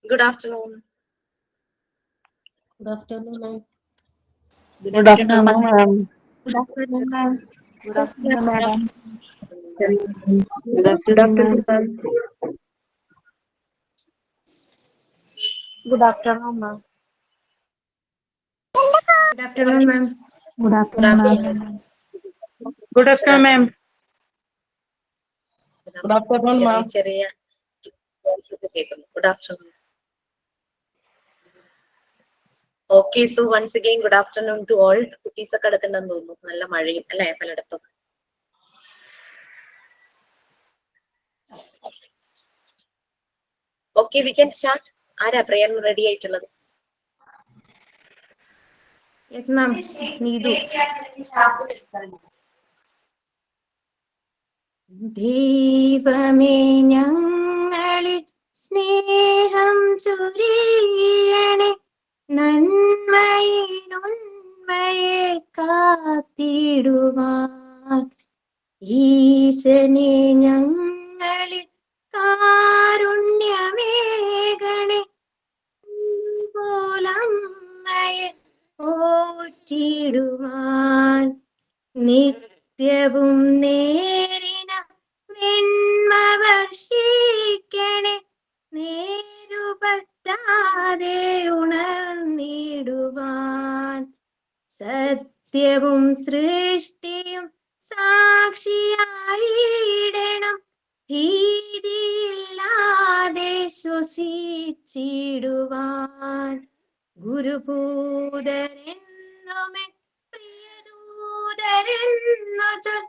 Good afternoon. Good afternoon, ma'am. Good afternoon, ma'am. Good afternoon, ma'am. Good afternoon, madam. Good Good afternoon, afternoon, ma'am. ma'am. Good afternoon, ma'am. Good afternoon, ma'am. Good Good afternoon, afternoon. ma'am. Good Good afternoon, ma'am. Good afternoon, ചെറിയ ma'am. ചെറിയ voice ഒക്കെ കേൾക്കുന്നു. Good afternoon. Okay, so once again, good afternoon to all. കുട്ടീസ് ഒക്കെ അടുത്തുണ്ടെന്ന് തോന്നുന്നു. നല്ല മഴയും അല്ലേ പലയിടത്തും. Okay, we can start. ആരാ prayer റെഡി ആയിട്ടുള്ളത്? Yes, ma'am. Needu. ദൈവമേ ഞങ്ങളിൽ സ്നേഹം ചൊരിയണേ, നന്മയിലുണ്മയെ കാത്തിടുവാൻ ഈശനെ ഞങ്ങളിൽ കാരുണ്യമേകണേ, പോലമ്മയെ പോറ്റിടുവാൻ നിത്യവും നേരിന വെണ്മ വർഷിക്കണേ, നേരുപറ്റാതെ ഉണർന്നിടുവാൻ സത്യവും സൃഷ്ടിയും സാക്ഷിയായിടണം, ഭീതിയില്ലാതെ ശ്വസിച്ചിടുവാൻ ഗുരുഭൂതരെന്നുമേ പ്രിയദൂതരെന്നു ചൊൽ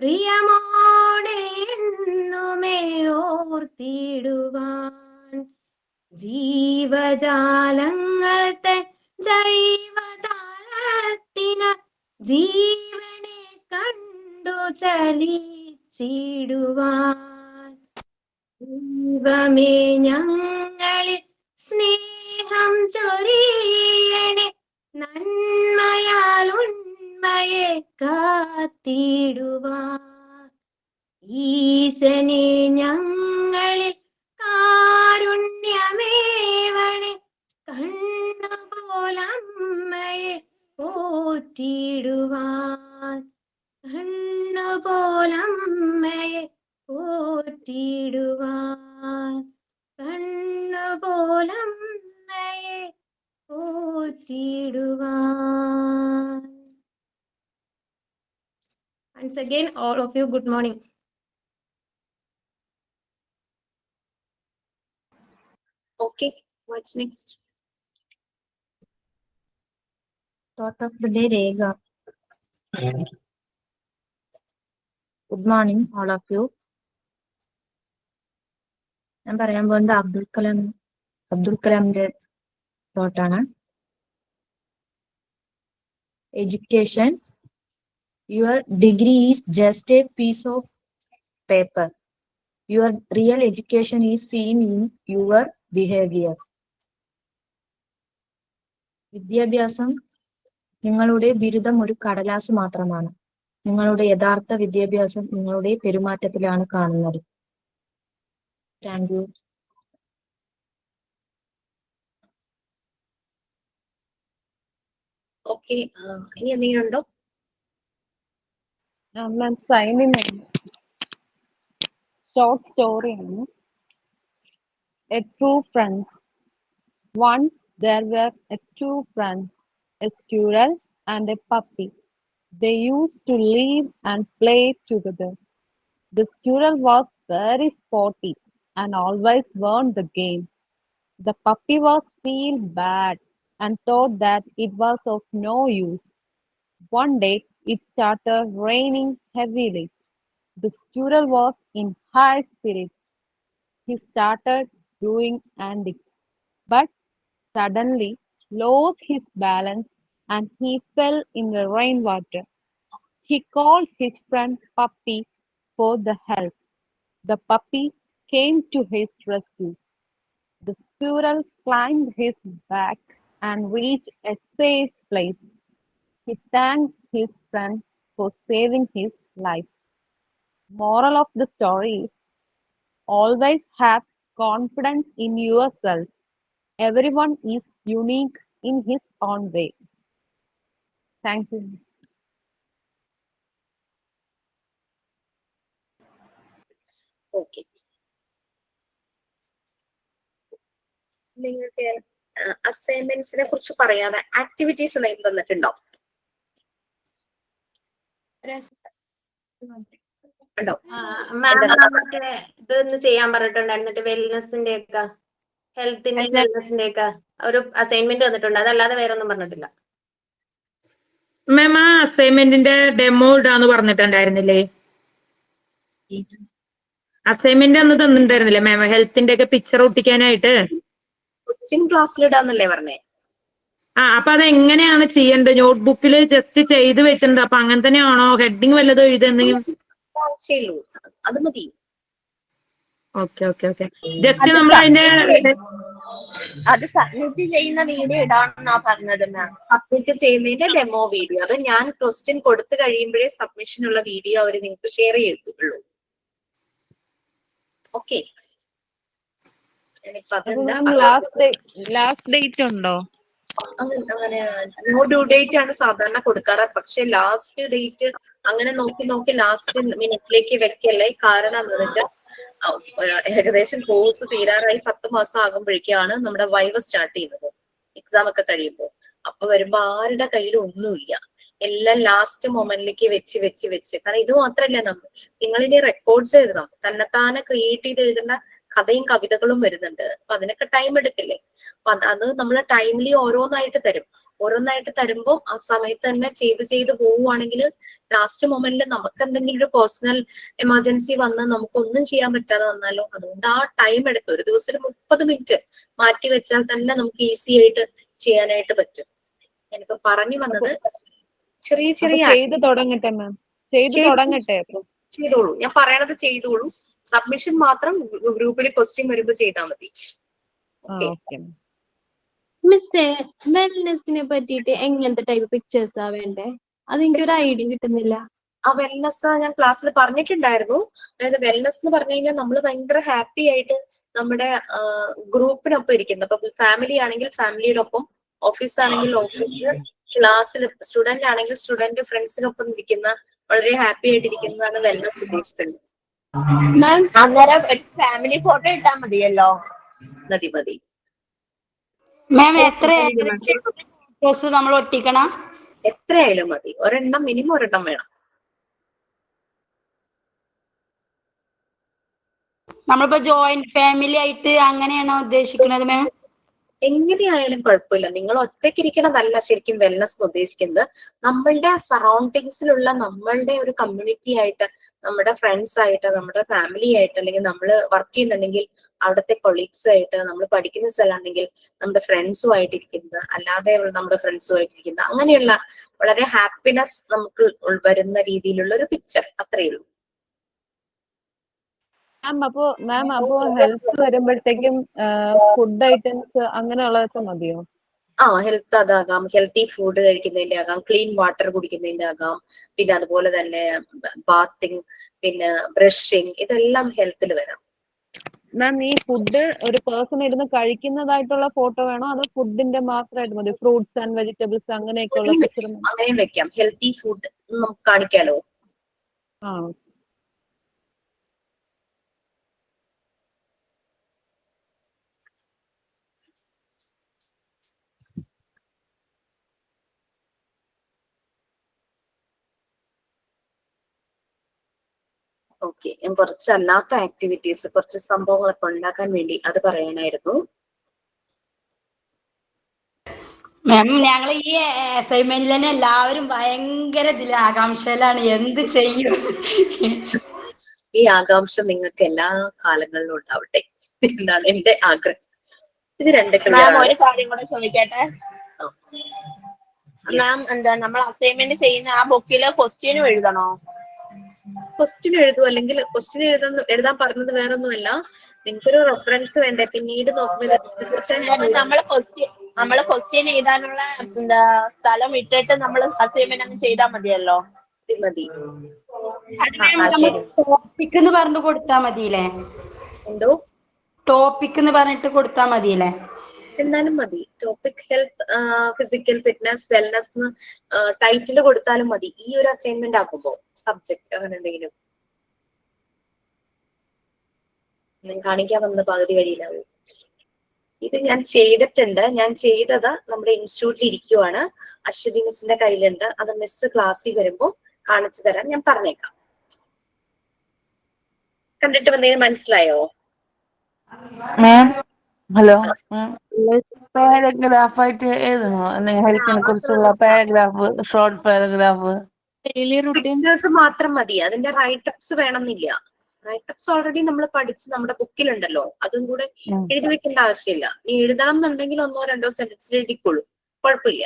പ്രിയമോടെ എന്നുമേ ഓർത്തിടുവാൻ ജീവജാലങ്ങൾ തൻ ജൈവജാലത്തിന ജീവനെ കണ്ടു ചലിച്ചിടുവാൻ ദൈവമേ ഞങ്ങളിൽ സ്നേഹം ചൊരിയണേ, നന്മയാൽ ഉണ്മയെ കാത്തിടുവാൻ ഈശനെ ഞങ്ങളിൽ കാരുണ്യമേവണേ, കണ്ണുപോലമ്മയെ പോറ്റിടുവാൻ കണ്ണുപോലമ്മയെ പോറ്റിടുവാൻ കണ്ണുപോലമ്മയെ പോറ്റിടുവാൻ. Once again, all of you, good morning. Okay, what's next? Thought of the day, Rega. Good morning, all of you. ഞാൻ പറയാൻ പോകുന്നത് അബ്ദുൽ കലാമിന്റെ തോട്ടാണ്. Education, your degree is just a piece of paper. Your real education is seen in your behaviour. വിദ്യാഭ്യാസം, നിങ്ങളുടെ ബിരുദം ഒരു കടലാസ് മാത്രമാണ്. നിങ്ങളുടെ യഥാർത്ഥ വിദ്യാഭ്യാസം നിങ്ങളുടെ പെരുമാറ്റത്തിലാണ് കാണുന്നത്. Thank you. Okay, ഇനി എന്തെങ്കിലും ഉണ്ടോ? ഞാൻ സൈൻ ഇൻ ഷോർട്ട് സ്റ്റോറിയാണ്. A true friends. Once there were two friends, a squirrel and a puppy. They used to live and play together. The squirrel was very sporty and always won the game. The puppy was feel bad and thought that it was of no use. One day it started raining heavily. The squirrel was in high spirits. He started doing antics, but suddenly lost his balance and he fell in the rainwater. He called his friend Puppy for the help. The puppy came to his rescue. The squirrel climbed his back and reached a safe place. He thanked his friend for saving his life. Moral of the story is always have confidence in yourself. Everyone is unique in his own way. Thank you. Okay. നിങ്ങൾക്ക് അസൈൻമെന്റ്സിനെ കുറിച്ച് പറയാതെ activities എന്തെങ്കിലും തന്നിട്ടുണ്ടോ? ഉണ്ടോ? മറ്റേ ഇതൊന്ന് ചെയ്യാൻ പറഞ്ഞിട്ടുണ്ട്. എന്നിട്ട് വെൽനെസിന്റെ ഒക്കെ ഹെൽത്തിന്റെ വെൽനെസിന്റെ ഒക്കെ ഒരു അസൈൻമെന്റ് തന്നിട്ടുണ്ട്. അതല്ലാതെ വേറെ ഒന്നും പറഞ്ഞിട്ടില്ല. മാം ആ അസൈൻമെന്റിന്റെ ഡെമോ ഇടാന്ന് പറഞ്ഞിട്ടുണ്ടായിരുന്നില്ലേ? അസൈൻമെന്റ് അന്ന് തന്നിട്ടുണ്ടായിരുന്നില്ലേ മാം? ഹെൽത്തിന്റെ ഒക്കെ പിക്ചർ ഒട്ടിക്കാനായിട്ട് ക്വസ്റ്റ്യൻ ക്ലാസ്സിൽ ഇടാന്നല്ലേ പറഞ്ഞേ? അപ്പൊ അത് എങ്ങനെയാണ് ചെയ്യേണ്ടത്? നോട്ട്ബുക്കിൽ ജസ്റ്റ് ചെയ്ത് വെച്ചിട്ടുണ്ട്. അപ്പൊ അങ്ങനെ തന്നെയാണോ? ഹെഡിങ് വല്ലതും എഴുതുന്നെങ്കിൽ ആവശ്യമുള്ളൂ, അത് മതി. Okay okay okay. ജസ്റ്റ് നമ്മൾ അതിന്റെ അത് സബ്മിറ്റ് ചെയ്യുന്ന വീഡിയോ ഇടാണെന്നാ പറഞ്ഞത് മാം. സബ്മിറ്റ് ചെയ്യുന്നതിന്റെ ഡെമോ വീഡിയോ, അത് ഞാൻ ക്വസ്റ്റ്യൻ കൊടുത്തു കഴിയുമ്പോഴേ സബ്മിഷനുള്ള വീഡിയോ അവർ നിങ്ങൾക്ക് ഷെയർ ചെയ്തുള്ളൂ. ഓക്കെ. ലാസ്റ്റ് ഡേറ്റ് ഉണ്ടോ? അങ്ങനെ നോ ഡ്യൂ ഡേറ്റ് ആണ് സാധാരണ കൊടുക്കാറ്. പക്ഷെ ലാസ്റ്റ് ഡേറ്റ് അങ്ങനെ നോക്കി ലാസ്റ്റ് മിനിറ്റിലേക്ക് വെക്കല്ലേ. കാരണം എന്താണെന്ന് വെച്ചാൽ ഏകദേശം കോഴ്സ് തീരാറായി 10 മാസം ആകുമ്പോഴേക്കാണ് നമ്മുടെ വൈവ സ്റ്റാർട്ട് ചെയ്യുന്നത്, എക്സാം ഒക്കെ കഴിയുമ്പോൾ. അപ്പൊ വരുമ്പോ ആരുടെ കയ്യിലും ഒന്നുമില്ല, എല്ലാം ലാസ്റ്റ് മൊമെന്റിലേക്ക് വെച്ച് കാരണം ഇത് മാത്രല്ല, നിങ്ങളിനി റെക്കോർഡ്സ് എഴുതണം, തന്നെത്താനെ ക്രിയേറ്റ് ചെയ്ത് എഴുതുന്ന കഥയും കവിതകളും വരുന്നുണ്ട്. അപ്പൊ അതിനൊക്കെ ടൈം എടുക്കില്ലേ? അപ്പൊ അത് നമ്മൾ ടൈംലി ഓരോന്നായിട്ട് തരുമ്പോൾ ആ സമയത്ത് തന്നെ ചെയ്ത് പോവുകയാണെങ്കിൽ ലാസ്റ്റ് മൊമെന്റിൽ നമുക്ക് എന്തെങ്കിലും ഒരു പേഴ്സണൽ എമർജൻസി വന്ന് നമുക്കൊന്നും ചെയ്യാൻ പറ്റാതെ വന്നാലോ, അതുകൊണ്ട് ആ ടൈം എടുത്ത് ഒരു ദിവസം ഒരു 30 മിനിറ്റ് മാറ്റി വെച്ചാൽ തന്നെ നമുക്ക് ഈസി ആയിട്ട് ചെയ്യാനായിട്ട് പറ്റും. എനിക്ക് പറഞ്ഞു വന്നത് ചെറിയ ചെയ്തു തുടങ്ങട്ടെ മാം, ചെയ്തോളൂ. ഞാൻ പറയണത് ചെയ്തോളൂ. സബ്മിഷൻ മാത്രം ഗ്രൂപ്പിൽ ക്വസ്റ്റ്യൻ വരുമ്പോ ചെയ്താൽ മതി. മിസ്സേ, വെൽനെസിനെ പറ്റിയിട്ട് എങ്ങനത്തെ ടൈപ്പ് പിക്ചേഴ്സാ വേണ്ടേ? അതെനിക്കൊരു ഐഡിയ കിട്ടുന്നില്ല. ആ വെൽനെസ് ഞാൻ ക്ലാസ്സിൽ പറഞ്ഞിട്ടുണ്ടായിരുന്നു. അതായത് വെൽനെസ് എന്ന് പറഞ്ഞു കഴിഞ്ഞാൽ നമ്മൾ ഭയങ്കര ഹാപ്പി ആയിട്ട് നമ്മുടെ ഗ്രൂപ്പിനൊപ്പം ഇരിക്കുന്നത്. അപ്പൊ ഫാമിലി ആണെങ്കിൽ ഫാമിലിയോടൊപ്പം, ഓഫീസ് ആണെങ്കിൽ ഓഫീസ്, ക്ലാസ്സിൽ സ്റ്റുഡന്റ് ആണെങ്കിൽ സ്റ്റുഡന്റ് ഫ്രണ്ട്സിനൊപ്പം ഇരിക്കുന്ന, വളരെ ഹാപ്പി ആയിട്ട് ഇരിക്കുന്നതാണ് വെൽനെസ് ഉദ്ദേശിക്കുന്നത്. മാം അന്നേരം ഫാമിലി ഫോട്ടോ ഇട്ടാൽ മതിയല്ലോ? മതി. മാം എത്ര ഫോട്ടോസ് നമ്മൾ ഒട്ടിക്കണം? എത്രയായാലും മതി, മിനിമം ഒരെണ്ണം വേണം. നമ്മളിപ്പോ ജോയിന്റ് ഫാമിലി ആയിട്ട് അങ്ങനെയാണോ ഉദ്ദേശിക്കുന്നത് മാം? എങ്ങനെയായാലും കുഴപ്പമില്ല. നിങ്ങൾ ഒറ്റയ്ക്ക് ഇരിക്കണതല്ല ശരിക്കും വെൽനെസ് ഉദ്ദേശിക്കുന്നത്. നമ്മളുടെ സറൗണ്ടിങ്സിലുള്ള നമ്മളുടെ ഒരു കമ്മ്യൂണിറ്റി ആയിട്ട്, നമ്മുടെ ഫ്രണ്ട്സ് ആയിട്ട്, നമ്മുടെ ഫാമിലി ആയിട്ട്, അല്ലെങ്കിൽ നമ്മൾ വർക്ക് ചെയ്യുന്നുണ്ടെങ്കിൽ അവിടുത്തെ കൊളീഗ്സ് ആയിട്ട്, നമ്മൾ പഠിക്കുന്ന സ്ഥലമാണെങ്കിൽ നമ്മുടെ ഫ്രണ്ട്സുമായിട്ട് ഇരിക്കുന്നത്, അല്ലാതെ നമ്മുടെ ഫ്രണ്ട്സുമായിട്ട് ഇരിക്കുന്നത്, അങ്ങനെയുള്ള വളരെ ഹാപ്പിനെസ് നമുക്ക് വരുന്ന രീതിയിലുള്ള ഒരു പിക്ചർ, അത്രയേ ഉള്ളൂ. മാം അപ്പോ ഹെൽത്ത് വരുമ്പോഴത്തേക്കും ഫുഡ് ഐറ്റംസ് അങ്ങനെയുള്ളതൊക്കെ മതിയോ? ഹെൽത്ത് അതാകാം, ഹെൽത്തി ഫുഡ് കഴിക്കുന്നതിന്റെ ആകാം, ക്ലീൻ വാട്ടർ കുടിക്കുന്നതിന്റെ ആകാം, പിന്നെ അതുപോലെ തന്നെ ബാത്തിങ്, പിന്നെ ബ്രഷിങ്, ഇതെല്ലാം ഹെൽത്തിൽ വരാം. മാം ഈ ഫുഡ് ഒരു പേഴ്സൺ ഇരുന്ന് കഴിക്കുന്നതായിട്ടുള്ള ഫോട്ടോ വേണോ, അതോ ഫുഡിന്റെ മാത്രമായിട്ട് മതി? ഫ്രൂട്ട്സ് ആൻഡ് വെജിറ്റബിൾസ് അങ്ങനെയൊക്കെയുള്ള പിക്ചർ അങ്ങനെയും വെക്കാം. ഹെൽത്തി ഫുഡ് നമുക്ക് കാണിക്കാലോ? ഓക്കെ. ഞാൻ കുറച്ച് അല്ലാത്ത ആക്ടിവിറ്റീസ്, കുറച്ച് സംഭവങ്ങളൊക്കെ ഉണ്ടാക്കാൻ വേണ്ടി അത് പറയാനായിരുന്നു. മാം ഞങ്ങൾ ഈ അസൈൻമെന്റിൽ തന്നെ എല്ലാവരും ഭയങ്കര ആകാംക്ഷയിലാണ്, എന്ത് ചെയ്യും? ഈ ആകാംക്ഷ നിങ്ങൾക്ക് എല്ലാ കാലങ്ങളിലും ഉണ്ടാവട്ടെ എന്നാണ് എന്റെ ആഗ്രഹം. ഇത് മാം ഒരു കാര്യം കൂടെ ചോദിക്കട്ടെ മാം? എന്താ നമ്മൾ അസൈൻമെന്റ് ചെയ്യുന്ന ആ ബുക്കില് ക്വസ്റ്റ്യനും എഴുതണോ? ക്വസ്റ്റ്യൻ എഴുതും, അല്ലെങ്കിൽ ക്വസ്റ്റ്യൻ എഴുതാൻ പറഞ്ഞത് വേറൊന്നുമല്ല, നിങ്ങൾക്കൊരു റെഫറൻസ് വേണ്ടേ പിന്നീട് നോക്കുമ്പോൾ? നമ്മള് ക്വസ്റ്റ്യൻ എഴുതാനുള്ള സ്ഥലം ഇട്ടിട്ട് നമ്മൾ അസൈൻമെന്റ് അങ്ങ് ചെയ്താൽ മതിയല്ലോ? മതി. ടോപ്പിക് എന്ന് പറഞ്ഞു കൊടുത്താ മതിയില്ലേ? എന്തോ ടോപ്പിക് എന്ന് പറഞ്ഞിട്ട് കൊടുത്താ മതിയില്ലേ? എന്നാലും മതി. Topic health, physical fitness, wellness title കൊടുത്താലും മതി. ഈ ഒരു അസൈൻമെന്റ് ആക്കുമ്പോ സബ്ജക്ട് അങ്ങനെ എന്തെങ്കിലും കാണിക്കാൻ വന്ന പകുതി വഴിയിലാവും. ഇത് ഞാൻ ചെയ്തിട്ടുണ്ട്. ഞാൻ ചെയ്തത് നമ്മുടെ ഇൻസ്റ്റിറ്റ്യൂട്ടിൽ ഇരിക്കുവാണ്. അശ്വതി മിസ്സിന്റെ കയ്യിലുണ്ട്. അത് മിസ് ക്ലാസ്സിൽ വരുമ്പോ കാണിച്ചു തരാൻ ഞാൻ പറഞ്ഞേക്കാം. കണ്ടിട്ട് എന്തെങ്കിലും മനസ്സിലായോ? മാം ഹലോ മാം, പാരഗ്രാഫ് ആയിട്ട് എഴുതണോ? അല്ലെങ്കിൽ ഹെൽത്തിനെ കുറിച്ചുള്ള paragraph, short paragraph? Daily routine pictures മാത്രം മതി. അതിന്റെ റൈറ്റപ്സ് വേണമെന്നില്ല. റൈറ്റപ്സ് ഓൾറെഡി നമ്മൾ പഠിച്ച് നമ്മുടെ ബുക്കിലുണ്ടല്ലോ. അതും കൂടെ എഴുതി വെക്കേണ്ട ആവശ്യമില്ല. നീ എഴുതണം എന്നുണ്ടെങ്കിൽ 1-2 സെന്റൻസിൽ എഴുതിക്കോളൂ, കുഴപ്പമില്ല.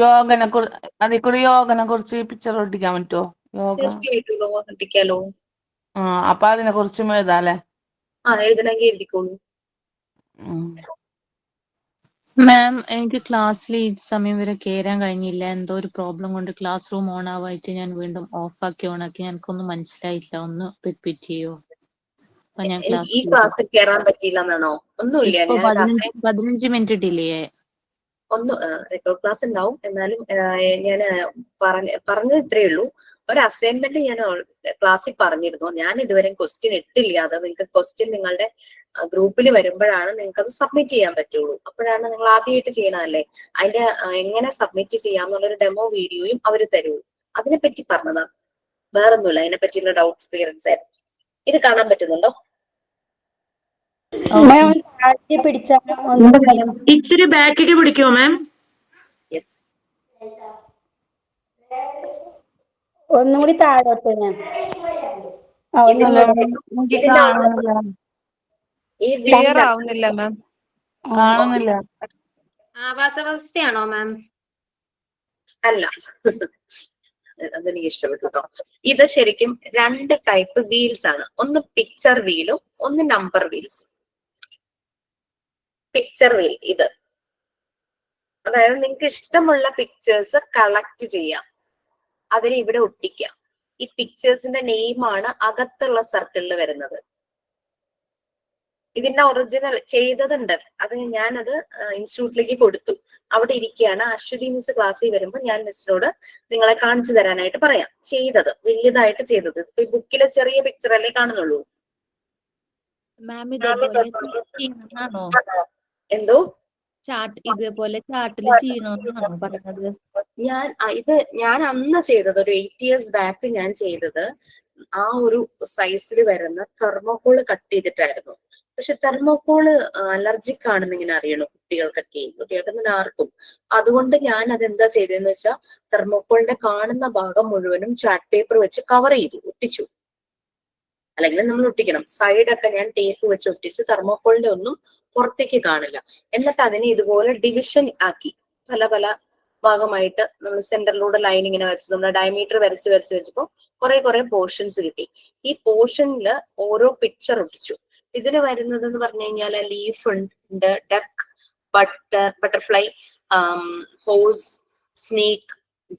യോഗനെ അതിൽ കൂടി യോഗനെ കുറിച്ച് പിക്ചർ ഒട്ടിക്കാൻ പറ്റുമോ? യോഗ തീർച്ചയായിട്ടും ഒട്ടിക്കാലോ. അപ്പൊ അതിനെ കുറിച്ചും എഴുതാല്ലേ? എഴുതണമെങ്കിൽ എഴുതിക്കോളൂ. മാം, എനിക്ക് ക്ലാസ്സിൽ ഈ സമയം വരെ കയറാൻ കഴിഞ്ഞില്ല. എന്തോ ഒരു പ്രോബ്ലം കൊണ്ട് ക്ലാസ് റൂം ഓൺ ആവായിട്ട് ഞാൻ വീണ്ടും ഓണാക്കി എനിക്കൊന്നും മനസ്സിലായില്ല. ഒന്ന് റിപ്പീറ്റ് ചെയ്യോ? അപ്പൊ ഞാൻ ഈ ക്ലാസ്സിൽ കയറാൻ പറ്റിയില്ല എന്നാണോ? ഒന്നുമില്ല. ഇപ്പൊ ഞാൻ 15 മിനിറ്റ് ഡിലേ. റെക്കോർഡ് ക്ലാസ് ഉണ്ടാവും. എന്നാലും ഞാൻ പറഞ്ഞത് ഇത്രയേ ഉള്ളൂ. ഒരു അസൈൻമെന്റ് ഞാൻ ക്ലാസ്സിൽ പറഞ്ഞിരുന്നു. ഞാൻ ഇതുവരെ ക്വസ്റ്റ്യൻ ഇട്ടില്ല. അത് നിങ്ങൾക്ക് ക്വസ്റ്റ്യൻ നിങ്ങളുടെ ഗ്രൂപ്പിൽ വരുമ്പോഴാണ് നിങ്ങൾക്ക് അത് സബ്മിറ്റ് ചെയ്യാൻ പറ്റുള്ളൂ. അപ്പോഴാണ് നിങ്ങൾ ആദ്യമായിട്ട് ചെയ്യണമല്ലേ. അതിന്റെ എങ്ങനെ സബ്മിറ്റ് ചെയ്യാമെന്നുള്ളൊരു ഡെമോ വീഡിയോയും അവർ തരുള്ളൂ. അതിനെപ്പറ്റി പറഞ്ഞതാ, വേറൊന്നുമില്ല. അതിനെ പറ്റിയുള്ള ഡൗട്ട്സ് ക്ലിയറൻസ് ആയിരുന്നു. ഇത് കാണാൻ പറ്റുന്നുണ്ടോ? ഇച്ചിരി ബാക്കിക്ക് പിടിക്കുമോ മാം? യെസ്. ഒന്നുകൂടി താഴോട്ട് ഞാൻ ക്ലിയർ ആവുന്നില്ല മാം. കാണുന്നില്ല. ആവാസവ്യവസ്ഥയാണോ മാം? അല്ല, അതെനിക്ക് ഇഷ്ടപ്പെട്ടു കേട്ടോ. ഇത് ശരിക്കും 2 ടൈപ്പ് വീൽസ് ആണ്. ഒന്ന് പിക്ചർ വീലും ഒന്ന് നമ്പർ വീൽസും. പിക്ചർ വീൽ ഇത്, അതായത് നിങ്ങൾക്ക് ഇഷ്ടമുള്ള പിക്ചേഴ്സ് കളക്ട് ചെയ്യാം, അതിനെ ഇവിടെ ഒട്ടിക്കാം. ഈ പിക്ചേഴ്സിന്റെ നെയിമാണ് അകത്തുള്ള സർക്കിളിൽ വരുന്നത്. ഇതിന്റെ ഒറിജിനൽ ചെയ്തതുണ്ട്. അത് ഞാനത് ഇൻസ്റ്റിറ്റ്യൂട്ടിലേക്ക് കൊടുത്തു. അവിടെ ഇരിക്കുകയാണ്. അശ്വതി മിസ് ക്ലാസ്സിൽ വരുമ്പോൾ ഞാൻ മിസ്സിനോട് നിങ്ങളെ കാണിച്ചു തരാനായിട്ട് പറയാം. ചെയ്തത് വലുതായിട്ട് ചെയ്തത്. ഇപ്പൊ ഈ ബുക്കിലെ ചെറിയ പിക്ചർ അല്ലേ കാണുന്നുള്ളൂ. മാം ഇതേപോലെ ചെയ്യണമെന്നാണോ? എന്തോ ഇതേപോലെ ചാർട്ടിൽ ചെയ്യണമെന്നാണോ പറഞ്ഞത്? ഞാൻ അന്ന് ചെയ്തത് ഒരു 8 years ബാക്ക് ഞാൻ ചെയ്തത് ആ ഒരു സൈസിൽ വരുന്ന തെർമോക്കോള് കട്ട് ചെയ്തിട്ടായിരുന്നു. പക്ഷെ തെർമോക്കോള് അലർജിക് ആണെന്ന് ഇങ്ങനെ അറിയണു കുട്ടികൾക്കൊക്കെ, കുട്ടികൾക്ക് ആർക്കും. അതുകൊണ്ട് ഞാൻ അതെന്താ ചെയ്തതെന്ന് വെച്ചാൽ തെർമോക്കോളിന്റെ കാണുന്ന ഭാഗം മുഴുവനും ചാർട്ട് പേപ്പർ വെച്ച് കവർ ചെയ്തു, ഒട്ടിച്ചു. അല്ലെങ്കിൽ നമ്മൾ ഒട്ടിക്കണം. സൈഡൊക്കെ ഞാൻ ടേപ്പ് വെച്ച് ഒട്ടിച്ച് തെർമോക്കോളിന്റെ ഒന്നും പുറത്തേക്ക് കാണില്ല. എന്നിട്ട് അതിനെ ഇതുപോലെ ഡിവിഷൻ ആക്കി പല പല ഭാഗമായിട്ട് നമ്മൾ സെന്ററിലൂടെ ലൈൻ ഇങ്ങനെ വരച്ചു, നമ്മൾ ഡയമീറ്റർ വരച്ച് വെച്ചപ്പോ കുറെ പോർഷൻസ് കിട്ടി. ഈ പോർഷനിൽ ഓരോ പിക്ചർ ഒട്ടിച്ചു. ഇതിന് വരുന്നത് എന്ന് പറഞ്ഞു കഴിഞ്ഞാൽ ലീഫ് ഉണ്ട്, ഡക്ക്, ബട്ടർഫ്ലൈ, ഹോസ്, സ്നേക്ക്,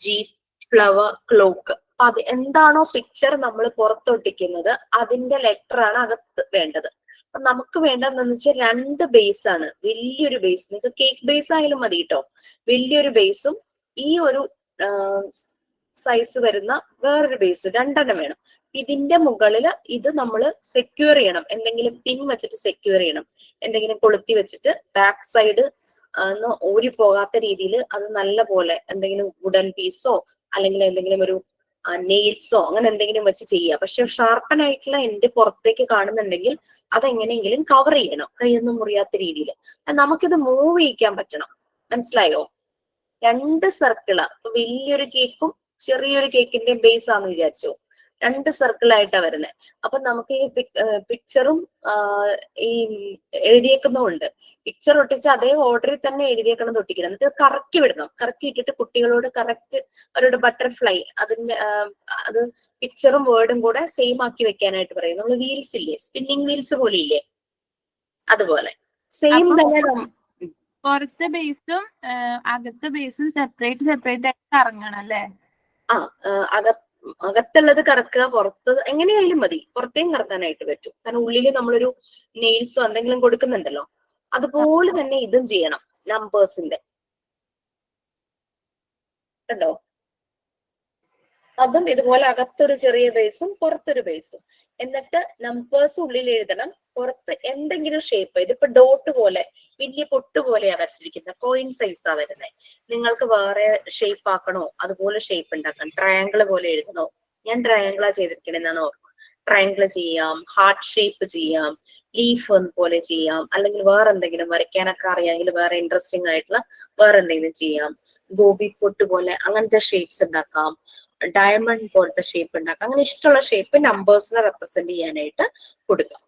ജീപ്പ്, ഫ്ലവർ, ക്ലോക്ക്. അപ്പൊ അത് എന്താണോ പിക്ചർ നമ്മൾ പുറത്തൊട്ടിക്കുന്നത് അതിന്റെ ലെറ്റർ ആണ് അകത്ത് വേണ്ടത്. അപ്പൊ നമുക്ക് വേണ്ടതെന്ന് വെച്ചാൽ 2 ബേസ് ആണ്. വലിയൊരു ബേസ്, നിങ്ങൾക്ക് കേക്ക് ബേസ് ആയാലും മതി കേട്ടോ. വലിയൊരു ബേസും ഈ ഒരു സൈസ് വരുന്ന വേറൊരു ബേസും 2 വേണം. ഇതിന്റെ മുകളിൽ ഇത് നമ്മൾ സെക്യൂർ ചെയ്യണം. എന്തെങ്കിലും പിൻ വെച്ചിട്ട് സെക്യൂർ ചെയ്യണം. എന്തെങ്കിലും കൊളുത്തി വെച്ചിട്ട് ബാക്ക് സൈഡ് ഊരി പോകാത്ത രീതിയിൽ അത് നല്ല പോലെ എന്തെങ്കിലും വുഡൻ പീസോ അല്ലെങ്കിൽ എന്തെങ്കിലും ഒരു നെയിൽസോ അങ്ങനെ എന്തെങ്കിലും വെച്ച് ചെയ്യുക. പക്ഷെ ഷാർപ്പൻ ആയിട്ടുള്ള എൻഡ് പുറത്തേക്ക് കാണുന്നുണ്ടെങ്കിൽ അതെങ്ങനെയെങ്കിലും കവർ ചെയ്യണം, കൈയൊന്നും മുറിയാത്ത രീതിയിൽ. നമുക്കിത് മൂവ് ചെയ്യിക്കാൻ പറ്റണം. മനസ്സിലായോ? 2 സർക്കിളാ. വലിയൊരു കേക്കും ചെറിയൊരു കേക്കിന്റെ ബേസ് ആണെന്ന് വിചാരിച്ചു. 2 സർക്കിളായിട്ടാ വരുന്നത്. അപ്പൊ നമുക്ക് ഈ പിക്ചറും ഈ എഴുതിയേക്കുന്നതുണ്ട്. പിക്ചർ ഒട്ടിച്ച് അതേ ഓർഡറിൽ തന്നെ എഴുതിയേക്കണം ഒട്ടിക്കണം. എന്നിട്ട് കറക്കി വിടണം. കറക്കി ഇട്ടിട്ട് കുട്ടികളോട് കറക്റ്റ് അവരുടെ ബട്ടർഫ്ലൈ അത് പിക്ചറും വേർഡും കൂടെ സെയിം ആക്കി വെക്കാനായിട്ട് പറയും. നമ്മൾ വീൽസ് ഇല്ലേ, സ്പിന്നിങ് വീൽസ് പോലെ ഇല്ലേ, അതുപോലെ സെയിം തന്നെ. പുറത്തെ ബേസും അകത്തെ ബേസും സെപ്പറേറ്റ് ആയിട്ട് കറങ്ങണം അല്ലേ? അകത്തുള്ളത് കറക്കുക, പുറത്ത് എങ്ങനെയായാലും മതി. പുറത്തേയും കറക്കാനായിട്ട് പറ്റും. കാരണം ഉള്ളില് നമ്മളൊരു നെയിൽസോ എന്തെങ്കിലും കൊടുക്കുന്നുണ്ടല്ലോ. അതുപോലെ തന്നെ ഇതും ചെയ്യണം നമ്പേഴ്സിന്റെ. കണ്ടോ? അതും ഇതുപോലെ അകത്തൊരു ചെറിയ ബേസും പുറത്തൊരു ബേസും. എന്നിട്ട് നമ്പേഴ്സ് ഉള്ളിൽ എഴുതണം, പുറത്ത് എന്തെങ്കിലും ഷേപ്പ്. ഇതിപ്പോ ഡോട്ട് പോലെ വലിയ പൊട്ട് പോലെയാ വരച്ചിരിക്കുന്നത്, കോയിൻ സൈസാ വരുന്നത്. നിങ്ങൾക്ക് വേറെ ഷേപ്പ് ആക്കണോ അതുപോലെ ഷേപ്പ് ഉണ്ടാക്കാം. ട്രയാങ്കിൾ പോലെ എഴുതണോ, ഞാൻ ട്രയാങ്കിളാ ചെയ്തിരിക്കണെന്നാണ് ഓർമ്മ. ട്രയാങ്കിൾ ചെയ്യാം, ഹാർട്ട് ഷേപ്പ് ചെയ്യാം, ലീഫ് പോലെ ചെയ്യാം, അല്ലെങ്കിൽ വേറെ എന്തെങ്കിലും വരയ്ക്കാനൊക്കെ അറിയാമെങ്കിൽ വേറെ ഇൻട്രസ്റ്റിംഗ് ആയിട്ടുള്ള വേറെ എന്തെങ്കിലും ചെയ്യാം. ഗോപി പൊട്ട് പോലെ അങ്ങനത്തെ ഷേപ്സ് ഉണ്ടാക്കാം, ഡയമണ്ട് പോലത്തെ ഷേപ്പ് ഉണ്ടാക്കാം. അങ്ങനെ ഇഷ്ടമുള്ള ഷേപ്പ് നമ്പേഴ്സിനെ റെപ്രസെന്റ് ചെയ്യാനായിട്ട് കൊടുക്കാം.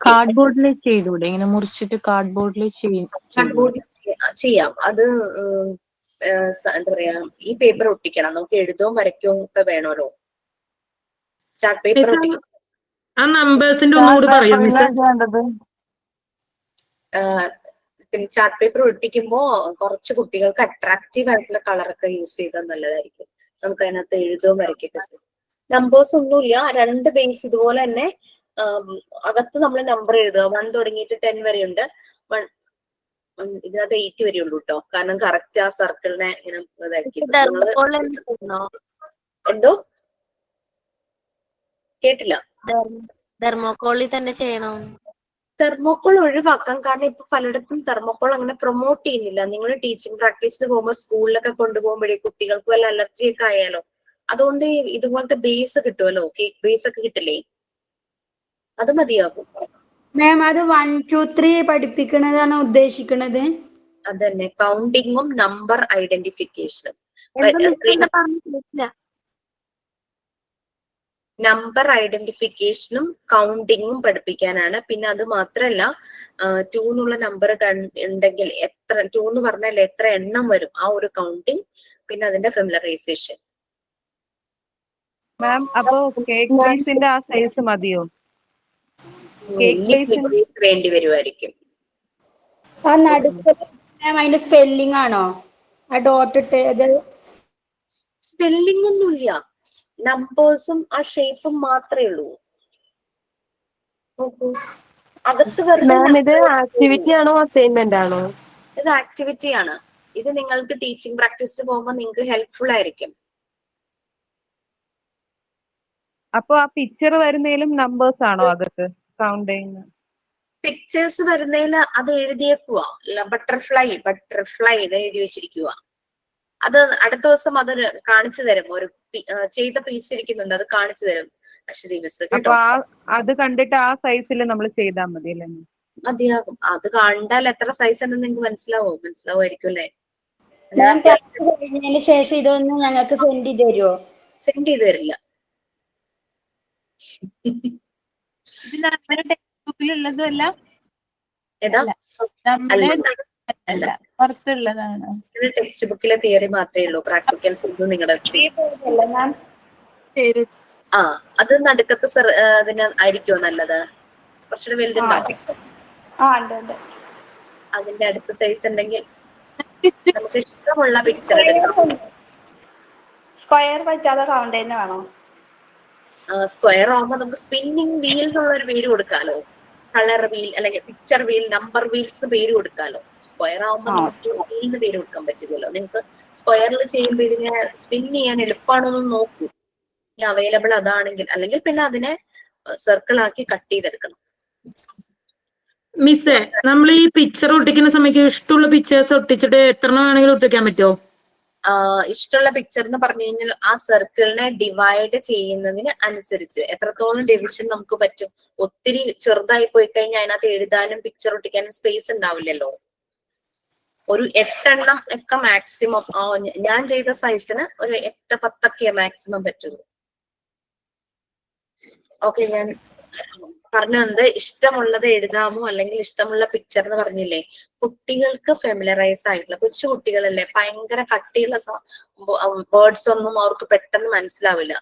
കാർഡ്ബോർഡിൽ ചെയ്തൂടെ? ഇങ്ങനെ മുറിച്ചിട്ട് കാർഡ്ബോർഡിൽ കാർഡ്ബോർഡിൽ ചെയ്യാം. അത് എന്താ പറയാ, ഈ പേപ്പർ ഒട്ടിക്കണം. നമുക്ക് എഴുതവും വരയ്ക്കവും ഒക്കെ വേണമല്ലോ. ചാർട്ട് പേപ്പർ ഒട്ടിക്കണം. ആ നമ്പേഴ്സിന്റെ ഒന്നുകൂടി പറയൂ മിസ്. പിന്നെ ചാർട്ട് പേപ്പർ ഒട്ടിക്കുമ്പോ കുറച്ച് കുട്ടികൾക്ക് അട്രാക്റ്റീവ് ആയിട്ടുള്ള കളറൊക്കെ യൂസ് ചെയ്താൽ നല്ലതായിരിക്കും. നമുക്ക് അതിനകത്ത് എഴുതവും വരയ്ക്കൊക്കെ ചെയ്യും. നമ്പേഴ്സ് ഒന്നുമില്ല, 2 ബേസ് ഇതുപോലെ തന്നെ. അകത്ത് നമ്മൾ നമ്പർ എഴുതുക. 1 തുടങ്ങിയിട്ട് 10 വരെ ഉണ്ട്. ഇതിനകത്ത് 8 വരെ ഉള്ളൂ കേട്ടോ, കാരണം കറക്റ്റ് ആ സർക്കിളിനെ ഇങ്ങനെ ഇതായിരിക്കും. എന്തോ കേട്ടില്ല? തെർമോക്കോളിൽ തന്നെ ചെയ്യണം. തെർമോക്കോൾ ഒഴിവാക്കാം, കാരണം ഇപ്പൊ പലയിടത്തും തെർമോക്കോൾ അങ്ങനെ പ്രൊമോട്ട് ചെയ്യുന്നില്ല. നിങ്ങൾ ടീച്ചിങ് പ്രാക്ടീസിന് പോകുമ്പോൾ സ്കൂളിലൊക്കെ കൊണ്ടുപോകുമ്പോഴേ കുട്ടികൾക്ക് വല്ല അലർജി ഒക്കെ ആയാലോ. അതുകൊണ്ട് ഇതുപോലത്തെ ബേസ് കിട്ടുമല്ലോ, കേക്ക് ബേസ് ഒക്കെ കിട്ടില്ലേ, അത് മതിയാകും. മാം അത് 1 2 3 പഠിപ്പിക്കുന്നതാണ് ഉദ്ദേശിക്കുന്നത്? അതന്നെ, കൗണ്ടിങ്ങും നമ്പർ ഐഡന്റിഫിക്കേഷനും. നമ്പർ ഐഡന്റിഫിക്കേഷനും കൗണ്ടിങ്ങും പഠിപ്പിക്കാനാണ്. പിന്നെ അത് മാത്രല്ല, 2 എന്നുള്ള നമ്പർ ഉണ്ടെങ്കിൽ എത്ര 2 എന്ന് പറഞ്ഞാൽ എത്ര എണ്ണം വരും, ആ ഒരു കൗണ്ടിങ്. പിന്നെ അതിന്റെ ഫെമിലറൈസേഷൻ. മാം അപ്പോ കേക്ക് ബേസിന്റെ ആ സൈസ് മതിയോ? കേക്ക് ബേസ് വേണ്ടി വരുമായിരിക്കും. ആ നടുക്ക് അതിന്റെ സ്പെല്ലിംഗ് ആണോ ആ ഡോട്ട് ഇട്ട്? സ്പെല്ലിംഗ് ഒന്നുമില്ല, നമ്പേഴ്സും ആ ഷേപ്പും മാത്രമേ ഉള്ളൂ. നോക്കൂ, അകത്ത് ഇത് ആക്ടിവിറ്റി ആണോ അസൈൻമെന്റ് ആണോ? ഇത് ആക്ടിവിറ്റി ആണ്. ഇത് നിങ്ങൾക്ക് ടീച്ചിങ് പ്രാക്ടീസിന് പോകുമ്പോൾ നിങ്ങൾക്ക് ഹെൽപ്ഫുൾ ആയിരിക്കും. അപ്പൊ ആ പിക്ചർ വരുന്നതിലും നമ്പേഴ്സ് ആണോ അകത്ത് കൗണ്ട് ചെയ്യുന്നത്? പിക്ചേഴ്സ് വരുന്നതിൽ അത് എഴുതിയേക്കുക. ബട്ടർഫ്ലൈ ഇത് എഴുതി വെച്ചിരിക്കുക. അത് അടുത്ത ദിവസം അത് കാണിച്ചു തരും. ഒരു ചെയ്ത പീസ് ഇരിക്കുന്നുണ്ട്, അത് കാണിച്ചു തരും അശ്വതി മിസ്. അപ്പൊ അത് കണ്ടിട്ട് ആ സൈസിൽ നമ്മൾ ചെയ്താൽ മതി അല്ലേ? മതിയാകും. അത് കണ്ടാൽ എത്ര സൈസ് ഉണ്ടെന്ന് നിങ്ങൾക്ക് മനസ്സിലാവുമായിരിക്കും അല്ലേ? കഴിഞ്ഞതിന് ശേഷം ഇതൊന്ന് ഞങ്ങൾക്ക് സെൻഡ് ചെയ്ത് തരുമോ? സെൻഡ് ചെയ്ത് തരില്ല. ബുക്കിലുള്ളതുമല്ല, ഏതാ? പുറത്തുള്ളതാണ്. ടെക്സ്റ്റ് ബുക്കിലെ തിയറി മാത്രമേ ഉള്ളൂ, പ്രാക്ടിക്കൽസ് ഒന്നും നിങ്ങളുടെ അത് നടുക്കത്ത് അതിന് ആയിരിക്കുമോ നല്ലത്? കുറച്ചുകൂടെ വലുതുണ്ടാവും. അതിന്റെ അടുത്ത സൈസ് ഉണ്ടെങ്കിൽ നമുക്ക് ഇഷ്ടമുള്ള പിക്ചർ എടുക്കാം. സ്ക്വയർ വെച്ചാതെ കൗണ്ട് തന്നെ വേണോ? സ്ക്വയർ ആവുമ്പോ നമുക്ക് സ്പിന്നിങ് വീൽ എന്നുള്ള ഒരു പേര് കൊടുക്കാലോ. കളർ വീൽ അല്ലെങ്കിൽ പിക്ചർ വീൽ, നമ്പർ വീൽസ് പേര് കൊടുക്കാലോ. സ്ക്വയർ ആവുമ്പോ നമുക്ക് വീലിന് പേര് കൊടുക്കാൻ പറ്റില്ലല്ലോ. നിങ്ങൾക്ക് സ്ക്വയറിൽ ചെയ്യുമ്പോൾ ഇതിനെ സ്പിൻ ചെയ്യാൻ എളുപ്പമാണോ എന്ന് നോക്കൂ. അവൈലബിൾ അതാണെങ്കിൽ, അല്ലെങ്കിൽ പിന്നെ അതിനെ സർക്കിൾ ആക്കി കട്ട് ചെയ്തെടുക്കണം. മിസ്സേ, നമ്മൾ ഈ പിക്ചർ ഒട്ടിക്കുന്ന സമയത്ത് ഇഷ്ടമുള്ള പിക്ചേഴ്സ് ഒട്ടിച്ചിട്ട് എത്ര വേണമെങ്കിലും ഒട്ടിക്കാൻ പറ്റുമോ? ഇഷ്ടമുള്ള പിക്ചർ എന്ന് പറഞ്ഞു കഴിഞ്ഞാൽ ആ സർക്കിളിനെ ഡിവൈഡ് ചെയ്യുന്നതിന് അനുസരിച്ച് എത്രത്തോളം ഡിവിഷൻ നമുക്ക് പറ്റും. ഒത്തിരി ചെറുതായി പോയി കഴിഞ്ഞാൽ അതിനകത്ത് എഴുതാനും പിക്ചർ ഒട്ടിക്കാനും സ്പേസ് ഉണ്ടാവില്ലല്ലോ. ഒരു 8 എണ്ണം ഒക്കെ മാക്സിമം. ഞാൻ ചെയ്ത സൈസിന് ഒരു 8 10 മാക്സിമം പറ്റുള്ളൂ. ഓക്കെ, ഞാൻ പറഞ്ഞു വന്നത് ഇഷ്ടമുള്ളത് എഴുതാമോ, അല്ലെങ്കിൽ ഇഷ്ടമുള്ള പിക്ചർ എന്ന് പറഞ്ഞില്ലേ, കുട്ടികൾക്ക് ഫെമിലറൈസ് ആയിട്ടുള്ള കൊച്ചു കുട്ടികളല്ലേ, ഭയങ്കര കട്ടിയുള്ള വേർഡ്സ് ഒന്നും അവർക്ക് പെട്ടെന്ന് മനസ്സിലാവില്ല.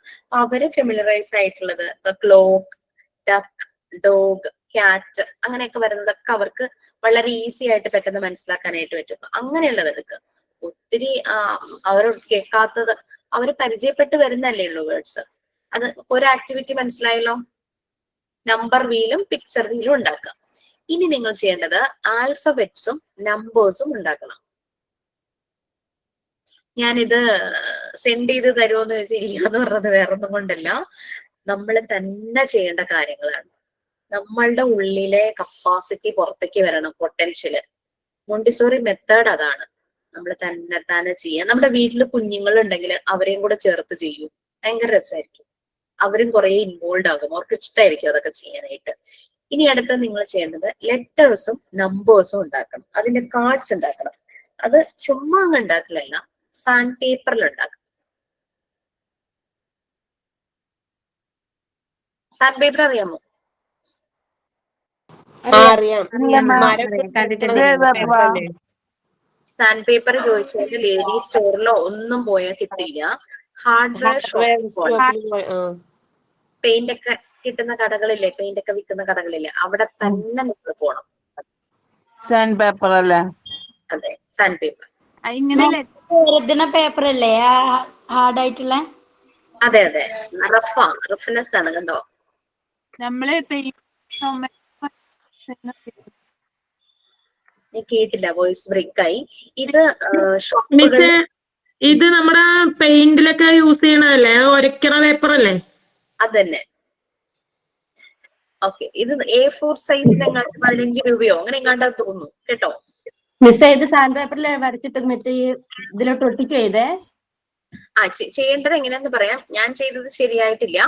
അവര് ഫെമിലറൈസ് ആയിട്ടുള്ളത് ക്ലോക്ക്, ഡക്ക്, ഡോഗ്, ക്യാറ്റ് അങ്ങനെയൊക്കെ വരുന്നതൊക്കെ അവർക്ക് വളരെ ഈസി ആയിട്ട് പെട്ടെന്ന് മനസ്സിലാക്കാനായിട്ട് പറ്റും. അങ്ങനെയുള്ളത് എടുക്കുക. ഒത്തിരി അവർ കേൾക്കാത്തത്, അവര് പരിചയപ്പെട്ട് വരുന്നല്ലേ ഉള്ളൂ വേർഡ്സ്. അത് ഒരു ആക്ടിവിറ്റി മനസ്സിലായല്ലോ. നമ്പർ വീലും പിക്ചർ വീലും ഉണ്ടാക്കാം. ഇനി നിങ്ങൾ ചെയ്യേണ്ടത് ആൽഫബറ്റ്സും നമ്പേഴ്സും ഉണ്ടാക്കണം. ഞാനിത് സെൻഡ് ചെയ്ത് തരുമോന്ന് ചോദിച്ചാൽ ഇല്ല എന്ന് പറഞ്ഞത് വേറൊന്നും കൊണ്ടല്ല, നമ്മൾ തന്നെ ചെയ്യേണ്ട കാര്യങ്ങളാണ്. നമ്മളുടെ ഉള്ളിലെ കപ്പാസിറ്റി പുറത്തേക്ക് വരണം, പൊട്ടൻഷ്യല്. മോണ്ടിസോറി മെത്തേഡ് അതാണ്. നമ്മൾ തന്നെ ചെയ്യാം. നമ്മുടെ വീട്ടിൽ കുഞ്ഞുങ്ങൾ ഉണ്ടെങ്കിൽ അവരെയും കൂടെ ചേർത്ത് ചെയ്യൂ, ഭയങ്കര രസമായിരിക്കും. അവരും കുറെ ഇൻവോൾവ് ആകും, അവർക്ക് ഇഷ്ടമായിരിക്കും അതൊക്കെ ചെയ്യാനായിട്ട്. ഇനി അടുത്ത നിങ്ങൾ ചെയ്യേണ്ടത് ലെറ്റേഴ്സും നമ്പേഴ്സും ഉണ്ടാക്കണം. അതിന്റെ കാർഡ്സ് ഉണ്ടാക്കണം. അത് ചുമ്മാ അങ്ങ് ഉണ്ടാക്കലല്ല, സാൻഡ് പേപ്പറിൽ ഉണ്ടാക്കണം. സാൻഡ് പേപ്പർ അറിയാമോ? സാൻഡ് പേപ്പർ ചോദിച്ചാൽ ലേഡീസ് സ്റ്റോറിലോ ഒന്നും പോയാൽ കിട്ടില്ല. ഹാർഡ്വെയർ ഷോപ്പ്, പെയിന്റ് ഒക്കെ കിട്ടുന്ന കടകളില്ലേ, പെയിന്റ് ഒക്കെ വിൽക്കുന്ന കടകളില്ലേ, അവിടെ തന്നെ നിങ്ങൾ പോണം. സാൻഡ് പേപ്പർ അല്ലേ? അതെ, സാൻഡ് പേപ്പർ. എഴുതുന്ന പേപ്പർ അല്ലേ ഹാർഡായിട്ടുള്ള? അതെ അതെ, റഫ്നെസ് ആണ്. കണ്ടോ? നമ്മള് കേട്ടില്ല, വോയിസ് ബ്രേക്ക് ആയി. ഇത് ഷോപ്പുകളിൽ, ഇത് നമ്മുടെ പെയിന്റിലൊക്കെ യൂസ് ചെയ്യണതല്ലേ, ഒരയ്ക്കണ പേപ്പർ അല്ലേ? അതന്നെ. ഓക്കെ, ഇത് A4 സൈസിന് എങ്ങാണ്ട് 15 രൂപയോ അങ്ങനെ എങ്ങാണ്ടാ തോന്നുന്നു കേട്ടോ. മിസ് ഇത് സാൻഡ് പേപ്പറിൽ വരച്ചിട്ട് മറ്റേ ഇതിലോട്ട് ഒട്ടിച്ചു ചെയ്തേ. ചെയ്യേണ്ടത് എങ്ങനെയാന്ന് പറയാം. ഞാൻ ചെയ്തത് ശരിയായിട്ടില്ല.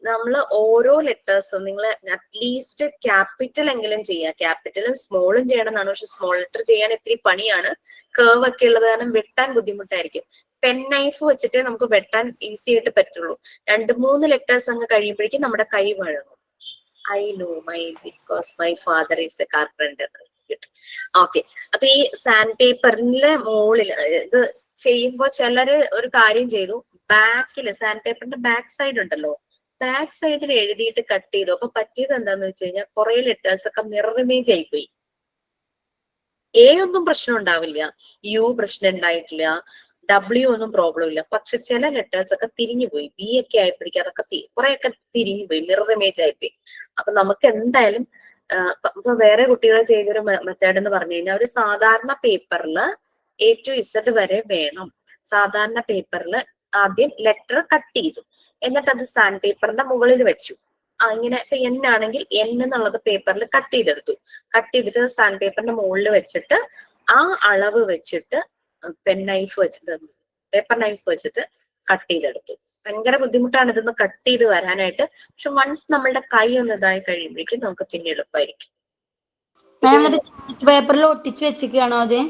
നമ്മൾ ഓരോ ലെറ്റേഴ്സും നിങ്ങൾ അറ്റ്ലീസ്റ്റ് ക്യാപിറ്റൽ എങ്കിലും ചെയ്യുക. ക്യാപിറ്റലും സ്മോളും ചെയ്യണം എന്നാണ്. പക്ഷെ സ്മോൾ ലെറ്റർ ചെയ്യാൻ ഇത്തിരി പണിയാണ്, കേർവ് ഒക്കെ ഉള്ളത് കാരണം വെട്ടാൻ ബുദ്ധിമുട്ടായിരിക്കും. പെൻ നൈഫ് വെച്ചിട്ട് നമുക്ക് വെട്ടാൻ ഈസി ആയിട്ട് പറ്റുള്ളൂ. 2-3 ലെറ്റേഴ്സ് അങ്ങ് കഴിയുമ്പോഴേക്കും നമ്മുടെ കൈ വഴങ്ങും. I know because my father is a carpenter. Okay, അപ്പൊ ഈ സാൻഡ് പേപ്പറിന്റെ മുകളിൽ ഇത് ചെയ്യുമ്പോ ചിലര് ഒരു കാര്യം ചെയ്തു, ബാക്കില് സാൻഡ് പേപ്പറിന്റെ ബാക്ക് സൈഡ് ഉണ്ടല്ലോ, ബാക്ക് സൈഡിൽ എഴുതിയിട്ട് കട്ട് ചെയ്തു. അപ്പൊ പറ്റിയത് എന്താന്ന് വെച്ച് കഴിഞ്ഞാൽ കുറെ ലെറ്റേഴ്സ് ഒക്കെ മിറർ ഇമേജ് ആയിപ്പോയി. ഒന്നും പ്രശ്നം ഉണ്ടാവില്ല, യു പ്രശ്നം ഉണ്ടായിട്ടില്ല, W ഒന്നും പ്രോബ്ലം ഇല്ല. പക്ഷെ ചില ലെറ്റേഴ്സ് ഒക്കെ തിരിഞ്ഞു പോയി. B ഒക്കെ ആയപ്പോഴേക്കും അതൊക്കെ കുറെയൊക്കെ തിരിഞ്ഞു പോയി, മിറർ ഇമേജ് ആയിപ്പോയി. അപ്പൊ നമുക്ക് എന്തായാലും ഇപ്പൊ വേറെ കുട്ടികൾ ചെയ്തൊരു മെത്തേഡ് എന്ന് പറഞ്ഞു കഴിഞ്ഞാൽ, ഒരു സാധാരണ പേപ്പറിൽ A to Z വരെ വേണം. സാധാരണ പേപ്പറിൽ ആദ്യം ലെറ്റർ കട്ട് ചെയ്തു, എന്നിട്ട് അത് സാൻഡ് പേപ്പറിന്റെ മുകളിൽ വെച്ചു. ഇങ്ങനെ ഇപ്പൊ N ആണെങ്കിൽ N എന്നുള്ളത് പേപ്പറിൽ കട്ട് ചെയ്തെടുത്തു. കട്ട് ചെയ്തിട്ട് സാൻഡ് പേപ്പറിന്റെ മുകളിൽ വെച്ചിട്ട് ആ അളവ് വെച്ചിട്ട് പെൻ നൈഫ് വെച്ചിട്ട്, പേപ്പർ നൈഫ് വെച്ചിട്ട് കട്ട് ചെയ്തെടുത്തു. ഭയങ്കര ബുദ്ധിമുട്ടാണ് ഇതൊന്ന് കട്ട് ചെയ്ത് വരാനായിട്ട്. പക്ഷെ വൺസ് നമ്മളുടെ കൈ ഒന്ന് ഇതായി കഴിയുമ്പോഴേക്കും നമുക്ക് പിന്നെ എളുപ്പമായിരിക്കും. പേപ്പറിൽ ഒട്ടിച്ച് വെച്ചിരിക്കുകയാണോ അത്?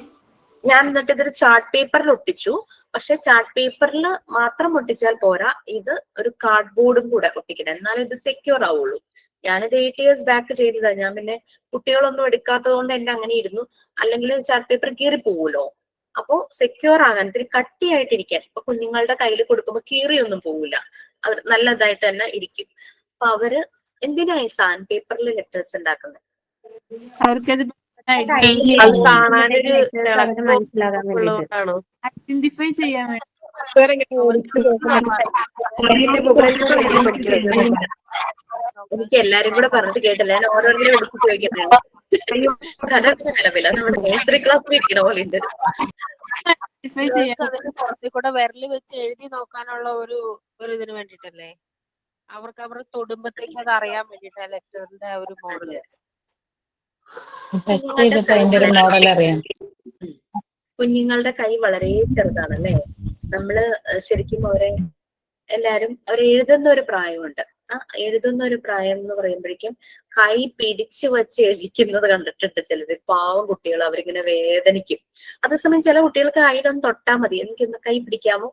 ഞാൻ എന്നിട്ട് ഇതൊരു ചാർട്ട് പേപ്പറിൽ ഒട്ടിച്ചു. പക്ഷെ ചാർട്ട് പേപ്പറിൽ മാത്രം ഒട്ടിച്ചാൽ പോരാ, ഇത് ഒരു കാർഡ്ബോർഡും കൂടെ ഒട്ടിക്കണം, എന്നാലും ഇത് സെക്യൂർ ആവുള്ളൂ. ഞാനിത് 8 years ബാക്ക് ചെയ്തതാ. ഞാൻ പിന്നെ കുട്ടികളൊന്നും എടുക്കാത്തത് കൊണ്ട് എന്റെ അങ്ങനെ ഇരുന്നു. അല്ലെങ്കിൽ ചാർട്ട് പേപ്പർ കീറി പോവുമല്ലോ. അപ്പോ സെക്യൂർ ആകാൻ, ഇത്തിരി കട്ടിയായിട്ടിരിക്കാൻ. ഇപ്പൊ കുഞ്ഞുങ്ങളുടെ കയ്യിൽ കൊടുക്കുമ്പോൾ കീറിയൊന്നും പോവില്ല, അവർ നല്ലതായിട്ട് തന്നെ ഇരിക്കും. അപ്പൊ അവര് എന്തിനായി സാൻഡ് പേപ്പറിൽ ലെറ്റേഴ്സ് ഉണ്ടാക്കുന്നത്? അവർക്കത് ഐഡന്റിഫൈ ചെയ്യാൻ വേണ്ടി. എനിക്ക് എല്ലാരും കൂടെ പറഞ്ഞിട്ട് കേട്ടില്ല, ഞാൻ ഓരോരുത്തരും വിളിച്ച് ചോദിക്കട്ടെ. അയ്യോ, നിലവില്ല, നമ്മുടെ നഴ്സറി ക്ലാസ്സിൽ ഇരിക്കണ പോലെ ഉണ്ട്. പുറത്തേക്ക് കൂടെ വിരല് വെച്ച് എഴുതി നോക്കാനുള്ള ഒരു ഇതിന് വേണ്ടിട്ടല്ലേ, അവർക്ക് അവരുടെ തൊടുമ്പത്തേക്ക് അത് അറിയാൻ വേണ്ടിട്ടാ ലെറ്ററിന്റെ ഒരു മോഡൽ. കുഞ്ഞുങ്ങളുടെ കൈ വളരെ ചെറുതാണല്ലേ. നമ്മള് ശരിക്കും എല്ലാരും എഴുതുന്ന ഒരു പ്രായമുണ്ട്. എഴുതുന്ന ഒരു പ്രായം എന്ന് പറയുമ്പോഴേക്കും കൈ പിടിച്ചു വെച്ച് എഴുതിക്കുന്നത് കണ്ടിട്ടുണ്ട് ചിലര്. പാവം കുട്ടികൾ, അവരിങ്ങനെ വേദനിക്കും. അതേസമയം ചില കുട്ടികൾക്ക് കൈയിലൊന്ന് തൊട്ടാൽ മതി, എനിക്കൊന്ന് കൈ പിടിക്കാമോ,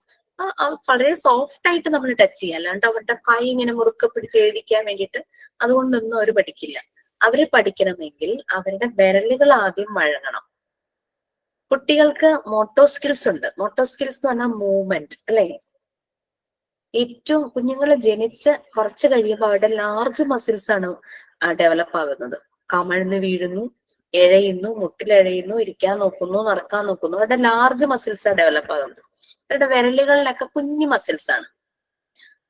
വളരെ സോഫ്റ്റ് ആയിട്ട് നമ്മൾ ടച്ച് ചെയ്യാം. അല്ലാണ്ട് അവരുടെ കൈ ഇങ്ങനെ മുറുക്കെ പിടിച്ച് എഴുതിക്കാൻ വേണ്ടിയിട്ട് അതുകൊണ്ടൊന്നും അവർ പഠിക്കില്ല. അവര് പഠിക്കണമെങ്കിൽ അവരുടെ വിരലുകൾ ആദ്യം വഴങ്ങണം. കുട്ടികൾക്ക് മോട്ടോ സ്കിൽസ് ഉണ്ട്. മോട്ടോ സ്കിൽസ് എന്ന് പറഞ്ഞാൽ മൂവ്മെന്റ് അല്ലെ. ഏറ്റവും കുഞ്ഞുങ്ങൾ ജനിച്ച് കുറച്ച് കഴിയുമ്പോൾ അവരുടെ ലാർജ് മസിൽസ് ആണ് ഡെവലപ്പ് ആകുന്നത്. കമഴ്ന്ന് വീഴുന്നു, എഴയുന്നു, മുട്ടിലെഴയുന്നു, ഇരിക്കാൻ നോക്കുന്നു, നടക്കാൻ നോക്കുന്നു. അവരുടെ ലാർജ് മസിൽസ് ആണ് ഡെവലപ്പ് ആകുന്നത്. അവരുടെ വിരലുകളിലൊക്കെ കുഞ്ഞു മസിൽസ് ആണ്.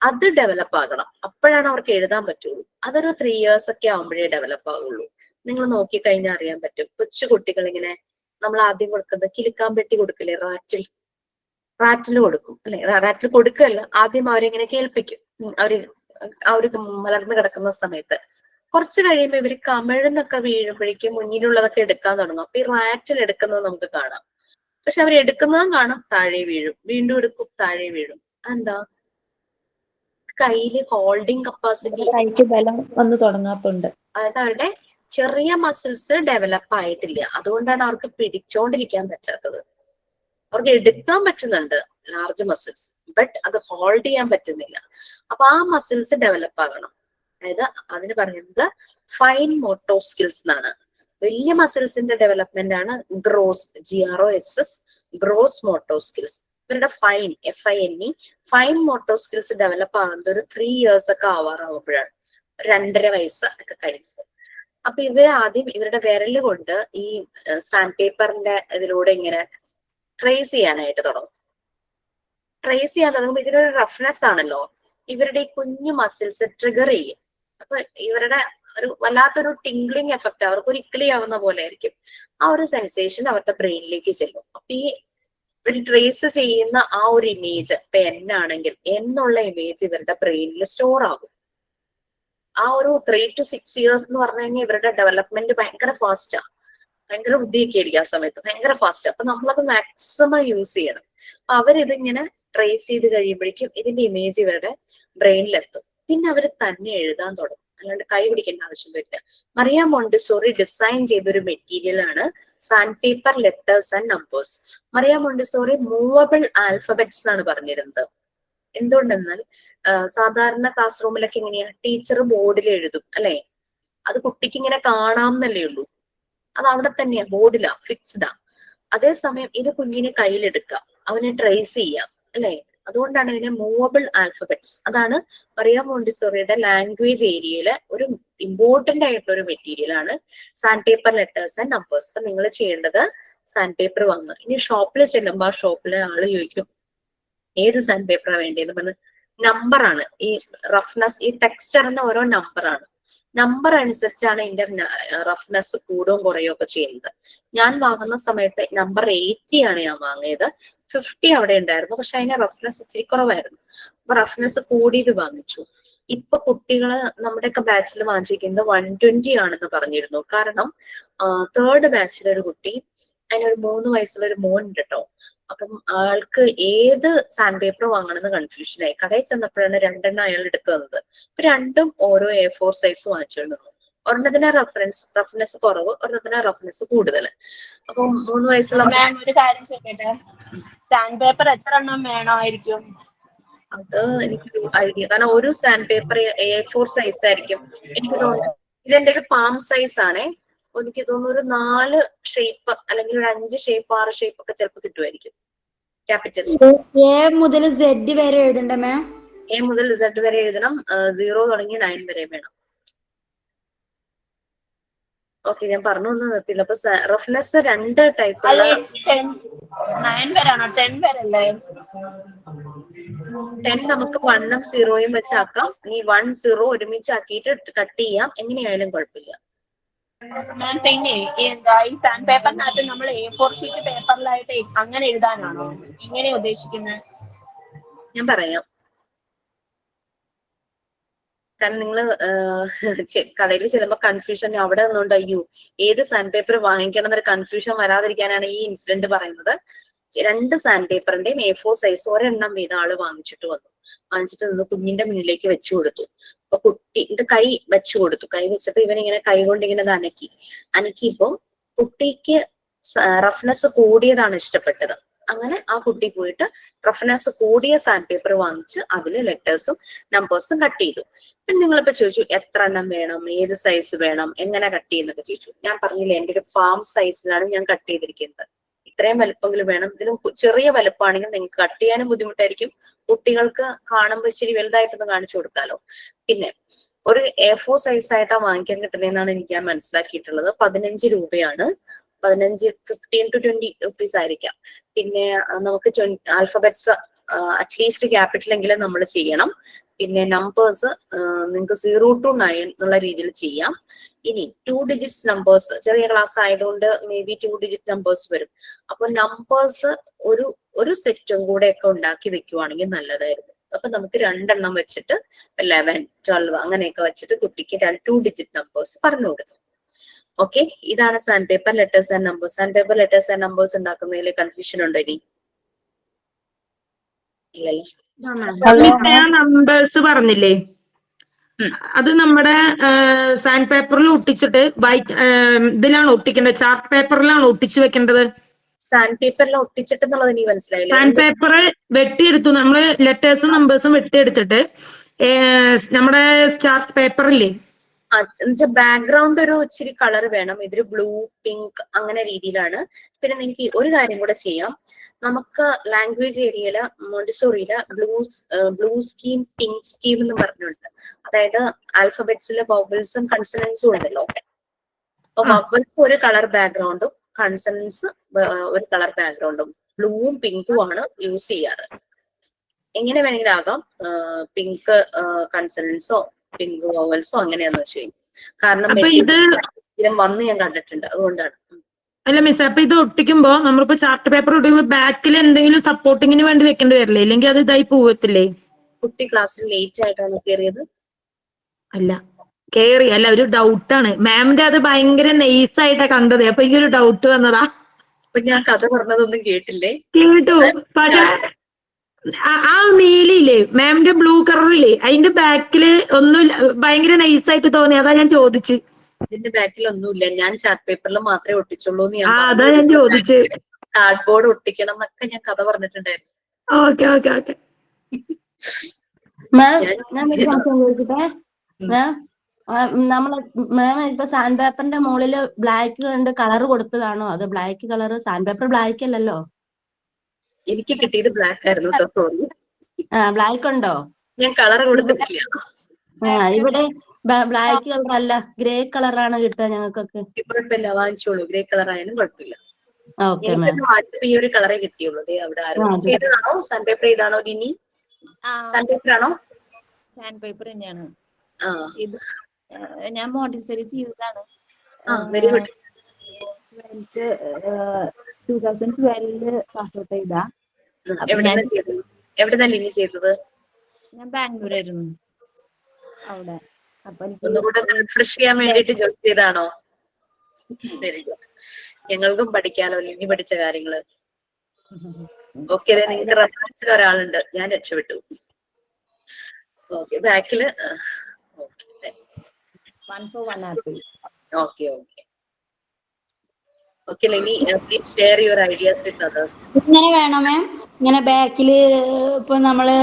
അത് ഡെവലപ്പ് ആകണം, അപ്പോഴാണ് അവർക്ക് എഴുതാൻ പറ്റുള്ളൂ. അതൊരു 3 years ഒക്കെ ആകുമ്പോഴേ ഡെവലപ്പ് ആകുള്ളൂ. നിങ്ങൾ നോക്കിക്കഴിഞ്ഞാൽ അറിയാൻ പറ്റും. കൊച്ചു കുട്ടികൾ ഇങ്ങനെ നമ്മൾ ആദ്യം കൊടുക്കുന്നത് കിലുക്കാൻ പെട്ടി കൊടുക്കില്ലേ, റാറ്റിൽ കൊടുക്കും അല്ലെ, റാറ്റിൽ കൊടുക്കല്ല, ആദ്യം അവരിങ്ങനെ കേൾപ്പിക്കും. അവര് മലർന്നു കിടക്കുന്ന സമയത്ത് കുറച്ച് കഴിയുമ്പോൾ ഇവര് കമിഴ്ന്നൊക്കെ വീഴുമ്പോഴേക്കും മുന്നിലുള്ളതൊക്കെ എടുക്കാൻ തുടങ്ങും. അപ്പൊ ഈ റാറ്റിൽ എടുക്കുന്നത് നമുക്ക് കാണാം. പക്ഷെ അവർ എടുക്കുന്നതും കാണാം, താഴെ വീഴും, വീണ്ടും എടുക്കും, താഴെ വീഴും. എന്താ? കയ്യില് ഹോൾഡിംഗ് കപ്പാസിറ്റി, കൈക്ക് ബലം വന്ന് തുടങ്ങാത്തുണ്ട്. അതായത് അവരുടെ ചെറിയ മസിൽസ് ഡെവലപ്പ് ആയിട്ടില്ല. അതുകൊണ്ടാണ് അവർക്ക് പിടിച്ചോണ്ടിരിക്കാൻ പറ്റാത്തത്. അവർക്ക് എടുക്കാൻ പറ്റുന്നുണ്ട് ലാർജ് മസിൽസ്, ബട്ട് അത് ഹോൾഡ് ചെയ്യാൻ പറ്റുന്നില്ല. അപ്പൊ ആ മസിൽസ് ഡെവലപ്പ് ആകണം. അതായത് അതിന് പറയുന്നത് ഫൈൻ മോട്ടോ സ്കിൽസ് എന്നാണ്. വലിയ മസിൽസിന്റെ ഡെവലപ്മെന്റ് ആണ് gross, GROSS, gross motor skills. ഇവരുടെ fine, FINE, fine motor skills develop ആകുന്നത് ഒരു 3 years ഒക്കെ ആവാറാവുമ്പോഴാണ്, 2.5 വയസ്സ് ഒക്കെ കഴിഞ്ഞത്. അപ്പൊ ഇവർ ആദ്യം ഇവരുടെ വിരല് കൊണ്ട് ഈ സാൻഡ് പേപ്പറിന്റെ ഇതിലൂടെ ഇങ്ങനെ ട്രേസ് ചെയ്യാനായിട്ട് തുടങ്ങും. ട്രേസ് ചെയ്യാൻ തുടങ്ങുമ്പോൾ ഇതിനൊരു റഫ്നെസ് ആണല്ലോ, ഇവരുടെ ഈ കുഞ്ഞു മസിൽസ് ട്രിഗർ ചെയ്യും. അപ്പൊ ഇവരുടെ ഒരു വല്ലാത്തൊരു ടിംഗ്ലിംഗ് എഫക്റ്റ്, അവർക്ക് ഒരു ഇക്കിളി ആവുന്ന പോലെ ആയിരിക്കും. ആ ഒരു സെൻസേഷൻ അവരുടെ ബ്രെയിനിലേക്ക് ചെല്ലും. അപ്പൊ ഈ ഒരു ട്രേസ് ചെയ്യുന്ന ആ ഒരു ഇമേജ്, ഇപ്പൊ ആണെങ്കിൽ എന്നുള്ള ഇമേജ് ഇവരുടെ ബ്രെയിനിൽ സ്റ്റോർ ആകും. ആ ഒരു 3 to 6 years എന്ന് പറഞ്ഞു കഴിഞ്ഞാൽ ഇവരുടെ ഡെവലപ്മെന്റ് ഭയങ്കര ഫാസ്റ്റാ, ഭയങ്കര ബുദ്ധിയൊക്കെ ആയിരിക്കും ആ സമയത്ത്, ഭയങ്കര ഫാസ്റ്റ്. അപ്പൊ നമ്മളത് മാക്സിമം യൂസ് ചെയ്യണം. അവരിതിങ്ങനെ ട്രേസ് ചെയ്ത് കഴിയുമ്പോഴേക്കും ഇതിന്റെ ഇമേജ് ഇവരുടെ ബ്രെയിനിലെത്തും. പിന്നെ അവർ തന്നെ എഴുതാൻ തുടങ്ങും, അല്ലാണ്ട് കൈ പിടിക്കേണ്ട ആവശ്യം വരില്ല. മറിയ മോണ്ടിസോറി ഡിസൈൻ ചെയ്തൊരു മെറ്റീരിയൽ ആണ് sand paper letters and numbers. Maria Montessori movable alphabets എന്നാണ് പറഞ്ഞിരുന്നത്. എന്തുകൊണ്ടെന്നാൽ സാധാരണ ക്ലാസ് റൂമിലൊക്കെ എങ്ങനെയാ, ടീച്ചർ ബോർഡിൽ എഴുതും അല്ലെ, അത് കുട്ടിക്ക് ഇങ്ങനെ കാണാമെന്നല്ലേ ഉള്ളൂ, അത് അവിടെ തന്നെയാ, ബോർഡിലാ, ഫിക്സ്ഡാ. അതേസമയം ഇത് കുഞ്ഞിനെ കയ്യിലെടുക്കാം, അവനെ ട്രേസ് ചെയ്യാം അല്ലെ. അതുകൊണ്ടാണ് ഇതിനെ മൂവബിൾ ആൽഫബറ്റ്സ്. അതാണ് മറിയ മോണ്ടിസോറിയുടെ ലാംഗ്വേജ് ഏരിയയിലെ ഒരു ഇമ്പോർട്ടന്റ് ആയിട്ടുള്ള ഒരു മെറ്റീരിയൽ ആണ് sand paper letters and numbers. അപ്പൊ നിങ്ങൾ ചെയ്യേണ്ടത് സാൻഡ് പേപ്പർ വാങ്ങുക. ഇനി ഷോപ്പിൽ ചെല്ലുമ്പോൾ ആ ഷോപ്പിലെ ആള് ചോദിക്കും ഏത് സാൻഡ് പേപ്പറാണ് വേണ്ടതെന്ന് പറഞ്ഞ്, നമ്പറാണ് ഈ റഫ്നെസ്, ഈ ടെക്സ്ചറിന് ഓരോ നമ്പറാണ്. നമ്പർ അനുസരിച്ചാണ് ഇതിന്റെ റഫ്നെസ് കൂടുകയും കുറയുകയും ഒക്കെ ചെയ്യുന്നത്. ഞാൻ വാങ്ങുന്ന സമയത്ത് നമ്പർ 80 ആണ് ഞാൻ വാങ്ങിയത്. 50 അവിടെ ഉണ്ടായിരുന്നു, പക്ഷെ അതിന്റെ റഫ്നെസ് ഇച്ചിരി കുറവായിരുന്നു. അപ്പൊ റഫ്നെസ് കൂടിയത് വാങ്ങിച്ചു. ഇപ്പൊ കുട്ടികള് നമ്മുടെയൊക്കെ ബാച്ചിൽ വാങ്ങിച്ചിരിക്കുന്നത് 120 ആണെന്ന് പറഞ്ഞിരുന്നു. കാരണം 3rd ബാച്ചിലെ ഒരു കുട്ടി, അതിനൊരു 3 വയസ്സുള്ള ഒരു മോൻ ഉണ്ട് കേട്ടോ. അപ്പം ആൾക്ക് ഏത് സാൻഡ് പേപ്പർ വാങ്ങണമെന്ന് കൺഫ്യൂഷനായി. കടയിൽ ചെന്നപ്പോഴാണ് 2 അയാൾ എടുത്തു തന്നത്. അപ്പൊ രണ്ടും ഓരോ A4 സൈസ് വാങ്ങിച്ചിരുന്നു. ഒരെണ്ണത്തിന് റഫ്നെസ് കുറവ്, ഒരെണ്ണത്തിന് റഫ്നെസ് കൂടുതൽ. അപ്പൊ 3 വയസ്സുള്ള മാം ഒരു കാര്യം ചോദിക്കട്ടെ, സാൻഡ് പേപ്പർ എത്ര എണ്ണം വേണമായിരിക്കും? അത് എനിക്കൊരു ഐഡിയ, കാരണം ഒരു സാൻഡ് പേപ്പർ A4 സൈസ് ആയിരിക്കും എനിക്ക് തോന്നുന്നു. ഇതെന്റെ ഒരു പാം സൈസ് ആണേ. എനിക്ക് തോന്നുന്നു ഒരു 4 ഷേപ്പ് അല്ലെങ്കിൽ ഒരു 5 ഷേപ്പ് 6 ഷേപ്പ് ഒക്കെ ചിലപ്പോൾ കിട്ടുമായിരിക്കും. ക്യാപിറ്റൽസ് A മുതൽ Z വരെ എഴുതണ്ട മാം? A മുതൽ Z വരെ എഴുതണം, 0 തുടങ്ങി 9 വരെ വേണം. ഓക്കെ, ഞാൻ പറഞ്ഞു ഒന്നും നിർത്തില്ല. അപ്പൊ റഫ്നെസ് 2 ടൈപ്പ്. 9 വരാണോ? 10 വരല്ലേ? 10 നമുക്ക് 1ഉം 0ഉം വെച്ചാക്കാം. ഈ 1 0 ഒരുമിച്ച് ആക്കിയിട്ട് കട്ട് ചെയ്യാം, എങ്ങനെയായാലും കുഴപ്പമില്ല. മാം പിന്നെ ഈ സാൻഡ് പേപ്പറിനകത്ത് നമ്മൾ A4 ഷീറ്റ് പേപ്പറിലായിട്ട് അങ്ങനെ എഴുതാനാണോ ഇങ്ങനെ ഉദ്ദേശിക്കുന്നത്? ഞാൻ പറയാം. കാരണം നിങ്ങൾ കടയിൽ ചെല്ലുമ്പോൾ കൺഫ്യൂഷൻ അവിടെ നിന്നുകൊണ്ട് അയ്യോ ഏത് സാൻഡ് പേപ്പർ വാങ്ങിക്കണം എന്നൊരു കൺഫ്യൂഷൻ വരാതിരിക്കാനാണ് ഈ ഇൻസിഡന്റ് പറയുന്നത്. 2 സാൻഡ് പേപ്പറിന്റെയും A4 സൈസ് ഒരെണ്ണം വീതം ആള് വാങ്ങിച്ചിട്ട് നിന്ന് കുഞ്ഞിന്റെ മുന്നിലേക്ക് വെച്ചു കൊടുത്തു. അപ്പൊ കുട്ടിയുടെ കൈ വെച്ചു കൊടുത്തു. കൈ വെച്ചിട്ട് ഇവനിങ്ങനെ കൈ കൊണ്ട് ഇങ്ങനെ അനക്കിയപ്പോ കുട്ടിക്ക് റഫ്നെസ് കൂടിയതാണ് ഇഷ്ടപ്പെട്ടത്. അങ്ങനെ ആ കുട്ടി പോയിട്ട് റഫ്നെസ് കൂടിയ സാൻഡ് പേപ്പർ വാങ്ങിച്ച് അതില് ലെറ്റേഴ്സും നമ്പേഴ്സും കട്ട് ചെയ്തു. പിന്നെ നിങ്ങളിപ്പോ ചോദിച്ചു എത്ര എണ്ണം വേണം, ഏത് സൈസ് വേണം, എങ്ങനെ കട്ട് ചെയ്യുന്നൊക്കെ ചോദിച്ചു. ഞാൻ പറഞ്ഞില്ലേ എന്റെ ഒരു പാം സൈസിലാണ് ഞാൻ കട്ട് ചെയ്തിരിക്കുന്നത്. ഇത്രയും വലുപ്പമെങ്കിലും വേണം. ഇതിലും ചെറിയ വലുപ്പമാണെങ്കിൽ നിങ്ങൾക്ക് കട്ട് ചെയ്യാനും ബുദ്ധിമുട്ടായിരിക്കും. കുട്ടികൾക്ക് കാണുമ്പോൾ ഇച്ചിരി വലുതായിട്ടൊന്ന് കാണിച്ചു കൊടുക്കാലോ. പിന്നെ ഒരു A4 സൈസ് ആയിട്ടാ വാങ്ങിക്കാൻ കിട്ടുന്നതെന്നാണ് എനിക്ക് ഞാൻ മനസ്സിലാക്കിയിട്ടുള്ളത്. 15 രൂപയാണ്. 15 to 20 rupees ആയിരിക്കാം. പിന്നെ നമുക്ക് ആൽഫബറ്റ്സ് അറ്റ്ലീസ്റ്റ് ക്യാപിറ്റൽ എങ്കിലും നമ്മൾ ചെയ്യണം. പിന്നെ നമ്പേഴ്സ് നിങ്ങൾക്ക് 0 to 9 എന്നുള്ള രീതിയിൽ ചെയ്യാം. ഇനി 2 ഡിജിറ്റ്സ് നമ്പേഴ്സ്, ചെറിയ ക്ലാസ് ആയതുകൊണ്ട് മേ ബി 2 ഡിജിറ്റ് നമ്പേഴ്സ് വരും. അപ്പൊ നമ്പേഴ്സ് ഒരു സെറ്റും കൂടെ ഒക്കെ ഉണ്ടാക്കി വെക്കുവാണെങ്കിൽ നല്ലതായിരുന്നു. അപ്പൊ നമുക്ക് 2 എണ്ണം വെച്ചിട്ട് 11, 12 അങ്ങനെയൊക്കെ വെച്ചിട്ട് കുട്ടിക്ക് 2 ഡിജിറ്റ് നമ്പേഴ്സ് പറഞ്ഞു കൊടുക്കും. ഓക്കെ, ഇതാണ് sand paper letters and numbers. Sand paper letters and numbers ഉണ്ടാക്കുന്നതിൽ കൺഫ്യൂഷൻ ഉണ്ടോ ഇനി? ഇല്ലല്ലോ. നമ്പേഴ്സ് പറഞ്ഞില്ലേ, അത് നമ്മുടെ സാൻഡ് പേപ്പറിൽ ഒട്ടിച്ചിട്ട് ഇതിലാണ് ഒട്ടിക്കേണ്ടത്, ചാർട്ട് പേപ്പറിലാണ് ഒട്ടിച്ചു വെക്കേണ്ടത്. സാൻഡ് പേപ്പറിൽ ഒട്ടിച്ചിട്ട് എന്നുള്ളത് എനിക്ക് മനസ്സിലായില്ല. സാൻഡ് പേപ്പർ വെട്ടിയെടുത്തു, നമ്മള് ലെറ്റേഴ്സും നമ്പേഴ്സും വെട്ടിയെടുത്തിട്ട് നമ്മുടെ ചാർട്ട് പേപ്പറില്ലേ, ബാക്ക്ഗ്രൗണ്ട് ഒരു ഇച്ചിരി കളർ വേണം. ഇതൊരു ബ്ലൂ, പിങ്ക് അങ്ങനെ രീതിയിലാണ്. പിന്നെ നിങ്ങൾക്ക് ഒരു കാര്യം കൂടെ ചെയ്യാം. നമുക്ക് ലാംഗ്വേജ് ഏരിയയില് മോണ്ടിസോറിയില് ബ്ലൂ സ്കീം, പിങ്ക് സ്കീം എന്ന് പറഞ്ഞുണ്ട്. അതായത് ആൽഫബറ്റ്സിലെ വവൽസും കൺസണൻസും ഉണ്ടല്ലോ. അപ്പൊ വവൽസ് ഒരു കളർ ബാക്ക്ഗ്രൗണ്ടും കൺസണൻസ് ഒരു കളർ ബാക്ക്ഗ്രൗണ്ടും ബ്ലൂവും പിങ്കും ആണ് യൂസ് ചെയ്യാറ്. എങ്ങനെ വേണമെങ്കിലും ആകാം, പിങ്ക് കൺസണൻസോ പിങ്ക് വവൽസോ അങ്ങനെയാന്ന് വെച്ച് കഴിഞ്ഞാൽ. കാരണം വന്ന് ഞാൻ കണ്ടിട്ടുണ്ട്, അതുകൊണ്ടാണ്. അല്ല മിസ്, അപ്പൊ ഇത് ഒട്ടിക്കുമ്പോ നമ്മളിപ്പോ ചാർട്ട് പേപ്പർ ഒട്ടിക്കുമ്പോ ബാക്കിൽ എന്തെങ്കിലും സപ്പോർട്ടിങ്ങിന് വേണ്ടി വെക്കേണ്ടി വരില്ലേ? ഇല്ലെങ്കിൽ അത് ഇതായി പോവത്തില്ലേ? കുട്ടി ക്ലാസ്സിൽ ലേറ്റ് ആയിട്ടാണ് കയറിയത്? അല്ല, ഒരു ഡൗട്ടാണ്. മാമിന്റെ അത് ഭയങ്കര നൈസ് ആയിട്ടാ കണ്ടത്, അപ്പൊ എനിക്കൊരു ഡൗട്ട് വന്നതാ. അപ്പൊ ഞാൻ കഥ പറഞ്ഞതൊന്നും കേട്ടില്ലേ? കേട്ടു, പക്ഷെ ആ നീലില്ലേ മാമിന്റെ ബ്ലൂ കളറില്ലേ, അതിന്റെ ബാക്കില് ഒന്നും ഭയങ്കര നൈസായിട്ട് തോന്നി, അതാ ഞാൻ ചോദിച്ചു. ഇതിന്റെ ബാക്കിൽ ഒന്നുമില്ല, ഞാൻ ചാർട്ട് പേപ്പറിൽ മാത്രമേ ഒട്ടിച്ചുള്ളൂ എന്ന് ഞാൻ അതാ ഞാൻ ചോദിച്ചു. കാർഡ് ബോർഡ് ഒട്ടിക്കണം എന്നൊക്കെ ഞാൻ കഥ പറഞ്ഞിട്ടുണ്ടായിരുന്നു. Okay okay okay. നമ്മള് മാം ഇപ്പൊ സാൻഡ് പേപ്പറിന്റെ മുകളില് ബ്ലാക്ക് കൊണ്ട് കളർ കൊടുത്തതാണോ? അത് black colour, sand paper black അല്ലല്ലോ. എനിക്ക് കിട്ടിയത് ബ്ലാക്ക് ആയിരുന്നു കേട്ടോ, സോറി. ബ്ലാക്ക് ഉണ്ടോ? ഞാൻ കളർ കൊടുത്തിട്ടില്ല. ഇവിടെ ബ്ലാക്ക് കളർ അല്ല, ഗ്രേ കളറാണ് കിട്ടുക ഞങ്ങൾക്കൊക്കെ. കുഴപ്പമില്ല, വാങ്ങിച്ചോളൂ. ഗ്രേ കളർ ആയാലും കുഴപ്പമില്ല. Okay ma'am. വാട്സപ്പ് ഈ ഒരു കളറേ കിട്ടിയുള്ളൂ. അവിടെ ആരോ ചെയ്തതാണോ? സാൻഡ് പേപ്പർ ചെയ്താണോ? ഇനി സാൻഡ് പേപ്പർ ആണോ? സാൻഡ് പേപ്പർ തന്നെയാണ്. ആ, ഇത് ഞാൻ മോണ്ടിസറി ചെയ്തതാണ്. Very good. 2012 പാസ് ഔട്ട് ചെയ്താ. എവിടെന്നാ ലിനി ചെയ്തത്? ഞാൻ ബാംഗ്ലൂരായിരുന്നു അവിടെ. അപ്പൊ ഒന്നുകൂടെ റിഫ്രഷ് ചെയ്യാൻ വേണ്ടിട്ട് ജോലി ചെയ്താണോ? Very good. ഞങ്ങൾക്കും പഠിക്കാലോ ലിനി പഠിച്ച കാര്യങ്ങള്. ഓക്കെ, നിങ്ങൾക്ക് റെഫറൻസിൽ ഒരാളുണ്ട്, ഞാൻ രക്ഷപ്പെട്ടു. ഓക്കെ, ബാക്കില് 1 for 1 apple. Okay okay okay. Lini please share your ideas with others. ഇങ്ങനെ വേണോ മാം? ഇങ്ങനെ ബാക്കില് ഇപ്പൊ നമ്മള്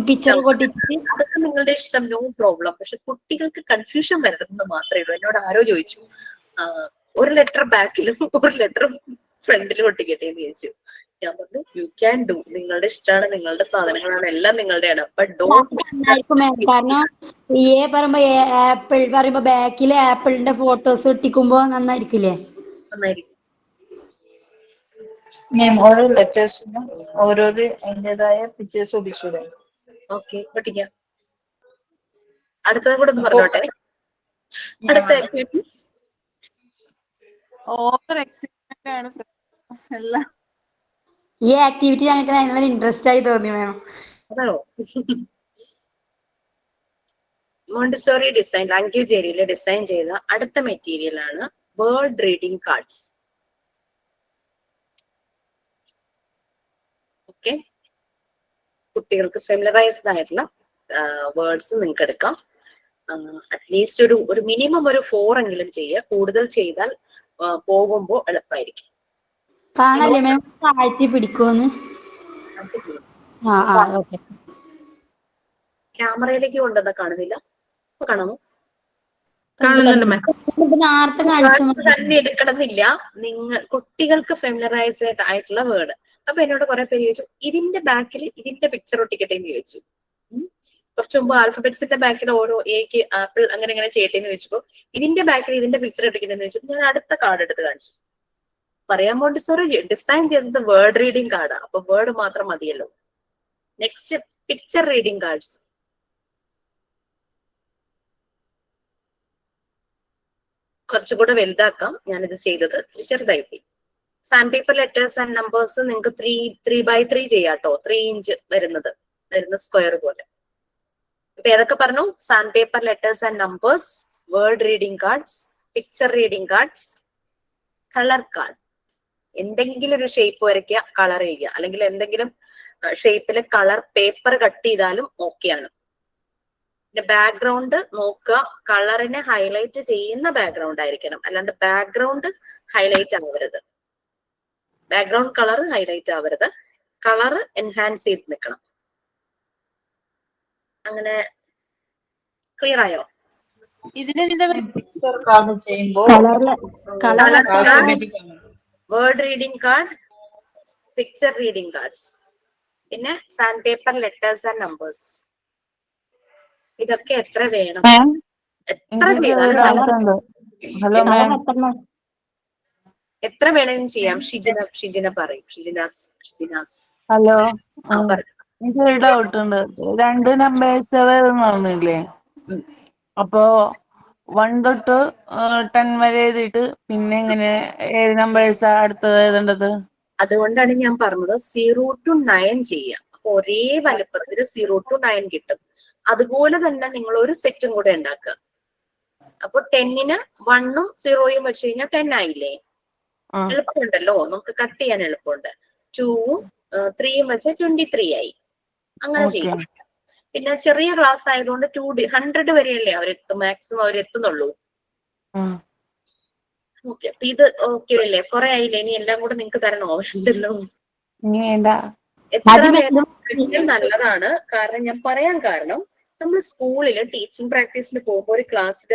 പിക്ചർ കൊട്ടിട്ട്? അതൊക്കെ നിങ്ങളുടെ ഇഷ്ടം, നോ പ്രോബ്ലം. പക്ഷെ കുട്ടികൾക്ക് കൺഫ്യൂഷൻ വരുന്നത് മാത്രമേ ഉള്ളൂ. എന്നോട് ആരോ ചോദിച്ചു, ഒരു ലെറ്റർ ബാക്കിലും ഒരു ലെറ്റർ ഫ്രണ്ടിലും ഒട്ടിക്കട്ടെ എന്ന് ചോദിച്ചു. ഞാൻ പറഞ്ഞു യു ക്യാൻ ഡു, നിങ്ങളുടെ ഇഷ്ടമാണ്, നിങ്ങളുടെ സാധനങ്ങളാണ്, എല്ലാം നിങ്ങളുടെയാണ്. But don't. കാരണം എ പറയുമ്പോ ആപ്പിൾ പറയുമ്പോ ബാക്കില് ആപ്പിളിന്റെ ഫോട്ടോസ് ഒട്ടിക്കുമ്പോ നന്നായിരിക്കില്ലേ? നന്നായിരിക്കും. ഓരോ ലെറ്റേഴ്സിനും ഓരോരോ അതിൻ്റെതായ പിക്ചേഴ്സ് ഒട്ടിച്ചൂടെ? ഓക്കെ, ഒട്ടിക്കാം. അടുത്തതും കൂടെ ഒന്ന് പറഞ്ഞോട്ടെ. അടുത്ത ആക്ടിവിറ്റി ഓവർ എക്സൈറ്റ്മെന്റ് ആണ് എല്ലാം. ഈ ആക്ടിവിറ്റി ഞങ്ങൾക്ക് നല്ല ഇൻട്രസ്റ്റ് ആയി തോന്നി മാം. അതാണോ? മോണ്ടിസോറി ഡിസൈൻ ലാംഗ്വേജ് ഏരിയയിൽ ഡിസൈൻ ചെയ്ത അടുത്ത മെറ്റീരിയൽ ആണ് വേർഡ് റീഡിംഗ് കാർഡ്സ്. ഓക്കെ, കുട്ടികൾക്ക് ഫെമിലറൈസ്ഡ് ആയിട്ടുള്ള വേർഡ്സ് നിങ്ങൾക്ക് എടുക്കാം. അറ്റ്ലീസ്റ്റ് ഒരു മിനിമം ഒരു 4 എങ്കിലും ചെയ്യുക. കൂടുതൽ ചെയ്താൽ പോകുമ്പോ എളുപ്പമായിരിക്കും. കാണല്ലേ മാം താഴ്ത്തി പിടിക്കുമെന്ന്? ക്യാമറയിലേക്ക് കൊണ്ടുവന്ന കാണുന്നില്ല, അപ്പൊ കാണാമോ? നേരത്തെ കാണിച്ചു തന്നെ എടുക്കണമെന്നില്ല. കുട്ടികൾക്ക് ഫെമിലറൈസ്ഡ് ആയിട്ടുള്ള വേർഡ്. അപ്പൊ എന്നോട് കുറെ പേര് ചോദിച്ചു, ഇതിന്റെ ബാക്കിൽ ഇതിന്റെ പിക്ചർ ഒട്ടിക്കട്ടെ എന്ന് ചോദിച്ചു. കുറച്ചു മുമ്പ് ആൽഫബറ്റ്സിന്റെ ബാക്കിൽ ഓരോ എക്ക് ആപ്പിൾ അങ്ങനെ അങ്ങനെ ചെയ്യട്ടെ എന്ന് ചോദിച്ചപ്പോ ഇതിന്റെ ബാക്കിൽ ഇതിന്റെ പിക്ചർ ഒട്ടിക്കുന്നതെന്ന് ചോദിച്ചു. ഞാൻ അടുത്ത കാർഡ് എടുത്ത് കാണിച്ചു. പറയാൻ മോണ്ടിസോറി ഡിസൈൻ ചെയ്തത് വേർഡ് റീഡിംഗ് കാർഡാണ്. അപ്പൊ വേർഡ് മാത്രം മതിയല്ലോ. Next picture reading cards. കുറച്ചുകൂടെ വലുതാക്കാം. ഞാനിത് ചെയ്തത് ചെറുതായിട്ട്. Sand paper letters and numbers നിങ്ങൾക്ക് 3x3 ചെയ്യാട്ടോ. 3 ഇഞ്ച് വരുന്ന സ്ക്വയർ പോലെ. ഇപ്പൊ ഏതൊക്കെ പറഞ്ഞു? Sand paper letters and numbers, word reading cards, picture reading cards, colour card. എന്തെങ്കിലും ഒരു ഷേപ്പ് വരയ്ക്കുക, കളർ ചെയ്യുക, അല്ലെങ്കിൽ എന്തെങ്കിലും ഷേപ്പില് കളർ പേപ്പർ കട്ട് ചെയ്താലും ഓക്കെയാണ്. പിന്നെ ബാക്ക്ഗ്രൗണ്ട് നോക്കുക, കളറിനെ ഹൈലൈറ്റ് ചെയ്യുന്ന ബാക്ക്ഗ്രൗണ്ട് ആയിരിക്കണം, അല്ലാണ്ട് ബാക്ക്ഗ്രൗണ്ട് ഹൈലൈറ്റ് ആവരുത്. ബാക്ക്ഗ്രൗണ്ട് കളർ ഹൈലൈറ്റ് ആവരുത്, കളർ എൻഹാൻസ് ചെയ്ത് നിൽക്കണം. അങ്ങനെ ക്ലിയർ ആയോ? Word reading card, picture reading cards, പിന്നെ sand paper letters and numbers. ഇതൊക്കെ എത്ര വേണം? എത്ര ചെയ്താലും ഹലോ മാം, എത്ര വേണമെങ്കിലും ചെയ്യാം. ഷിജിന പറയും. ഷിജിനാസ് ഹലോ, പറയും. എനിക്കൊരു ഡൗട്ട് ഉണ്ട്. 2 നമ്പേഴ്സ് പറഞ്ഞില്ലേ? അപ്പോ 1 തൊട്ട് 10 വരെ എഴുതിയിട്ട് പിന്നെ എങ്ങനെ 7 നമ്പേഴ്സ് അടുത്തത് എഴുതേണ്ടത്? അതുകൊണ്ടാണ് ഞാൻ പറഞ്ഞത് 0 to 9 ചെയ്യാം. അപ്പൊ ഒരേ വലുപ്പത്തിൽ 0 to 9 കിട്ടും. അതുപോലെ തന്നെ നിങ്ങൾ ഒരു സെറ്റും കൂടെ ഉണ്ടാക്കുക. അപ്പൊ 10ന് 1ഉം 0യും വെച്ച് കഴിഞ്ഞാൽ 10 ആയില്ലേ? എളുപ്പമുണ്ടല്ലോ, നമുക്ക് കട്ട് ചെയ്യാൻ എളുപ്പമുണ്ട്. 2ഉം 3യും വെച്ച് 23 ആയി. അങ്ങനെ ചെയ്യാം. പിന്നെ ചെറിയ ക്ലാസ് ആയതുകൊണ്ട് 100 വരെയല്ലേ മാക്സിമം അവർ എത്തുന്നുള്ളൂ. ഓക്കെ, അപ്പൊ ഇത് ഓക്കെ അല്ലേ? കുറെ ആയില്ലേ? ഇനി എല്ലാം കൂടെ നിങ്ങക്ക് തരണോ? ഉണ്ടല്ലോ. നല്ലതാണ്. കാരണം ഞാൻ പറയാൻ കാരണം, നമ്മൾ സ്കൂളില് ടീച്ചിങ് പ്രാക്ടീസിന് പോകുമ്പോൾ ഒരു ക്ലാസ്സിൽ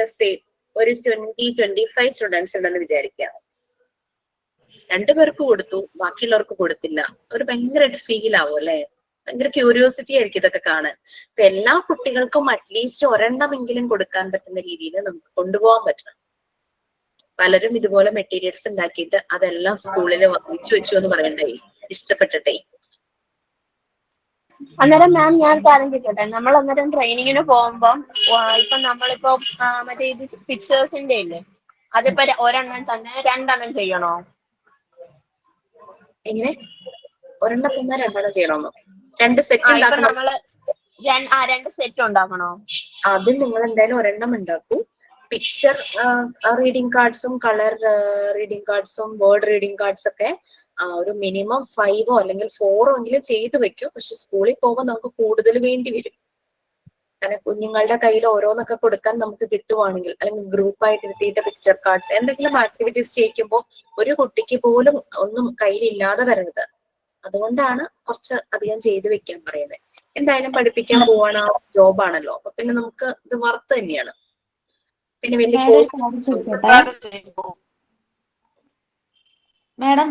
ഒരു 20-25 സ്റ്റുഡൻസ് ഉണ്ടെന്ന് വിചാരിക്കാം. 2 പേർക്ക് കൊടുത്തു, ബാക്കിയുള്ളവർക്ക് കൊടുത്തില്ല. ഒരു ഭയങ്കരമായിട്ട് ഫീൽ ആവും അല്ലെ? ഭയങ്കര ക്യൂരിയോസിറ്റി ആയിരിക്കും ഇതൊക്കെ കാണാൻ. അപ്പൊ എല്ലാ കുട്ടികൾക്കും അറ്റ്ലീസ്റ്റ് ഒരെണ്ണമെങ്കിലും കൊടുക്കാൻ പറ്റുന്ന രീതിയിൽ നമുക്ക് കൊണ്ടുപോകാൻ പറ്റണം. പലരും ഇതുപോലെ മെറ്റീരിയൽസ് ഉണ്ടാക്കിയിട്ട് അതെല്ലാം സ്കൂളിൽ വെച്ചു എന്ന് പറയണ്ടേ, ഇഷ്ടപ്പെട്ടിട്ടേ. അന്നേരം മാം ഞാൻ കാര്യം ചോദിക്കട്ടെ, നമ്മൾ അന്നേരം ട്രെയിനിങ്ങിന് പോകുമ്പം ഇപ്പൊ നമ്മളിപ്പോ മറ്റേ ഇത് പിക്ചേഴ്സിന്റെ ഇല്ലേ, അതിപ്പോ ഒരെണ്ണം തന്നെ 2 എണ്ണം ചെയ്യണോ? എങ്ങനെ? ഒരെണ്ണം തന്നെ 2 എണ്ണം ചെയ്യണമെന്നോ? 2 സെറ്റ് ഉണ്ടാക്കണം. നമ്മള് 2 സെറ്റ് ഉണ്ടാക്കണോ? ആദ്യം നിങ്ങൾ എന്തായാലും ഒരെണ്ണം ഉണ്ടാക്കൂ. പിക്ചർ റീഡിംഗ് കാർഡ്സും കളർ റീഡിംഗ് കാർഡ്സും വേർഡ് റീഡിംഗ് കാർഡ്സ് ഒക്കെ ഒരു മിനിമം 5 അല്ലെങ്കിൽ 4 എങ്കിലും ചെയ്തു വെക്കും. പക്ഷെ സ്കൂളിൽ പോകുമ്പോൾ നമുക്ക് കൂടുതൽ വേണ്ടി വരും. കാരണം കുഞ്ഞുങ്ങളുടെ കയ്യിൽ ഓരോന്നൊക്കെ കൊടുക്കാൻ നമുക്ക് കിട്ടുവാണെങ്കിൽ, അല്ലെങ്കിൽ ഗ്രൂപ്പായിട്ട് ഇരുത്തിയിട്ട് പിക്ചർ കാർഡ്സ് എന്തെങ്കിലും ആക്ടിവിറ്റീസ് ചെയ്യിക്കുമ്പോൾ ഒരു കുട്ടിക്ക് പോലും ഒന്നും കയ്യിലില്ലാതെ വരരുത്. അതുകൊണ്ടാണ് കുറച്ച് അധികം ചെയ്തു വെക്കാൻ പറയുന്നത്. എന്തായാലും പഠിപ്പിക്കാൻ പോവാണ്, ജോബാണല്ലോ. അപ്പൊ പിന്നെ നമുക്ക് ഇത് വർത്ത് തന്നെയാണ്. പിന്നെ വലിയ കോഴ്സ്. മാഡം,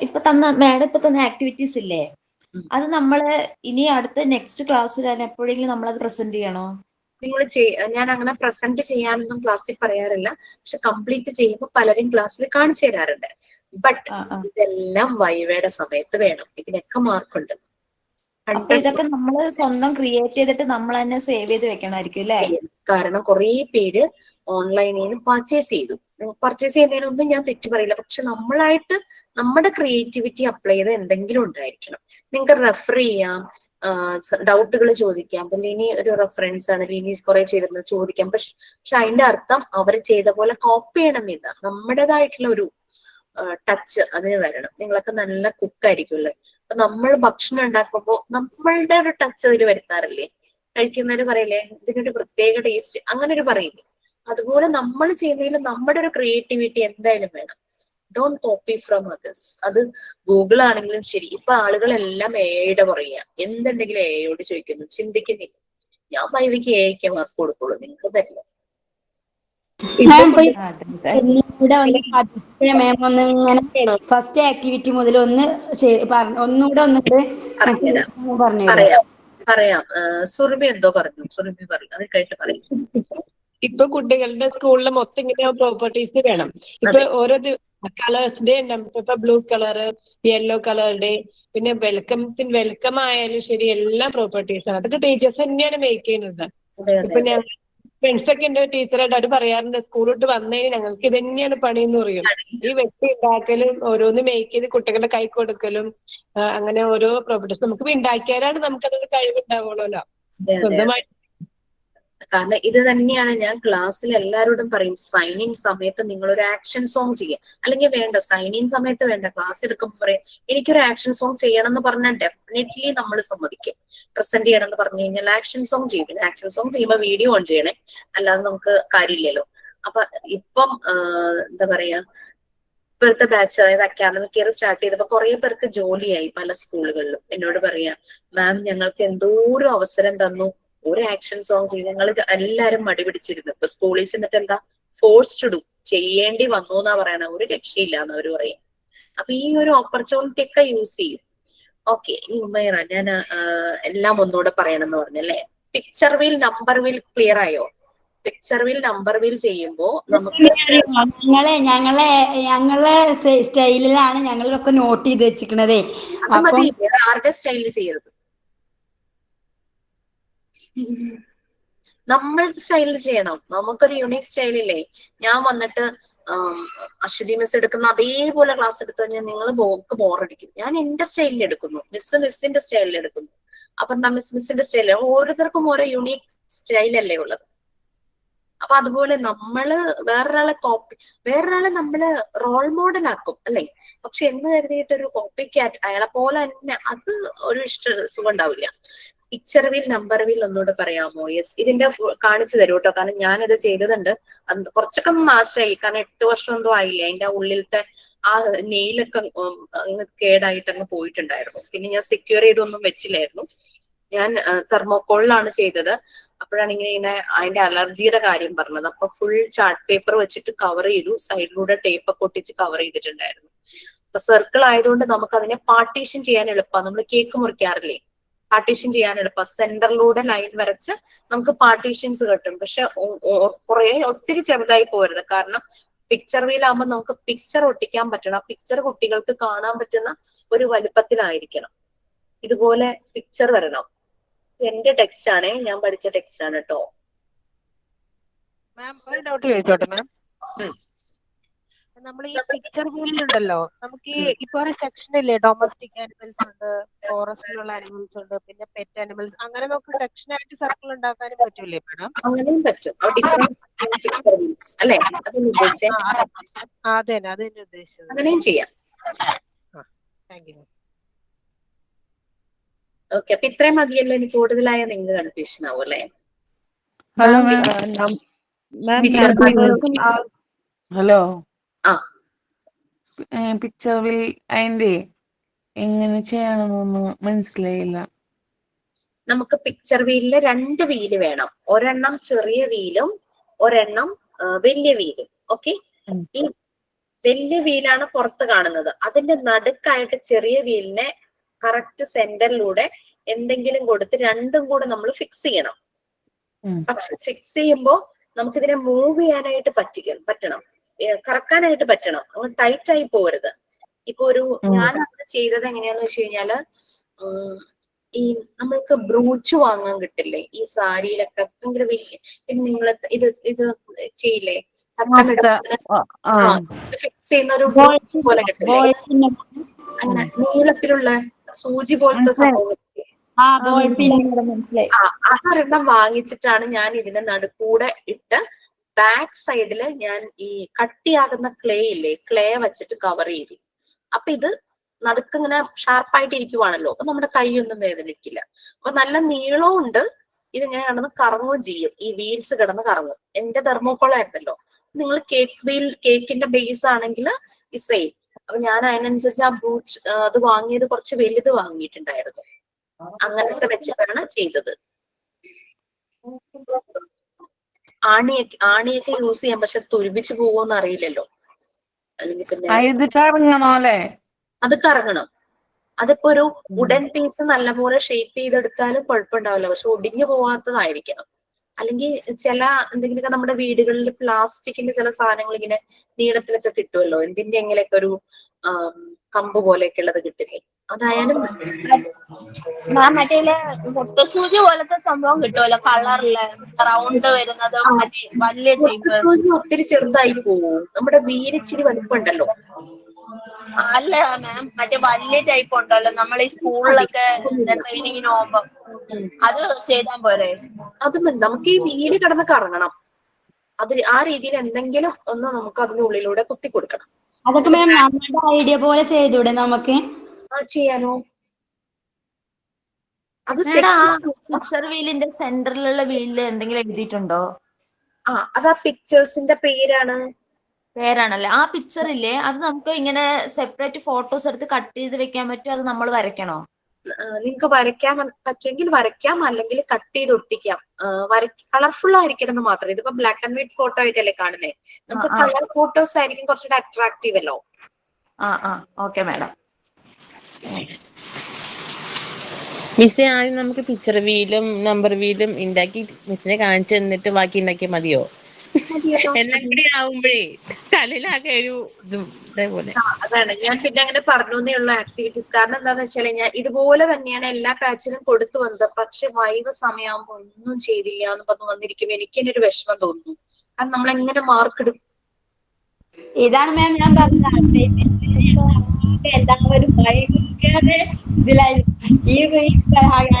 ഇപ്പൊ തന്ന ആക്ടിവിറ്റീസ് ഇല്ലേ, അത് നമ്മള് ഇനി അടുത്ത നെക്സ്റ്റ് ക്ലാസ്സിൽ എപ്പോഴെങ്കിലും നമ്മളത് പ്രസന്റ് ചെയ്യണോ? നിങ്ങൾ ഞാൻ അങ്ങനെ പ്രസന്റ് ചെയ്യാനൊന്നും ക്ലാസ്സിൽ പറയാറില്ല. പക്ഷെ കംപ്ലീറ്റ് ചെയ്യുമ്പോൾ പലരും ക്ലാസ്സിൽ കാണിച്ചു തരാറുണ്ട്. ബട്ട് ഇതെല്ലാം വൈവയുടെ സമയത്ത് വേണം. ഇതിനൊക്കെ മാർക്കുണ്ട്. അപ്പൊ ഇതൊക്കെ നമ്മള് സ്വന്തം ക്രിയേറ്റ് ചെയ്തിട്ട് നമ്മൾ തന്നെ സേവ് ചെയ്ത് വെക്കണമായിരിക്കും അല്ലേ? കാരണം കുറെ പേര് ഓൺലൈനിൽ നിന്ന് പർച്ചേസ് ചെയ്തു. പർച്ചേസ് ചെയ്യുന്നതിനൊന്നും ഞാൻ തെറ്റ് പറയില്ല. പക്ഷെ നമ്മളായിട്ട് നമ്മുടെ ക്രിയേറ്റിവിറ്റി അപ്ലൈ ചെയ്ത് എന്തെങ്കിലും ഉണ്ടായിരിക്കണം. നിങ്ങൾക്ക് റെഫർ ചെയ്യാം, ഡൗട്ടുകൾ ചോദിക്കാം. അപ്പൊ ലിനി ഒരു റെഫറൻസ് ആണ്, ലിനി കുറെ ചെയ്തിരുന്നത് ചോദിക്കാം. പക്ഷെ അതിന്റെ അർത്ഥം അവർ ചെയ്ത പോലെ കോപ്പി ചെയ്യണമെന്നില്ല. നമ്മുടേതായിട്ടുള്ള ഒരു ടച്ച് അതിന് വരണം. നിങ്ങളൊക്കെ നല്ല കുക്കായിരിക്കുമല്ലേ? അപ്പൊ നമ്മൾ ഭക്ഷണം ഉണ്ടാക്കുമ്പോൾ നമ്മളുടെ ഒരു ടച്ച് അതിൽ വരുത്താറില്ലേ? കഴിക്കുന്നവര് പറയില്ലേ ഇതിനൊരു പ്രത്യേക ടേസ്റ്റ്, അങ്ങനെ ഒരു പറയില്ലേ? അതുപോലെ നമ്മൾ ചെയ്യുന്നതിൽ നമ്മുടെ ഒരു ക്രിയേറ്റിവിറ്റി എന്തായാലും വേണം. Don't copy from others. അത് ഗൂഗിൾ ആണെങ്കിലും ശരി. ഇപ്പൊ ആളുകളെല്ലാം എയുടെ പറയുക, എന്തുണ്ടെങ്കിലും എയോട് ചോദിക്കുന്നു, ചിന്തിക്കുന്നില്ല. ഞാൻ വൈവിക്ക് എക്ക് മാർക്ക് കൊടുക്കുള്ളൂ, നിങ്ങൾക്ക് തരില്ല. ഫസ്റ്റ് ആക്ടിവിറ്റി മുതൽ ഒന്നുകൂടെ പറയാം. സുറുമി എന്തോ പറഞ്ഞു, സുറുമി പറഞ്ഞു, അത് കേട്ട് പറയും. ഇപ്പൊ കുട്ടികളുടെ സ്കൂളിൽ മൊത്തം ഇങ്ങനെ പ്രോപ്പർട്ടീസ് വേണം. ഇപ്പൊ ഓരോ കളേഴ്സ് ഡേ ഉണ്ടാവും. ഇപ്പൊ blue colour, yellow colour day, പിന്നെ വെൽക്കം ആയാലും ശരി, എല്ലാ പ്രോപ്പർട്ടീസ് ആണ്. അതൊക്കെ ടീച്ചേഴ്സ് തന്നെയാണ് മേക്ക് ചെയ്യുന്നത്. ഇപ്പൊ ഞാൻ ഫ്രണ്ട്സ് ഒക്കെ എന്റെ ടീച്ചറായിട്ട് അവര് പറയാറുണ്ട്, സ്കൂൾ വിട്ട് വന്നേ ഞങ്ങൾക്ക് ഇത് തന്നെയാണ് പണി എന്ന് പറയും. ഈ വെട്ടി ഉണ്ടാക്കലും ഓരോന്ന് മേക്ക് ചെയ്ത് കുട്ടികളുടെ കൈ കൊടുക്കലും അങ്ങനെ ഓരോ പ്രോപ്പർട്ടീസ് നമുക്ക് ഉണ്ടാക്കിയാലാണ് നമുക്കതൊരു കഴിവുണ്ടാവുള്ളൂല്ലോ സ്വന്തമായി. കാരണം ഇത് തന്നെയാണ് ഞാൻ ക്ലാസ്സിൽ എല്ലാവരോടും പറയും, സൈനിങ് സമയത്ത് നിങ്ങൾ ഒരു ആക്ഷൻ സോങ് ചെയ്യുക. അല്ലെങ്കിൽ വേണ്ട, സൈനിങ് സമയത്ത് വേണ്ട, ക്ലാസ് എടുക്കുമ്പോൾ പറയും എനിക്കൊരു ആക്ഷൻ സോങ് ചെയ്യണം എന്ന് പറഞ്ഞാൽ ഡെഫിനറ്റ്ലി നമ്മൾ സമ്മതിക്കും. പ്രസന്റ് ചെയ്യണം എന്ന് പറഞ്ഞു കഴിഞ്ഞാൽ ആക്ഷൻ സോങ് ചെയ്യും. പിന്നെ ആക്ഷൻ സോങ് ചെയ്യുമ്പോൾ വീഡിയോ ഓൺ ചെയ്യണേ, അല്ലാതെ നമുക്ക് കാര്യമില്ലല്ലോ. അപ്പൊ ഇപ്പം എന്താ പറയാ, ഇപ്പോഴത്തെ ബാച്ച്, അതായത് അക്കാഡമിക് ഇയർ സ്റ്റാർട്ട് ചെയ്തപ്പോ കുറെ പേർക്ക് ജോലിയായി പല സ്കൂളുകളിലും. എന്നോട് പറയാ, മാം ഞങ്ങൾക്ക് എന്തോരം അവസരം തന്നു, ഒരു ആക്ഷൻ സോങ് ചെയ്ത് ഞങ്ങൾ എല്ലാരും മടി പിടിച്ചിരുന്നു. ഇപ്പൊ സ്കൂളിൽ ചെന്നിട്ട് എന്താ ഫോഴ്സ്ഡ് ഡു ചെയ്യേണ്ടി വന്നു എന്നാ പറയണ, ഒരു രക്ഷയില്ല എന്ന് അവര് പറയും. അപ്പൊ ഈ ഒരു ഓപ്പർച്യൂണിറ്റി ഒക്കെ യൂസ് ചെയ്യും. ഓക്കെ, ഇനി ഉമ്മൈറ, ഞാൻ എല്ലാം ഒന്നുകൂടെ പറയണമെന്ന് പറഞ്ഞല്ലേ. Picture wheel, number wheel clear ആയോ? പിക്ചർ വീൽ, നമ്പർ വീൽ ചെയ്യുമ്പോ നമുക്ക് ഞങ്ങളെ സ്റ്റൈലിലാണ് ഞങ്ങളൊക്കെ നോട്ട് ചെയ്ത് വെച്ചിരിക്കണതേ. അത് മതി, വേറെ ആരുടെ സ്റ്റൈലിൽ ചെയ്യരുത്, നമ്മളുടെ സ്റ്റൈലിൽ ചെയ്യണം. നമുക്കൊരു യുണീക് സ്റ്റൈലില്ലേ. ഞാൻ വന്നിട്ട് അശ്വതി മിസ് എടുക്കുന്ന അതേപോലെ ക്ലാസ് എടുത്തു കഴിഞ്ഞാൽ നിങ്ങൾ ബോറടിക്കും. ഞാൻ എന്റെ സ്റ്റൈലിൽ എടുക്കുന്നു, മിസ്സിന്റെ സ്റ്റൈലിൽ എടുക്കുന്നു. അപ്പൊ എന്താ മിസ്സിന്റെ സ്റ്റൈലിൽ, ഓരോരുത്തർക്കും ഓരോ യുണീക് സ്റ്റൈലല്ലേ ഉള്ളത്. അപ്പൊ അതുപോലെ നമ്മള് വേറൊരാളെ നമ്മള് റോൾ മോഡൽ ആക്കും അല്ലെ. പക്ഷെ എന്ന് കരുതിയിട്ട് ഒരു കോപ്പി ക്യാറ്റ് അയാളെ പോലെ തന്നെ അത് ഒരു സുഖം ഉണ്ടാവില്ല. പിക്ചർ വീൽ, നമ്പർ വീൽ ഒന്നുകൂടെ പറയാമോ? യെസ്, ഇതിന്റെ കാണിച്ചു തരൂ കേട്ടോ. കാരണം ഞാനത് ചെയ്തതുണ്ട്, അത് കുറച്ചൊക്കെ നാശമായി. കാരണം 8 വർഷം എന്തോ ആയില്ലേ, അതിന്റെ ഉള്ളിലത്തെ ആ നെയിലൊക്കെ അങ്ങ് കേടായിട്ട് അങ്ങ് പോയിട്ടുണ്ടായിരുന്നു. പിന്നെ ഞാൻ സെക്യൂർ ചെയ്തൊന്നും വെച്ചില്ലായിരുന്നു. ഞാൻ തെർമോക്കോളിലാണ് ചെയ്തത്. അപ്പോഴാണ് ഇങ്ങനെ അതിന്റെ അലർജിയുടെ കാര്യം പറഞ്ഞത്. അപ്പൊ ഫുൾ ചാർട്ട് പേപ്പർ വെച്ചിട്ട് കവർ ചെയ്തു, സൈഡിലൂടെ ടേപ്പ് ഒക്കെ ഒട്ടിച്ച് കവർ ചെയ്തിട്ടുണ്ടായിരുന്നു. അപ്പൊ സർക്കിൾ ആയതുകൊണ്ട് നമുക്ക് അതിനെ പാർട്ടീഷൻ ചെയ്യാൻ എളുപ്പമാണ്. നമ്മൾ കേക്ക് മുറിക്കാറില്ലേ, പാർട്ടീഷൻ ചെയ്യാൻ എളുപ്പം. സെന്ററിലൂടെ ലൈൻ വരച്ച് നമുക്ക് പാർട്ടീഷൻസ് കിട്ടും. പക്ഷെ ഒത്തിരി ചെറുതായി പോരുത്. കാരണം പിക്ചർ വീലാകുമ്പോൾ നമുക്ക് പിക്ചർ ഒട്ടിക്കാൻ പറ്റണം. പിക്ചർ കുട്ടികൾക്ക് കാണാൻ പറ്റുന്ന ഒരു വലുപ്പത്തിലായിരിക്കണം. ഇതുപോലെ പിക്ചർ വരണം. എന്റെ ടെക്സ്റ്റ് ആണേ, ഞാൻ പഠിച്ച ടെക്സ്റ്റ് ആണ് കേട്ടോ. മാം ഒരു ഡൗട്ട് ചോദിച്ചോട്ടെ മാം? നമ്മൾ ഈ പിക്ചർ വീലിലുണ്ടല്ലോ, നമുക്ക് ഈ ഇപ്പൊ ഒരു സെക്ഷൻ ഇല്ലേ, ഡൊമസ്റ്റിക് ആനിമൽസ് ഉണ്ട്, ഫോറസ്റ്റിലുള്ള ആനിമൽസ് ഉണ്ട്, പിന്നെ പെറ്റ് ആനിമൽസ്, അങ്ങനെ നമുക്ക് സെക്ഷൻ ആയിട്ട് സർക്കിൾ ഉണ്ടാക്കാനും പറ്റൂലേ മാഡം? അങ്ങനെയും പറ്റും. അല്ലെ, അതെന്നെ ഉദ്ദേശിച്ചത്. അതെ, അതെന്നെ ഉദ്ദേശിച്ചത്. അങ്ങനെയും ചെയ്യാം. Thank you. ഓക്കെ, അപ്പൊ ഇത്രയും മതിയല്ലോ. ഇനി കൂടുതലായ നിങ്ങൾക്ക് കൺഫ്യൂഷൻ ആവും അല്ലെ. ഹലോ ഹലോ, പിക്ചർ വീൽ അതിന്റെ എങ്ങനെ ചെയ്യണമെന്നൊന്നും മനസ്സിലായില്ല. നമുക്ക് പിക്ചർ വീലില് 2 വീല് വേണം. ഒരെണ്ണം ചെറിയ വീലും ഒരെണ്ണം വലിയ വീലും. ഓക്കെ, ഈ വലിയ വീലാണ് പുറത്ത് കാണുന്നത്. അതിന്റെ നടുക്കായിട്ട് ചെറിയ വീലിനെ കറക്റ്റ് സെന്ററിലൂടെ എന്തെങ്കിലും കൊടുത്ത് രണ്ടും കൂടെ നമ്മൾ ഫിക്സ് ചെയ്യണം. പക്ഷെ ഫിക്സ് ചെയ്യുമ്പോ നമുക്കിതിനെ മൂവ് ചെയ്യാനായിട്ട് പറ്റണം, കറക്കാനായിട്ട് പറ്റണം. അങ്ങ് ടൈറ്റ് ആയി പോരുത്. ഇപ്പൊ ഞാൻ അത് ചെയ്തത് എങ്ങനെയാന്ന് വെച്ച് കഴിഞ്ഞാല്, ഈ നമ്മൾക്ക് ബ്രൂച്ച് വാങ്ങാൻ കിട്ടില്ലേ ഈ സാരിയിലൊക്കെ, ഭയങ്കര വലിയ, പിന്നെ നിങ്ങൾ ഇത് ചെയ്യില്ലേ, ഫിക്സ് ചെയ്യുന്ന ഒരു ബ്രൂച്ച് പോലെ കിട്ടില്ലേ, അങ്ങനെ നീളത്തിലുള്ള സൂചി പോലത്തെ സംഭവം. അതൊരെണ്ണം വാങ്ങിച്ചിട്ടാണ് ഞാൻ ഇതിന്റെ നടുക്കൂടെ ഇട്ട് ബാക്ക് സൈഡില് ഞാൻ ഈ കട്ടിയാകുന്ന ക്ലേ ഇല്ലേ, ക്ലേ വെച്ചിട്ട് കവർ ചെയ്തു. അപ്പൊ ഇത് നടുക്കിങ്ങനെ ഷാർപ്പായിട്ട് ഇരിക്കുവാണല്ലോ, അപ്പൊ നമ്മുടെ കൈയൊന്നും വേദനിക്കില്ല. അപ്പൊ നല്ല നീളവും ഉണ്ട്. ഇതിങ്ങനെ കിടന്ന് കറങ്ങുകയും ചെയ്യും, ഈ വീൽസ് കിടന്ന് കറങ്ങും. എന്റെ തെർമോക്കോളായിരുന്നല്ലോ. നിങ്ങൾ കേക്കിന്റെ ബേസ് ആണെങ്കിൽ ഈ സെയിം. അപ്പൊ ഞാൻ അതിനനുസരിച്ച് ആ ബ്രൂച്ച് അത് വാങ്ങിയത് കുറച്ച് വലുത് വാങ്ങിയിട്ടുണ്ടായിരുന്നു. അങ്ങനത്തെ വെച്ചിട്ടാണ് ചെയ്തത്. ആണിയൊക്കെ യൂസ് ചെയ്യാം, പക്ഷെ തുരുമ്പിച്ച് പോകുമെന്ന് അറിയില്ലല്ലോ. അത് കറങ്ങണം. അതിപ്പോ ഒരു വുഡൻ പീസ് നല്ലപോലെ ഷേപ്പ് ചെയ്തെടുത്താലും കുഴപ്പമുണ്ടാവില്ല, പക്ഷെ ഒടിഞ്ഞു പോവാത്തതായിരിക്കണം. അല്ലെങ്കിൽ ചില എന്തെങ്കിലുമൊക്കെ നമ്മുടെ വീടുകളിൽ പ്ലാസ്റ്റിക്കിന്റെ ചില സാധനങ്ങൾ ഇങ്ങനെ നീളത്തിലൊക്കെ കിട്ടുമല്ലോ, എന്തിന്റെ എങ്ങനെയൊക്കെ ഒരു കമ്പ് പോലെയൊക്കെ ഉള്ളത് കിട്ടില്ലേ, അതായാലും മാം മറ്റേ മുട്ടസൂചി പോലത്തെ സംഭവം കിട്ടുമല്ലോ കളറില് റൗണ്ട് വരുന്നതും മറ്റേ വലിയ ടൈപ്പ്. സൂചി ഒത്തിരി ചെറുതായി പോവും. നമ്മുടെ വീരിച്ചിരി വലിപ്പമുണ്ടല്ലോ. അല്ല മാം മറ്റേ വലിയ ടൈപ്പ് ഉണ്ടല്ലോ നമ്മൾ ഈ സ്കൂളിലൊക്കെ ട്രെയിനിങ്ങിന് പോകുമ്പോ അത് ചെയ്താൽ പോരെ? അത് നമുക്ക് ഈ വീല് കിടന്ന് കറങ്ങണം. അത് ആ രീതിയിൽ എന്തെങ്കിലും ഒന്ന് നമുക്ക് അതിനുള്ളിലൂടെ കുത്തി കൊടുക്കണം. അതൊക്കെ മാം നമ്മുടെ ഐഡിയ പോലെ ചെയ്തൂടെ നമുക്ക്? ചെയ്യാനോ? അത് മേഡം ആ പിക്ചർ വീലിന്റെ സെന്ററിലുള്ള വീലില് എന്തെങ്കിലും എഴുതിയിട്ടുണ്ടോ? അത് ആ പിക്ചേഴ്സിന്റെ പേരാണല്ലേ. ആ പിക്ചർ ഇല്ലേ, അത് നമുക്ക് ഇങ്ങനെ സെപ്പറേറ്റ് ഫോട്ടോസ് എടുത്ത് കട്ട് ചെയ്ത് വെക്കാൻ പറ്റും? അത് നമ്മൾ വരയ്ക്കണോ? നിങ്ങൾക്ക് വരയ്ക്കാൻ പറ്റുമെങ്കിൽ വരയ്ക്കാം, അല്ലെങ്കിൽ കട്ട് ചെയ്ത് ഒട്ടിക്കാം. കളർഫുൾ ആയിരിക്കണം എന്ന് മാത്രം. ഇതിപ്പോ ബ്ലാക്ക് ആൻഡ് വൈറ്റ് ഫോട്ടോ ആയിട്ടല്ലേ കാണുന്നേ. നമുക്ക് കളർ ഫോട്ടോസ് ആയിരിക്കും കുറച്ചുകൂടെ അട്രാക്റ്റീവ് അല്ലോ. Okay madam. മിസ്സേ, ആദ്യം നമുക്ക് പിക്ചർ വീലും നമ്പർ വീലും ഉണ്ടാക്കി മിസ്സിനെ കാണിച്ചു തന്നിട്ട് ബാക്കി ഉണ്ടാക്കിയാൽ മതിയോ? എല്ലാം കൂടി ആവുമ്പോഴേ തലയിലാകെ ഒരു ഇതേപോലെ. അതാണ് ഞാൻ പിന്നെ അങ്ങനെ പറഞ്ഞേ ഉള്ള ആക്ടിവിറ്റീസ്. കാരണം എന്താന്ന് വെച്ചാൽ ഞാൻ ഇതുപോലെ തന്നെയാണ് എല്ലാ ബാച്ചിലും കൊടുത്തു വന്നത്. പക്ഷെ വൈവ സമയമാകുമ്പോ ഒന്നും ചെയ്തില്ല എന്ന് പറഞ്ഞു വന്നിരിക്കും. എനിക്ക് തന്നെ ഒരു വിഷമം തോന്നുന്നു. കാരണം നമ്മൾ എങ്ങനെ മാർക്ക് ഇടും? ഇതാണ് മാം ഞാൻ പറഞ്ഞത്, എല്ലാവരും ഭയങ്കര ഇതിലായി. ഈ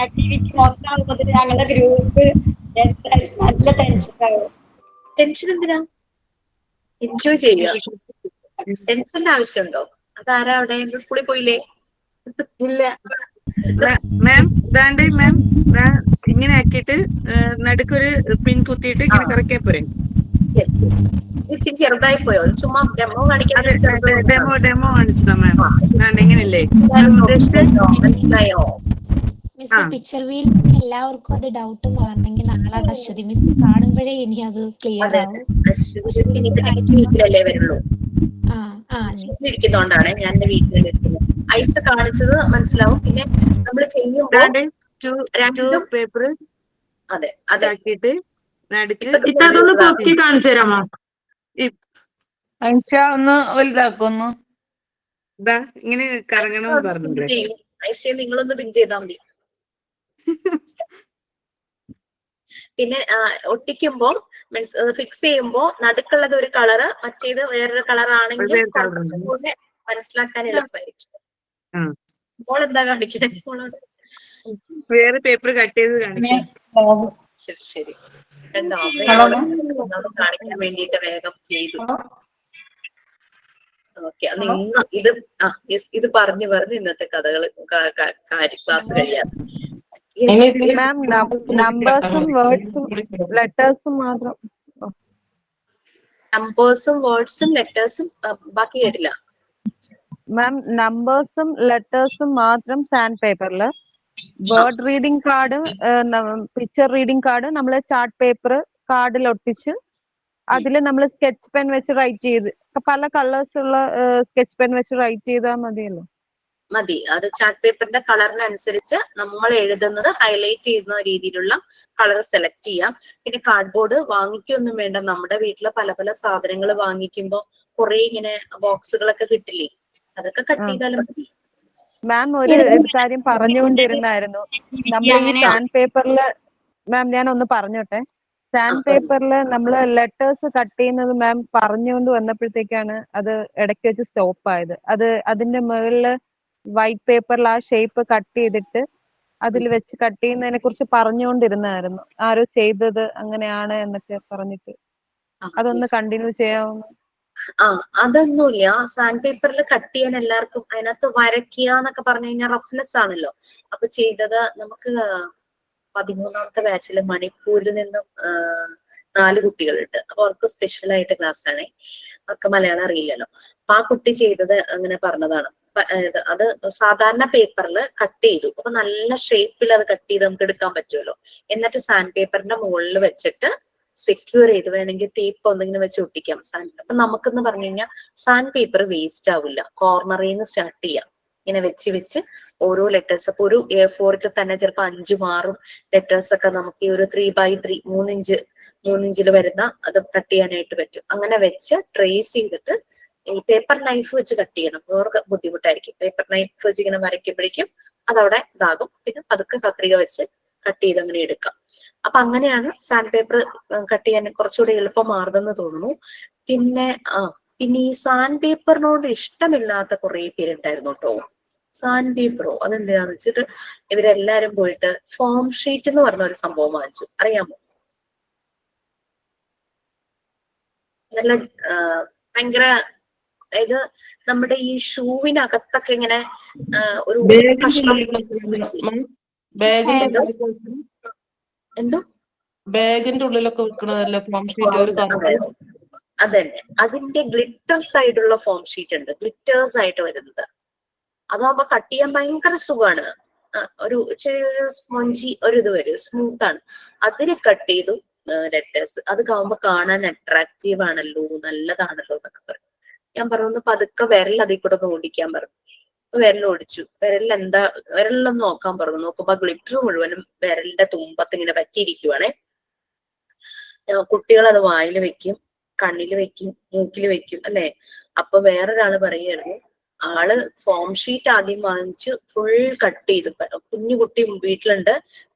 ആക്ടിവിറ്റി മൊത്തം ആകുമ്പോൾ ഞങ്ങളുടെ ഗ്രൂപ്പ് നല്ല ടെൻഷനാകും. ടെൻഷൻ എന്തിനാ? എൻജോയ് ചെയ്യുക. ടെൻഷന്റെ ആവശ്യമുണ്ടോ? അതാരാ അവിടെ? സ്കൂളിൽ പോയില്ലേ? ഇല്ല മാം. ഇതാണ്ട് മാം ഇങ്ങനെ ആക്കിയിട്ട് നടുക്കൊരു പിൻ കുത്തിയിട്ട് ഇങ്ങനെ കറക്കിയാ പോരെ? ചെറുതായി പോയോ? ചുമ്മാ ഡെമോ കാണിക്കാൻ. ഡെമോ കാണിച്ചോ മാം? ഇങ്ങനെയല്ലേ? മനസ്സിലായോ? മിസ് പിക്ചർ വീൽ എല്ലാവർക്കും അത് ഡൗട്ട് മാറണമെങ്കിൽ നാളെ അത് അശ്വതി മിസ് കാണുമ്പോഴേ ഇനി അത് ക്ലിയർ ആവും. വീട്ടിലല്ലേ വരുള്ളൂ. ഇരിക്കുന്നോണ്ടാണ് ഞാൻ എന്റെ വീട്ടിലിരിക്കുന്നത്. ഐഷ കാണിച്ചത് മനസ്സിലാവും. പിന്നെ നമ്മൾ ചെയ്യുമ്പോൾ പേപ്പർ അതെ അതാക്കിയിട്ട് നടുക്ക് കാണിച്ചു തരാമോ? ഐഷ ഒന്ന് വലുതാക്കൊന്നു. ഇതാ ഇങ്ങനെ കറങ്ങണമെന്ന് പറഞ്ഞില്ലേ? ഐഷയെ നിങ്ങളൊന്ന് പിൻ ചെയ്താൽ മതി. പിന്നെ ഒട്ടിക്കുമ്പോ മീൻസ് ഫിക്സ് ചെയ്യുമ്പോ നടുക്കുള്ളത് ഒരു കളറ്, മറ്റേത് വേറൊരു കളർ ആണെങ്കിൽ കുറച്ചുകൂടെ മനസ്സിലാക്കാൻ എളുപ്പമായിരിക്കും. മോൾ എന്താ കാണിക്കണേ? വേറെ പേപ്പർ കട്ട് ചെയ്ത് കാണിക്കാം. ശരി കാണിക്കാൻ വേണ്ടിട്ട് വേഗം ചെയ്തു. ഓക്കെ, ഇത് പറഞ്ഞു ഇന്നത്തെ കഥകൾ ക്ലാസ് കഴിയാതെ. മാം നമ്പേഴ്സും വേർഡ്സും ലെറ്റേഴ്സും മാത്രം. നമ്പേഴ്സും വേർഡ്സും ലെറ്റേഴ്സും ബാക്കി കേട്ടില്ല മാം. നമ്പേഴ്സും ലെറ്റേഴ്സും മാത്രം സാൻഡ് പേപ്പറില്, word reading card, picture reading card നമ്മൾ ചാർട്ട് പേപ്പർ കാർഡിൽ ഒട്ടിച്ച് അതിൽ നമ്മൾ സ്കെച്ച് പെൻ വെച്ച് റൈറ്റ് ചെയ്ത് പല കളേഴ്സ് ഉള്ള സ്കെച്ച് പെൻ വെച്ച് റൈറ്റ് ചെയ്താൽ മതിയല്ലോ? മതി. അത് ചാർട്ട് പേപ്പറിന്റെ കളറിനനുസരിച്ച് നമ്മൾ എഴുതുന്നത് ഹൈലൈറ്റ് ചെയ്യുന്ന രീതിയിലുള്ള കളർ സെലക്ട് ചെയ്യാം. പിന്നെ കാർഡ്ബോർഡ് വാങ്ങിക്കൊന്നും വേണ്ട. നമ്മുടെ വീട്ടിലെ പല പല സാധനങ്ങൾ വാങ്ങിക്കുമ്പോ കുറെ ഇങ്ങനെ ബോക്സുകളൊക്കെ കിട്ടില്ലേ, അതൊക്കെ കട്ട് ചെയ്താലും മതി. മാം ഒരു കാര്യം പറഞ്ഞുകൊണ്ടിരുന്നായിരുന്നു. നമ്മൾ ഈ സാൻഡ് പേപ്പറില് മാം ഞാൻ ഒന്ന് പറഞ്ഞോട്ടെ. സാൻഡ് പേപ്പറിൽ നമ്മൾ ലെറ്റേഴ്സ് കട്ട് ചെയ്യുന്നത് മാം പറഞ്ഞുകൊണ്ട് വന്നപ്പോഴത്തേക്കാണ് അത് ഇടയ്ക്ക് വെച്ച് സ്റ്റോപ്പ് ആയത്. അതിന്റെ മുകളില് വൈറ്റ് പേപ്പറിൽ ആ ഷേപ്പ് കട്ട് ചെയ്തിട്ട് അതിൽ വെച്ച് കട്ട് ചെയ്യുന്നതിനെ കുറിച്ച് പറഞ്ഞുകൊണ്ടിരുന്നായിരുന്നു. ആരോ ചെയ്തത് അങ്ങനെയാണ് എന്നൊക്കെ പറഞ്ഞിട്ട് അതൊന്ന് കണ്ടിന്യൂ ചെയ്യാവുന്ന? അതൊന്നുമില്ല. സാൻഡ് പേപ്പറിൽ കട്ട് ചെയ്യാൻ എല്ലാവർക്കും അതിനകത്ത് വരയ്ക്കുക എന്നൊക്കെ പറഞ്ഞു കഴിഞ്ഞാൽ റഫ്നെസ് ആണല്ലോ. അപ്പൊ ചെയ്തത് നമുക്ക് 13ാമത്തെ ബാച്ചിൽ മണിപ്പൂരിൽ നിന്നും 4 കുട്ടികളുണ്ട്. അപ്പൊ അവർക്ക് സ്പെഷ്യൽ ആയിട്ട് ക്ലാസ് ആണ്. അവർക്ക് മലയാളം അറിയില്ലല്ലോ. അപ്പൊ ആ കുട്ടി ചെയ്തത് അങ്ങനെ പറഞ്ഞതാണ്. അത് സാധാരണ പേപ്പറിൽ കട്ട് ചെയ്തു. അപ്പൊ നല്ല ഷേപ്പിൽ അത് കട്ട് ചെയ്ത് നമുക്ക് എടുക്കാൻ പറ്റുമല്ലോ. എന്നിട്ട് സാൻഡ് പേപ്പറിന്റെ മുകളിൽ വെച്ചിട്ട് സെക്യൂർ ചെയ്ത് വേണമെങ്കിൽ ടേപ്പ് എന്തെങ്കിലും വെച്ച് ഒട്ടിക്കാം. അപ്പൊ നമുക്കെന്ന് പറഞ്ഞു കഴിഞ്ഞാൽ സാൻഡ് പേപ്പർ വേസ്റ്റ് ആവില്ല. കോർണറിൽ നിന്ന് സ്റ്റാർട്ട് ചെയ്യാം. ഇങ്ങനെ വെച്ച് ഓരോ ലെറ്റേഴ്സ്, അപ്പൊ ഒരു A4 തന്നെ ചിലപ്പോൾ 5-6 ലെറ്റേഴ്സ് ഒക്കെ നമുക്ക് ഈ ഒരു 3x3 3 ഇഞ്ചിൽ വരുന്ന അത് കട്ട് ചെയ്യാനായിട്ട് പറ്റും. അങ്ങനെ വെച്ച് ട്രേസ് ചെയ്തിട്ട് ഈ പേപ്പർ നൈഫ് വെച്ച് കട്ട് ചെയ്യണം. വേറെ ബുദ്ധിമുട്ടായിരിക്കും. പേപ്പർ നൈഫ് വെച്ച് ഇങ്ങനെ വരയ്ക്കുമ്പോഴേക്കും അതവിടെ ഇതാകും. പിന്നെ പതുക്കെ കത്രിക വെച്ച് കട്ട് ചെയ്ത് അങ്ങനെ എടുക്കാം. അപ്പൊ അങ്ങനെയാണ് സാൻഡ് പേപ്പർ കട്ട് ചെയ്യാൻ കുറച്ചുകൂടി എളുപ്പമാർഗമെന്ന് തോന്നുന്നു. പിന്നെ പിന്നെ ഈ സാൻഡ് പേപ്പറിനോട് ഇഷ്ടമില്ലാത്ത കുറെ പേരുണ്ടായിരുന്നു കേട്ടോ. സാൻഡ് പേപ്പറോ അതെന്തിനാന്ന് വെച്ചിട്ട് ഇവരെല്ലാരും പോയിട്ട് ഫോം ഷീറ്റ് എന്ന് പറഞ്ഞ ഒരു സംഭവം വാങ്ങിച്ചു. അറിയാമോ? നല്ല ഭയങ്കര, അതായത് നമ്മുടെ ഈ ഷൂവിനകത്തൊക്കെ ഇങ്ങനെ ഒരു കഷ്ണം എന്തോ ബാഗിന്റെ ഉള്ളിലൊക്കെ വെക്കണതല്ലേ ഫോം ഷീറ്റ്? അതന്നെ, അതിന്റെ ഗ്ലിറ്റേഴ്സ് ആയിട്ടുള്ള ഫോം ഷീറ്റ് ഉണ്ട്, ഗ്ലിറ്റേഴ്സ് ആയിട്ട് വരുന്നത്. അതാകുമ്പോ കട്ട് ചെയ്യാൻ ഭയങ്കര സുഖമാണ്. ഒരു ചെറിയ സ്പോഞ്ചി ഒരു ഇത് വരും, സ്മൂത്ത് ആണ്. അതിന് കട്ട് ചെയ്തു ലെറ്റേഴ്സ്. അത് ആകുമ്പോ കാണാൻ അട്രാക്റ്റീവ് ആണല്ലോ, നല്ലതാണല്ലോ എന്നൊക്കെ പറഞ്ഞു. ഞാൻ പറഞ്ഞു പതുക്കെ വിരൽ അതിൽ കൂടെ ഒന്ന് ഓടിക്കാൻ പറഞ്ഞു. വിരൽ ഓടിച്ചു. വിരലിലൊന്ന് നോക്കാൻ പറഞ്ഞു. നോക്കുമ്പോ ഗ്ലിറ്റർ മുഴുവനും വിരലിന്റെ തുമ്പത്ത് ഇങ്ങനെ പറ്റിയിരിക്കുവാണേ. കുട്ടികൾ അത് വായിൽ വെക്കും, കണ്ണിൽ വെക്കും, മൂക്കിൽ വെക്കും അല്ലെ. അപ്പൊ വേറൊരാള് പറയുമായിരുന്നു, ആള് ഫോം ഷീറ്റ് ആദ്യം വാങ്ങിച്ച് ഫുൾ കട്ട് ചെയ്തു. കുഞ്ഞു കുട്ടി വീട്ടിലുണ്ട്,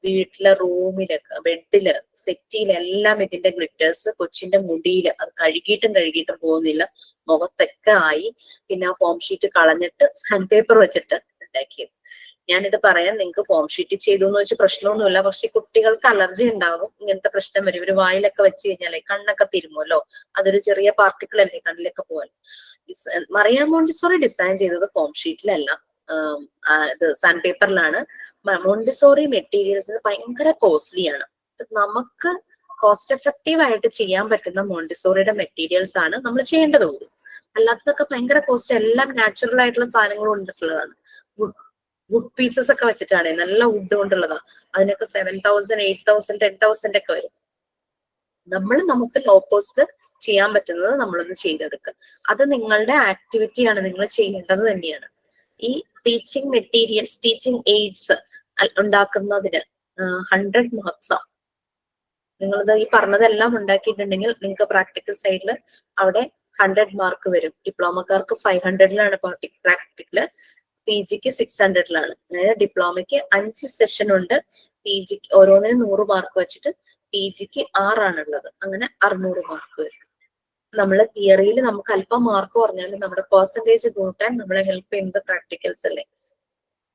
വീട്ടിലെ റൂമില്, ബെഡില്, സെറ്റിയിലെല്ലാം ഇതിന്റെ ഗ്ലിറ്റേഴ്സ്. കൊച്ചിന്റെ മുടിയില് അത് കഴുകിയിട്ടും പോകുന്നില്ല, മുഖത്തൊക്കെ ആയി. പിന്നെ ആ ഫോം ഷീറ്റ് കളഞ്ഞിട്ട് സാൻഡ് പേപ്പർ വെച്ചിട്ട് ഉണ്ടാക്കിയത്. ഞാനിത് പറയാൻ, നിങ്ങൾക്ക് ഫോം ഷീറ്റ് ചെയ്തു എന്ന് വെച്ച് പ്രശ്നമൊന്നുമില്ല. പക്ഷെ കുട്ടികൾക്ക് അലർജി ഉണ്ടാകും, ഇങ്ങനത്തെ പ്രശ്നം വരും. ഒരു വായിലൊക്കെ വെച്ച് കഴിഞ്ഞാലേ കണ്ണൊക്കെ തിരുമല്ലോ, അതൊരു ചെറിയ പാർട്ടിക്കിൾ അല്ലേ കണ്ണിലൊക്കെ പോകാൻ. മറിയാം മോണ്ടിസോറി ഡിസൈൻ ചെയ്തത് ഫോം ഷീറ്റിലല്ല, ഇത് സാൻഡ് പേപ്പറിലാണ്. മോണ്ടിസോറി മെറ്റീരിയൽസ് ഭയങ്കര കോസ്റ്റ്ലി ആണ്. നമുക്ക് കോസ്റ്റ് എഫക്റ്റീവ് ആയിട്ട് ചെയ്യാൻ പറ്റുന്ന മോണ്ടിസോറിയുടെ മെറ്റീരിയൽസ് ആണ് നമ്മൾ ചെയ്യേണ്ടതുള്ളൂ. അല്ലാത്തതൊക്കെ ഭയങ്കര കോസ്റ്റ്, എല്ലാം നാച്ചുറൽ ആയിട്ടുള്ള സാധനങ്ങൾ കൊണ്ടിട്ടുള്ളതാണ്. വുഡ് പീസസ് ഒക്കെ വെച്ചിട്ടാണ്, നല്ല വുഡ് കൊണ്ടുള്ളതാ. അതിനൊക്കെ 7,000, 8,000, 10,000 ഒക്കെ വരും. നമുക്ക് ലോ കോസ്റ്റ് ചെയ്യാൻ പറ്റുന്നത് നമ്മളൊന്ന് ചെയ്തെടുക്കുക. അത് നിങ്ങളുടെ ആക്ടിവിറ്റിയാണ്, നിങ്ങൾ ചെയ്യേണ്ടത് തന്നെയാണ്. ഈ ടീച്ചിങ് മെറ്റീരിയൽസ്, ടീച്ചിങ് എയ്ഡ്സ് ഉണ്ടാക്കുന്നതിന് 100 മാർക്സാ. നിങ്ങളിത് ഈ പറഞ്ഞതെല്ലാം ഉണ്ടാക്കിയിട്ടുണ്ടെങ്കിൽ നിങ്ങൾക്ക് പ്രാക്ടിക്കൽ സൈഡിൽ അവിടെ 100 മാർക്ക് വരും. ഡിപ്ലോമക്കാർക്ക് 500-ലാണ് പ്രാക്ടിക്കല്, PGക്ക് 600-ലാണ്. അതായത് ഡിപ്ലോമയ്ക്ക് 5 സെഷൻ ഉണ്ട്, PGക്ക് ഓരോന്നിനും 100 മാർക്ക് വെച്ചിട്ട്, PGക്ക് 6 ആണുള്ളത്. അങ്ങനെ 600 മാർക്ക് വരും. നമ്മള് തിയറിയിൽ നമുക്ക് അല്പം മാർക്ക് പറഞ്ഞാലും നമ്മുടെ പെർസെന്റേജ് കൂട്ടാൻ നമ്മളെ ഹെൽപ്പ് ചെയ്യുന്നത് പ്രാക്ടിക്കൽസ് അല്ലേ.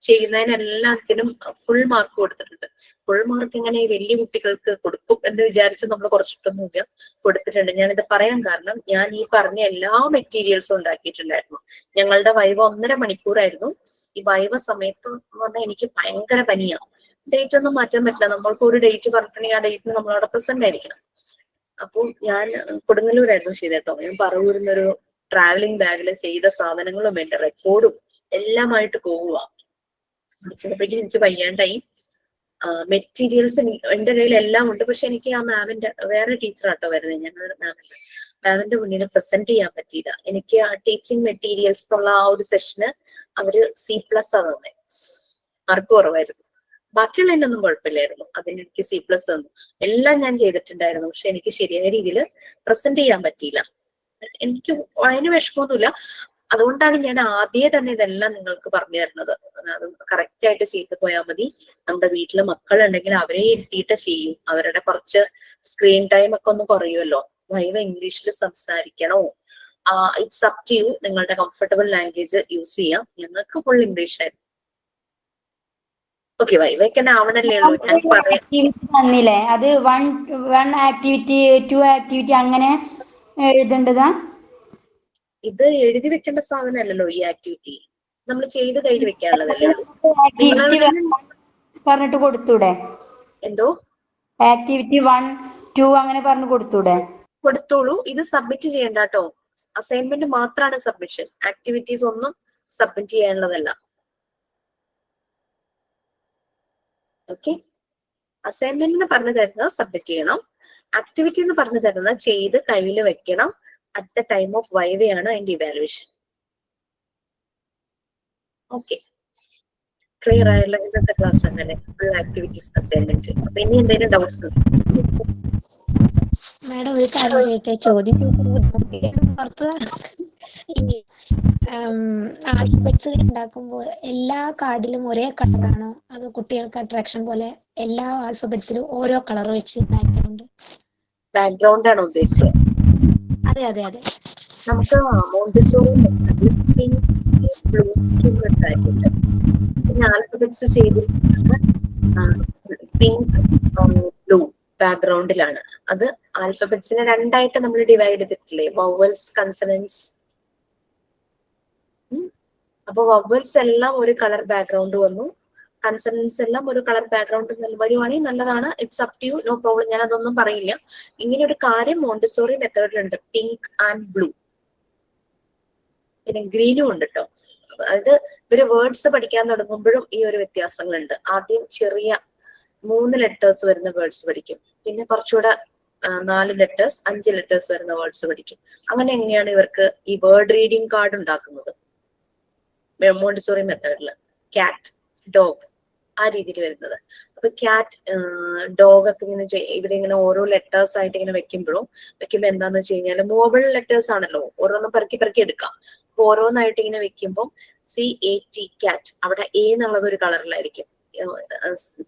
ചെയ്യുന്നതിനെല്ലാത്തിനും ഫുൾ മാർക്ക് കൊടുത്തിട്ടുണ്ട്. ഫുൾ മാർക്ക് ഇങ്ങനെ വലിയ കുട്ടികൾക്ക് കൊടുക്കും എന്ന് വിചാരിച്ച് നമ്മൾ കുറച്ചിട്ടൊന്നുമില്ല, കൊടുത്തിട്ടുണ്ട്. ഞാനിത് പറയാൻ കാരണം, ഞാൻ ഈ പറഞ്ഞ എല്ലാ മെറ്റീരിയൽസും ഉണ്ടാക്കിയിട്ടുണ്ടായിരുന്നു. ഞങ്ങളുടെ വൈവ 1.5 മണിക്കൂറായിരുന്നു. ഈ വൈവ സമയത്ത് എന്ന് പറഞ്ഞാൽ എനിക്ക് ഭയങ്കര പനിയാണ്. ഡേറ്റ് ഒന്നും മാറ്റാൻ പറ്റില്ല. നമ്മൾക്ക് ഒരു ഡേറ്റ് പറഞ്ഞിട്ടുണ്ടെങ്കിൽ ആ ഡേറ്റിന് നമ്മളവിടെ പ്രസന്റ് ആയിരിക്കണം. അപ്പോൾ ഞാൻ കൊടുങ്ങല്ലൂരായിരുന്നു ചെയ്തേട്ടോ. ഞാൻ പറവൂരുന്നൊരു ട്രാവലിംഗ് ബാഗിൽ ചെയ്ത സാധനങ്ങളും എന്റെ റെക്കോർഡും എല്ലാമായിട്ട് പോവുക. ചിലപ്പോഴേക്കും എനിക്ക് വയ്യാണ്ടായി. മെറ്റീരിയൽസ് എന്റെ കയ്യിൽ എല്ലാം ഉണ്ട്. പക്ഷെ എനിക്ക് ആ മാമിന്റെ വേറെ ടീച്ചറാട്ടോ വരുന്നത്, ഞങ്ങളുടെ മാമിന്റെ മുന്നിൽ പ്രസന്റ് ചെയ്യാൻ പറ്റിയില്ല. എനിക്ക് ആ ടീച്ചിങ് മെറ്റീരിയൽസ് എന്നുള്ള ആ ഒരു സെഷന് അവര് C+ തന്നെ, മാർക്ക് കുറവായിരുന്നു. ബാക്കിയുള്ള എന്നൊന്നും കുഴപ്പമില്ലായിരുന്നു. അതിന് എനിക്ക് C+ തന്നു. എല്ലാം ഞാൻ ചെയ്തിട്ടുണ്ടായിരുന്നു. പക്ഷെ എനിക്ക് ശരിയായ രീതിയിൽ പ്രസന്റ് ചെയ്യാൻ പറ്റിയില്ല. എനിക്ക് അതിന് വിഷമമൊന്നുമില്ല. അതുകൊണ്ടാണ് ഞാൻ ആദ്യമേ തന്നെ ഇതെല്ലാം നിങ്ങൾക്ക് പറഞ്ഞു തരുന്നത്. അത് കറക്റ്റ് ആയിട്ട് ചെയ്തു പോയാൽ മതി. നമ്മുടെ വീട്ടില് മക്കളുണ്ടെങ്കിൽ അവരെ ഇരുത്തിയിട്ട് ചെയ്യും. അവരുടെ കുറച്ച് സ്ക്രീൻ ടൈം ഒക്കെ ഒന്ന് കുറയുമല്ലോ. വൈവ ഇംഗ്ലീഷിൽ സംസാരിക്കണോ, ഇറ്റ്സ് അപ് ടു യു. നിങ്ങളുടെ കംഫർട്ടബിൾ ലാംഗ്വേജ് യൂസ് ചെയ്യാം. ഞങ്ങൾക്ക് ഫുൾ ഇംഗ്ലീഷ് ആയിരുന്നു. ഓക്കെ, വൈവയ്ക്ക് തന്നെ ആവണല്ലേ ഉള്ളൂ. ഞാൻ തന്നില്ലേ, അത് 1 ആക്ടിവിറ്റി 2 ആക്ടിവിറ്റി അങ്ങനെ എഴുതേണ്ടതാ? ഇത് എഴുതി വെക്കേണ്ട സാധനമല്ലല്ലോ ഈ ആക്ടിവിറ്റി. നമ്മൾ ചെയ്ത് കയ്യിൽ വെക്കാനുള്ളതല്ലേ. പറഞ്ഞിട്ട് കൊടുത്തൂടെ? എന്തോ ആക്ടിവിറ്റി 1, 2 അങ്ങനെ പറഞ്ഞു കൊടുത്തൂടെ? കൊടുത്തോളൂ. ഇത് സബ്മിറ്റ് ചെയ്യണ്ട കേട്ടോ. അസൈൻമെന്റ് മാത്രമാണ് സബ്മിഷൻ. ആക്ടിവിറ്റീസ് ഒന്നും സബ്മിറ്റ് ചെയ്യാനുള്ളതല്ല. ഓക്കെ, അസൈൻമെന്റ് എന്ന് പറഞ്ഞു തരുന്നത് സബ്മിറ്റ് ചെയ്യണം. ആക്ടിവിറ്റി എന്ന് പറഞ്ഞു തരുന്നത് ചെയ്ത് കയ്യിൽ വെക്കണം. അറ്റ് ദ ടൈം ഓഫ് വൈവയാണ് അതിന്റെ ഇവാലുവേഷൻ. ഓക്കെ, ക്ലിയർ ആയല്ലോ? ഇന്നത്തെ ക്ലാസ് അങ്ങനെ ഫുൾ ആക്ടിവിറ്റീസ് അസൈൻമെന്റ്. അപ്പൊ ഇനി എന്തെങ്കിലും ഡൗട്ട്സ് ഉണ്ടോ? മാഡം ഒരു കാര്യം ചോദിച്ചേ, ചോദ്യം പുറത്ത് ഈ ആൽഫബറ്റ്സുകൾ ഉണ്ടാക്കുമ്പോൾ എല്ലാ കാർഡിലും ഒരേ കളറാണോ അതോ കുട്ടികൾക്ക് അട്രാക്ഷൻ പോലെ എല്ലാ ആൽഫബറ്റ്സിലും ഓരോ കളർ വെച്ച് ബാക്ക്ഗ്രൗണ്ട് ആണ് ഉദ്ദേശിച്ചത്. അതെ അതെ അതെ. നമുക്ക് മോണ്ടിസോറി മെത്തേഡിൽ പിങ്ക് സ്കിൻ, ബ്ലൂ സ്കിൻ ഉണ്ടായിട്ടുണ്ട്. പിന്നെ ആൽഫബറ്റ്സ് ചെയ്തിരിക്കുന്നത് പിങ്ക്, ബ്ലൂ ബാക്ക്ഗ്രൗണ്ടിലാണ്. അത് ആൽഫബറ്റ്സിനെ രണ്ടായിട്ട് നമ്മൾ ഡിവൈഡ് ചെയ്തിട്ടില്ലേ, വവൽസ്, കൺസണൻസ്. അപ്പൊ വവൽസ് എല്ലാം ഒരു കളർ ബാക്ക്ഗ്രൗണ്ട് വന്നു, കൺസണൻസ് എല്ലാം ഒരു കളർ ബാക്ക്ഗ്രൗണ്ട് വരുവാണെങ്കിൽ നല്ലതാണ്. It's up to you, no problem. ഞാൻ അതൊന്നും പറയില്ല. ഇങ്ങനെ ഒരു കാര്യം മോണ്ടിസോറി മെത്തേഡിലുണ്ട്, പിങ്ക് ആൻഡ് ബ്ലൂ. പിന്നെ ഗ്രീനും ഉണ്ട് കേട്ടോ. അതായത് ഒരു വേർഡ്സ് പഠിക്കാൻ തുടങ്ങുമ്പോഴും ഈ ഒരു വ്യത്യാസങ്ങളുണ്ട്. ആദ്യം ചെറിയ 3 ലെറ്റേഴ്സ് വരുന്ന വേർഡ്സ് പഠിക്കും, പിന്നെ കുറച്ചുകൂടെ 4 ലെറ്റേഴ്സ് 5 ലെറ്റേഴ്സ് വരുന്ന വേർഡ്സ് പഠിക്കും. അങ്ങനെ എങ്ങനെയാണ് ഇവർക്ക് ഈ വേർഡ് റീഡിംഗ് കാർഡ് ഉണ്ടാക്കുന്നത് മോണ്ടിസോറി മെത്തേഡിൽ. ക്യാറ്റ്, ഡോഗ് ആ രീതിയിൽ വരുന്നത്. അപ്പൊ ക്യാറ്റ്, ഡോഗ് ഒക്കെ ഇങ്ങനെ ഇവരിങ്ങനെ ഓരോ ലെറ്റേഴ്സ് ആയിട്ട് ഇങ്ങനെ വെക്കുമ്പോ എന്താന്ന് വെച്ച് കഴിഞ്ഞാൽ മൂവബിൾ ലെറ്റേഴ്സ് ആണല്ലോ, ഓരോന്നും പെറുക്കി പെറുക്കി എടുക്കാം. അപ്പൊ ഓരോന്നായിട്ട് ഇങ്ങനെ വെക്കുമ്പോൾ CAT, ക്യാറ്റ്, അവിടെ A എന്നുള്ളത് ഒരു കളറിലായിരിക്കും.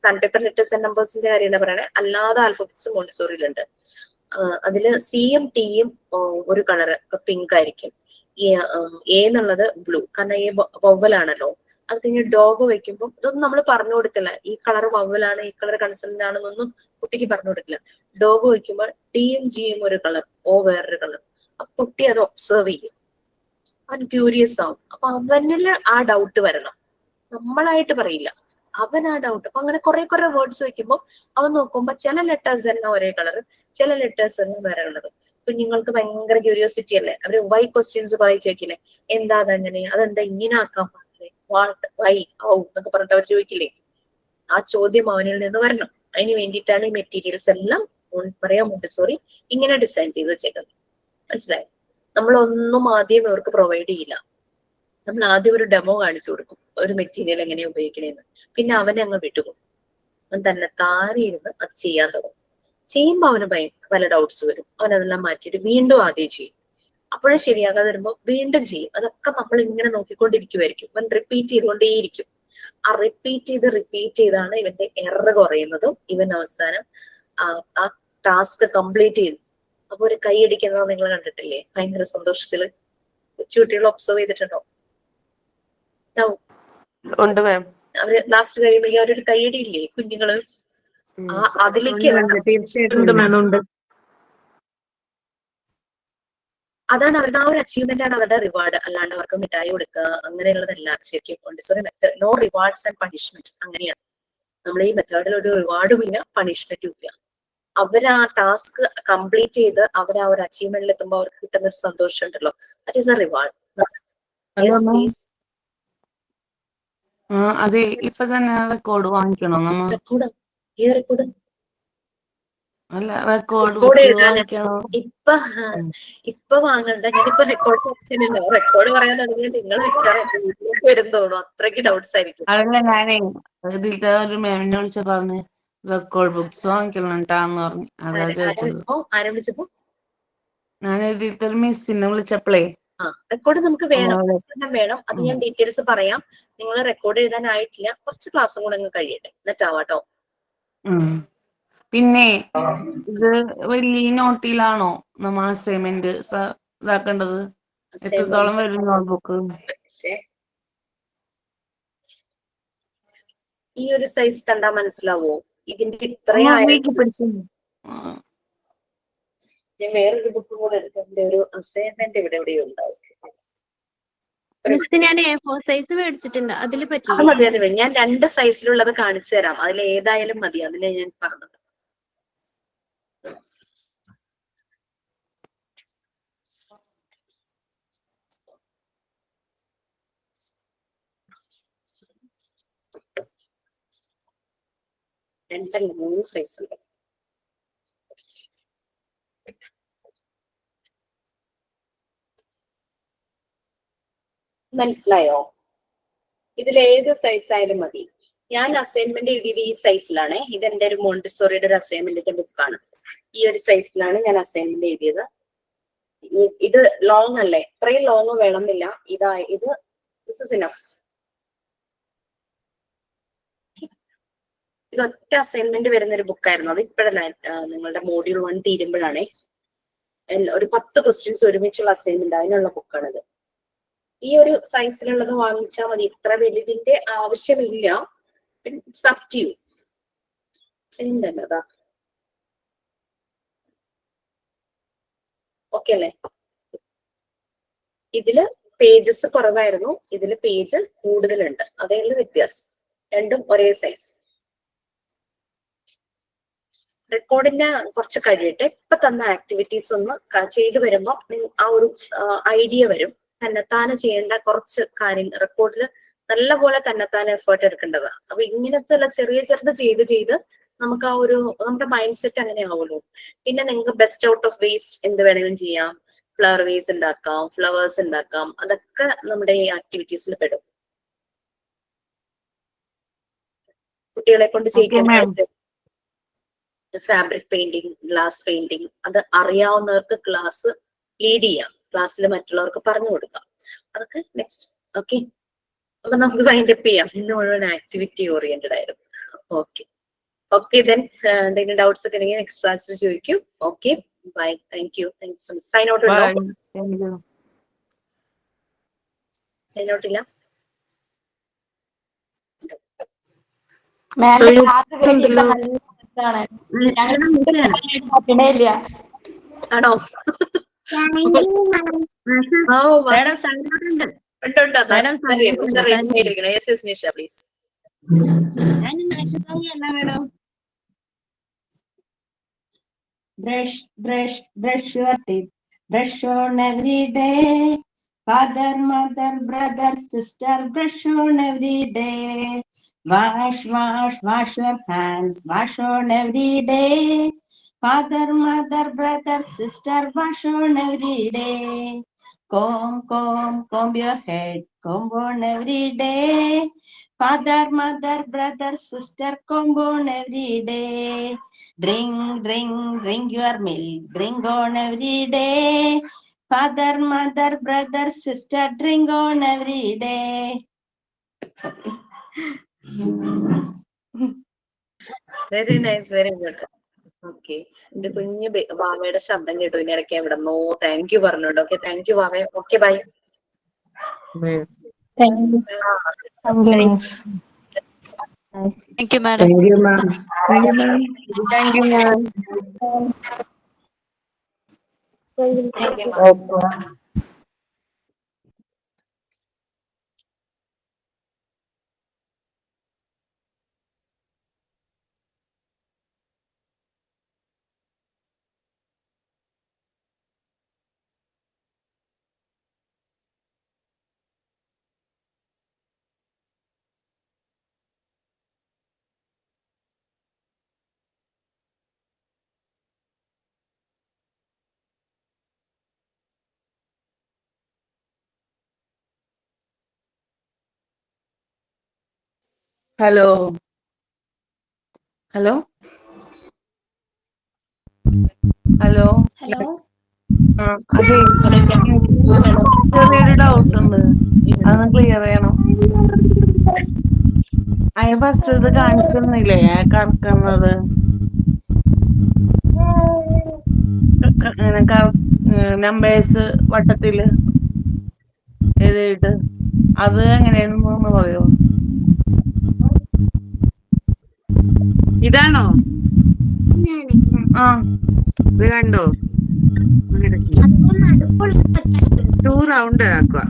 സൺ പേപ്പർ ലെറ്റേഴ്സ് ആൻഡ് നമ്പേഴ്സിന്റെ കാര്യമല്ല പറയണേ, അല്ലാതെ ആൽഫബറ്റ്സ് മോണ്ടിസോറിയിലുണ്ട്. അതില് സിയും ടിയും ഒരു കളറ് പിങ്ക് ആയിരിക്കും. A എന്നുള്ളത് ബ്ലൂ, കാരണം A വവ്വലാണല്ലോ. അത് കഴിഞ്ഞ് ഡോഗ് വെക്കുമ്പോൾ ഇതൊന്നും നമ്മൾ പറഞ്ഞു കൊടുക്കില്ല, ഈ കളർ വവ്വലാണ്, ഈ കളർ കൺസണന്റ് ആണെന്നൊന്നും കുട്ടിക്ക് പറഞ്ഞു കൊടുക്കില്ല. ഡോഗ് വെക്കുമ്പോൾ ടിയും ജിയും ഒരു കളർ, ഓ വേറൊരു കളർ. അപ്പൊ കുട്ടി അത് ഒബ്സർവ് ചെയ്യും, അവൻ ക്യൂരിയസ് ആവും. അപ്പൊ അവനില് ആ ഡൗട്ട് വരണം, നമ്മളായിട്ട് പറയില്ല, അവൻ ആ ഡൗട്ട്. അപ്പൊ അങ്ങനെ കുറെ വേർഡ്സ് വെക്കുമ്പോൾ അവൻ നോക്കുമ്പോ ചില ലെറ്റേഴ്സ് എല്ലാം ഒരേ കളർ, ചില ലെറ്റേഴ്സ് എല്ലാം വേറെ ഉള്ളത്. കുഞ്ഞുങ്ങൾക്ക് ഭയങ്കര ക്യൂരിയോസിറ്റി അല്ലേ, അവര് വൈ ക്വസ്റ്റ്യൻസ് പറയും, ചോദിക്കില്ലേ, എന്താ അതങ്ങനെ, അതെന്താ ഇങ്ങനെ ആക്കാൻ പാടില്ലേ, വാട്ട്, വൈ, ഹൗ എന്നൊക്കെ പറഞ്ഞിട്ട് അവർ ചോദിക്കില്ലേ. ആ ചോദ്യം അവനിൽ നിന്ന് വരണം. അതിന് വേണ്ടിയിട്ടാണ് ഈ മെറ്റീരിയൽസ് എല്ലാം പറയാ മോണ്ടിസോറി ഇങ്ങനെ ഡിസൈൻ ചെയ്ത് വെച്ചേക്കുന്നത്. മനസ്സിലായി? നമ്മളൊന്നും ആദ്യം അവർക്ക് പ്രൊവൈഡ് ചെയ്യില്ല. നമ്മൾ ആദ്യം ഒരു ഡെമോ കാണിച്ചു കൊടുക്കും, ഒരു മെറ്റീരിയൽ എങ്ങനെ ഉപയോഗിക്കണേന്ന്. പിന്നെ അവനെ അങ്ങ് വിട്ടുപോകും, അവൻ തന്നെ താനെ ഇരുന്ന് അത് ചെയ്യാൻ തുടങ്ങും. ചെയ്യുമ്പോൾ അവന് പല ഡൗട്ട്സ് വരും. അവൻ അതെല്ലാം മാറ്റിയിട്ട് വീണ്ടും ആദ്യം ചെയ്യും. അപ്പോഴേ ശരിയാകാതെ വരുമ്പോൾ വീണ്ടും ചെയ്യും. അതൊക്കെ നമ്മൾ ഇങ്ങനെ നോക്കിക്കൊണ്ടിരിക്കുമായിരിക്കും. അവൻ റിപ്പീറ്റ് ചെയ്തുകൊണ്ടേയിരിക്കും. ആ റിപ്പീറ്റ് ചെയ്താണ് ഇവന്റെ എറർ കുറയുന്നതും ഇവൻ അവസാനം ആ ടാസ്ക് കംപ്ലീറ്റ് ചെയ്തു. അപ്പൊ ഒരു കൈയടിക്കുന്നത് നിങ്ങൾ കണ്ടിട്ടില്ലേ, ഭയങ്കര സന്തോഷത്തില് കുട്ടികൾ ഒബ്സർവ് ചെയ്തിട്ടുണ്ടോ? ഉണ്ട് മാം. അവര് ലാസ്റ്റ് കഴിയുമ്പോഴേക്കും അവരൊരു കൈയടിയില്ലേ കുഞ്ഞുങ്ങള്, അതിലേക്ക് തീർച്ചയായിട്ടും. അതാണ് അവരുടെ ആ ഒരു അച്ചീവ്മെന്റ് ആണ് അവരുടെ റിവാർഡ്. അല്ലാണ്ട് അവർക്ക് മിഠായി കൊടുക്കുക അങ്ങനെയുള്ളതല്ല ശരിക്കും Montessori method. No rewards and punishment, അങ്ങനെയാണ്. നമ്മൾ ഈ മെത്തേഡിൽ ഒരു റിവാർഡും ഇല്ല, പണിഷ്മെന്റും ഇല്ല. അവർ ആ ടാസ്ക് കംപ്ലീറ്റ് ചെയ്ത് അവർ ആ ഒരു അച്ചീവ്മെന്റിൽ എത്തുമ്പോൾ അവർക്ക് കിട്ടുന്ന ഒരു സന്തോഷം ഉണ്ടല്ലോ, ദാറ്റ് ഈസ് എ റിവാർഡ്. അതെ, ഇപ്പൊ തന്നെ റെക്കോർഡ് വാങ്ങിക്കണോ നമ്മ? ഏത് റെക്കോർഡ്? അല്ല, റെക്കോർഡ് റെക്കോർഡ് ബുക്ക് എഴുതാൻ വാങ്ങിക്കണോ? ഇപ്പൊ വാങ്ങണ്ട. ഞാനിപ്പോ റെക്കോർഡ് ഓപ്ഷനുണ്ടോ? റെക്കോർഡ് പറയാൻ തുടങ്ങിയാൽ നിങ്ങൾ വരുന്നോളൂ, അത്രയ്ക്ക് ഡൗട്ട്സ് ആയിരിക്കും. അതല്ല, ഞാനേ ഇതിലത്തെ ഒരു മാമിനെ വിളിച്ച പറഞ്ഞ് റെക്കോർഡ് ബുക്സ് വാങ്ങിക്കണട്ടാന്ന് പറഞ്ഞു. അതാ ചോദിച്ചത്. ആരെ വിളിച്ചപ്പോ? ഞാൻ ഇതിലത്തെ ഒരു മിസ്സിനെ വിളിച്ചപ്പോളേ, റെക്കോർഡ് നമുക്ക് വേണം. അത് ഞാൻ ഡീറ്റെയിൽസ് പറയാം. നിങ്ങൾ റെക്കോർഡ് എഴുതാനായിട്ടില്ല, കുറച്ച് ക്ലാസ്സും കൂടെ അങ്ങ് കഴിയട്ടെ, എന്നിട്ടാവാട്ടോ. പിന്നെ ഇത് വലിയ നോട്ടിലാണോ നമ്മ അസൈൻമെന്റ് ഇതാക്കേണ്ടത്? എത്രത്തോളം വരും നോട്ട്ബുക്ക്? ഈ ഒരു സൈസ് കണ്ടാ മനസ്സിലാവോ? ഇതിന്റെ ഇത്രയും ഞാൻ വേറൊരു ബുക്ക് കൂടെ എടുക്കേണ്ട, ഒരു അസൈൻമെന്റ് ഇവിടെ എവിടെയോ ഉണ്ടാവും. ഞാൻ A4 സൈസ് മേടിച്ചിട്ടുണ്ട്, അതിൽ അത് മതി, അത് മതി. ഞാൻ 2 സൈസിലുള്ളത് കാണിച്ചു തരാം, അതിൽ ഏതായാലും മതി. അതിനെ ഞാൻ പറഞ്ഞത്. രണ്ടല്ല 3 സൈസ് ഉണ്ട്. മനസ്സിലായോ? ഇതിൽ ഏത് സൈസ് ആയാലും മതി. ഞാൻ അസൈൻമെന്റ് എഴുതിയത് ഈ സൈസിലാണ്. ഇതെന്റെ ഒരു മോണ്ടിസോറിയുടെ ഒരു അസൈൻമെന്റിന്റെ ബുക്കാണ്. ഈ ഒരു സൈസിലാണ് ഞാൻ അസൈൻമെന്റ് എഴുതിയത്. ഇത് ലോങ് അല്ലേ, ഇത്രയും ലോങ് വേണമെന്നില്ല. ഇത് ദിസ് ഇസ് ഇനഫ്. ഇത് ഒറ്റ അസൈൻമെന്റ് വരുന്ന ഒരു ബുക്കായിരുന്നു. അത് ഇപ്പോഴല്ല, നിങ്ങളുടെ മോഡ്യൂൾ 1 തീരുമ്പോഴാണേ. ഒരു 10 ക്വസ്റ്റ്യൻസ് ഒരുമിച്ചുള്ള അസൈൻമെന്റ്, അതിനുള്ള ബുക്കാണിത്. ഈ ഒരു സൈസിലുള്ളത് വാങ്ങിച്ചാൽ മതി. ഇത്ര വലുതിന്റെ ആവശ്യമില്ല. സബ്സ്റ്റ്യൂ ചെയ്യുന്നതല്ലതാ. ഓക്കെ അല്ലേ? ഇതില് പേജസ് കുറവായിരുന്നു, ഇതില് പേജ് കൂടുതലുണ്ട്. അതേയുള്ള വ്യത്യാസം. രണ്ടും ഒരേ സൈസ്. റെക്കോർഡിന്റെ കുറച്ച് കഴിയട്ടെ. ഇപ്പൊ തന്ന ആക്ടിവിറ്റീസ് ഒന്ന് ചെയ്തു വരുമ്പോ ആ ഒരു ഐഡിയ വരും. തന്നെത്താനെ ചെയ്യേണ്ട കുറച്ച് കാര്യം റെക്കോർഡിൽ നല്ലപോലെ തന്നെത്താനെ എഫേർട്ട് എടുക്കേണ്ടതാണ്. അപ്പൊ ഇങ്ങനത്തെ ചെറിയ ചെറുത് ചെയ്ത് നമുക്ക് ആ ഒരു നമ്മുടെ മൈൻഡ് സെറ്റ് അങ്ങനെ ആവുമല്ലോ. പിന്നെ നിങ്ങൾക്ക് ബെസ്റ്റ് ഔട്ട് ഓഫ് വേസ്റ്റ് എന്ത് വേണമെങ്കിലും ചെയ്യാം. ഫ്ലവർ വേസ് ഉണ്ടാക്കാം, ഫ്ലവേഴ്സ് ഉണ്ടാക്കാം. അതൊക്കെ നമ്മുടെ ഈ ആക്ടിവിറ്റീസിൽ പെടും. കുട്ടികളെ കൊണ്ട് ചെയ്യിക്കാൻ ഫാബ്രിക് പെയിന്റിങ്, ഗ്ലാസ് പെയിന്റിങ്, അത് അറിയാവുന്നവർക്ക് ക്ലാസ് ലീഡ് ചെയ്യാം. ക്ലാസ്സിൽ മറ്റുള്ളവർക്ക് പറഞ്ഞു കൊടുക്കാം. അതൊക്കെ നെക്സ്റ്റ്. ഓക്കെ, അപ്പൊ നമുക്ക് വൈൻഡ് അപ്പ് ചെയ്യാം. ഇന്ന് മുഴുവൻ ആക്ടിവിറ്റി ഓറിയന്റഡ് ആയിരുന്നു. ഓക്കെ ദെൻ എന്തെങ്കിലും ഡൗട്ട്സ് ഒക്കെ ഉണ്ടെങ്കിൽ നെക്സ്റ്റ് ക്ലാസ്സിൽ ചോദിക്കൂ. Okay, bye. Thank you so much. Sign out ഉണ്ടോ? സൈൻ ഔട്ട് ഇല്ല? ആണോ? Brush your teeth, brush on every day. Father, mother, brother, sister, brush on every day. Wash your hands, wash on every day. Father, mother, brother, sister, wash on every day. Comb your head, comb on every day. Father, mother, brother, sister, comb on every day. Drink your milk, drink on every day. Father, mother, brother, sister, drink on every day. Very nice, very good. Okay, എന്റെ കുഞ്ഞു വാവയുടെ ശബ്ദം കേട്ടു. ഇനി ഇടയ്ക്ക് എവിടെന്നോ thank you പറഞ്ഞോണ്ട്. Okay, thank you വാവേ. Okay, bye. Thank you madam. Thank you ma'am. Hello hello hello hello. അതെ, ചെറിയൊരു ഡൗട്ട് ഉണ്ട്, അതൊന്ന് ക്ലിയർ ചെയ്യണം. അതിന് ഫസ്റ്റ് ഇത് കാണിച്ചിരുന്നില്ലേ കറക്കുന്നത്? അങ്ങനെ നമ്പേഴ്സ് വട്ടത്തില് എഴുതിയിട്ട് അത് എങ്ങനെയാണെന്ന് പറയോ? ഇതാണോ? ആ, ഇത് കണ്ടോ? 2 റൗണ്ട് ആക്കുക.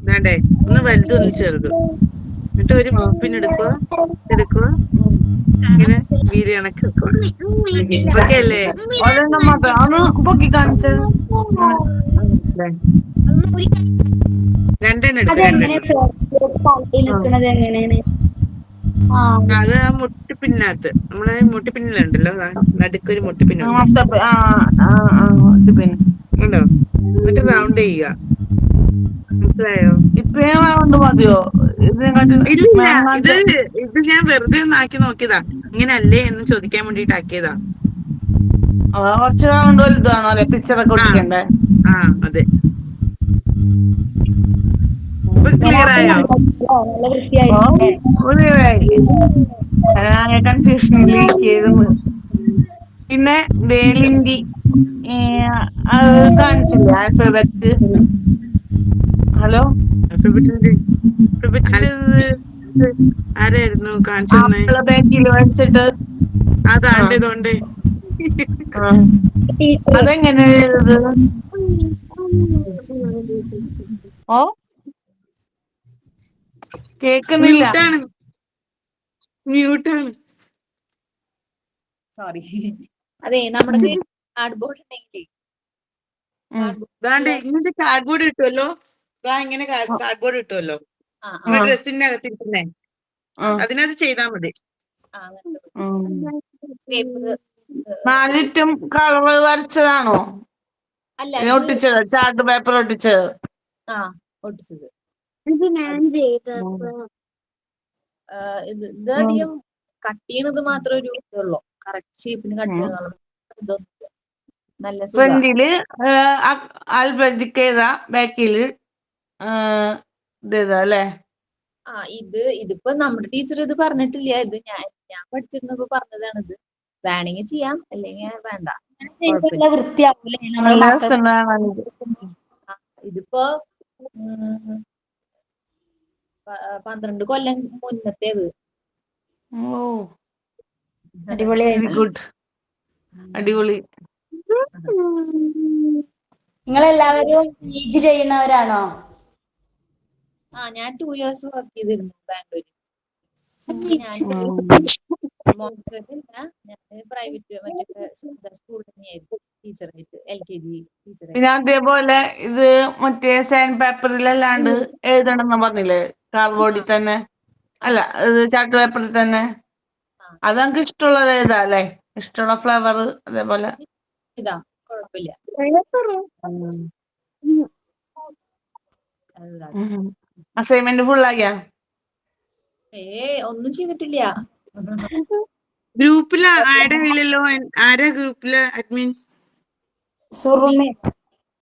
വേണ്ടേ? ഒന്ന് വലുതും ഒന്ന് ചെറുത്. എന്നിട്ട് ഒരു പിന്നെടുക്കുക, ഇങ്ങനെ വീതി കണക്ക് വെക്കുക. ഓക്കെ അല്ലേ? പൊക്കി കാണിച്ചത് രണ്ടെണ്ണം എടുക്കുക. അത് ആ മുട്ടിപ്പിന്നകത്ത്, നമ്മളെ മുട്ടിപ്പിന്നിലുണ്ടല്ലോ, നടുക്കൊരു മുട്ടിപ്പിന്നുണ്ട് ഉണ്ടോ? എന്നിട്ട് റൗണ്ട് ചെയ്യുക. മനസ്സിലായോ? ഇപ്പൊ മതിയോ? ഇല്ല, ഇത് ഞാൻ വെറുതെ ഒന്ന് ആക്കി നോക്കിയതാ. ഇങ്ങനെ അല്ലേ എന്ന് ചോദിക്കാൻ വേണ്ടിട്ട് ആക്കിയതാ. കുറച്ച് റൗണ്ട് വലുതാണോ അല്ലെ പിക്ചറൊക്കെ ഒട്ടിക്കണ്ടേ? ആ അതെ. ക്ലിയർ ആയോ? നല്ല വൃത്തിയായി കൺഫ്യൂഷനിലിരിക്കുന്നു. പിന്നെ വേലിൻഡി അത് കാണിച്ചില്ലേ ആൽഫബറ്റ്? ഹലോ, ആരായിരുന്നു കാണിച്ചു തന്നെ? ബാക്കിൽ വെച്ചിട്ട് അതാണ്ട് ഇതോണ്ട് അതെങ്ങനെ എഴുതുന്നത്? ഓ കേക്കുന്നില്ല. മ്യൂട്ടാണ്. സോറി. അതെ, നമ്മുടെ കാർഡ്ബോർഡ് ഉണ്ടെങ്കിലേ ദാണ്ട് ഇങ്ങനത്തെ കാർഡ്ബോർഡ് കിട്ടുമല്ലോ. ഇങ്ങനെ കാർഡ്ബോർഡ് കിട്ടുമല്ലോ നമ്മുടെ ഡ്രസ്സിന്റെ അകത്തിരിക്കുന്നേ. അതിനകത്ത് ചെയ്താൽ മതി. നാലിറ്റും കളറ് വരച്ചതാണോ? അല്ല, ഒട്ടിച്ചത് ചാർട്ട് പേപ്പർ ഒട്ടിച്ചത്. ഒട്ടിച്ചത്. ഇത് അധികം കട്ട് ചെയ്യണത് മാത്രമേ ഒരു ഇതുള്ളൂ. കറക്റ്റ് ഷേപ്പിന് കട്ട് ചെയ്യണ നല്ല ഫ്രണ്ടില് ആൽബറ്റിക് ഏതാ, ബാക്കില് ഇതേതാ അല്ലേ? ഇതിപ്പോ നമ്മുടെ ടീച്ചർ ഇത് പറഞ്ഞിട്ടില്ല. ഇത് ഞാൻ പഠിച്ചിരുന്നപ്പോ പറഞ്ഞതാണ്. ഇത് വേണമെങ്കിൽ ചെയ്യാം, അല്ലെങ്കിൽ വേണ്ട. ഇതിപ്പോ 12 കൊല്ലം മുന്നത്തേത്. വെരി ഗുഡ്, അടിപൊളി. നിങ്ങളെല്ലാവരും PG ചെയ്യുന്നവരാണോ? ഞാൻ 2 years വർക്ക് ചെയ്തിരുന്നു ബാംഗ്ലൂരിൽ. ഞാൻ പ്രൈവറ്റ് സ്കൂൾ തന്നെയായിരുന്നു ടീച്ചറായിട്ട്, LKG ടീച്ചറായിട്ട്. പിന്നെ അതേപോലെ ഇത് മറ്റേ സാൻഡ് പേപ്പറിലല്ലാണ്ട് എഴുതണം എന്ന് പറഞ്ഞില്ലേ, കാർഡ്ബോർഡിൽ തന്നെ അല്ല, ഇത് ചാർട്ട് പേപ്പറിൽ തന്നെ. അത് നമുക്ക് ഇഷ്ടമുള്ളത് ഏതാ അല്ലേ? ഇഷ്ടമുള്ള ഫ്ലവർ അതേപോലെ ഇതാ, കുഴപ്പമില്ല. അസൈൻമെന്റ് ഫുൾ ആക്കിയാ? ഒന്നും ചെയ്തിട്ടില്ല. ഗ്രൂപ്പില് ആഡ് ആയില്ലല്ലോ. ആരാ ഗ്രൂപ്പില് അഡ്മിൻ? സുറുമി.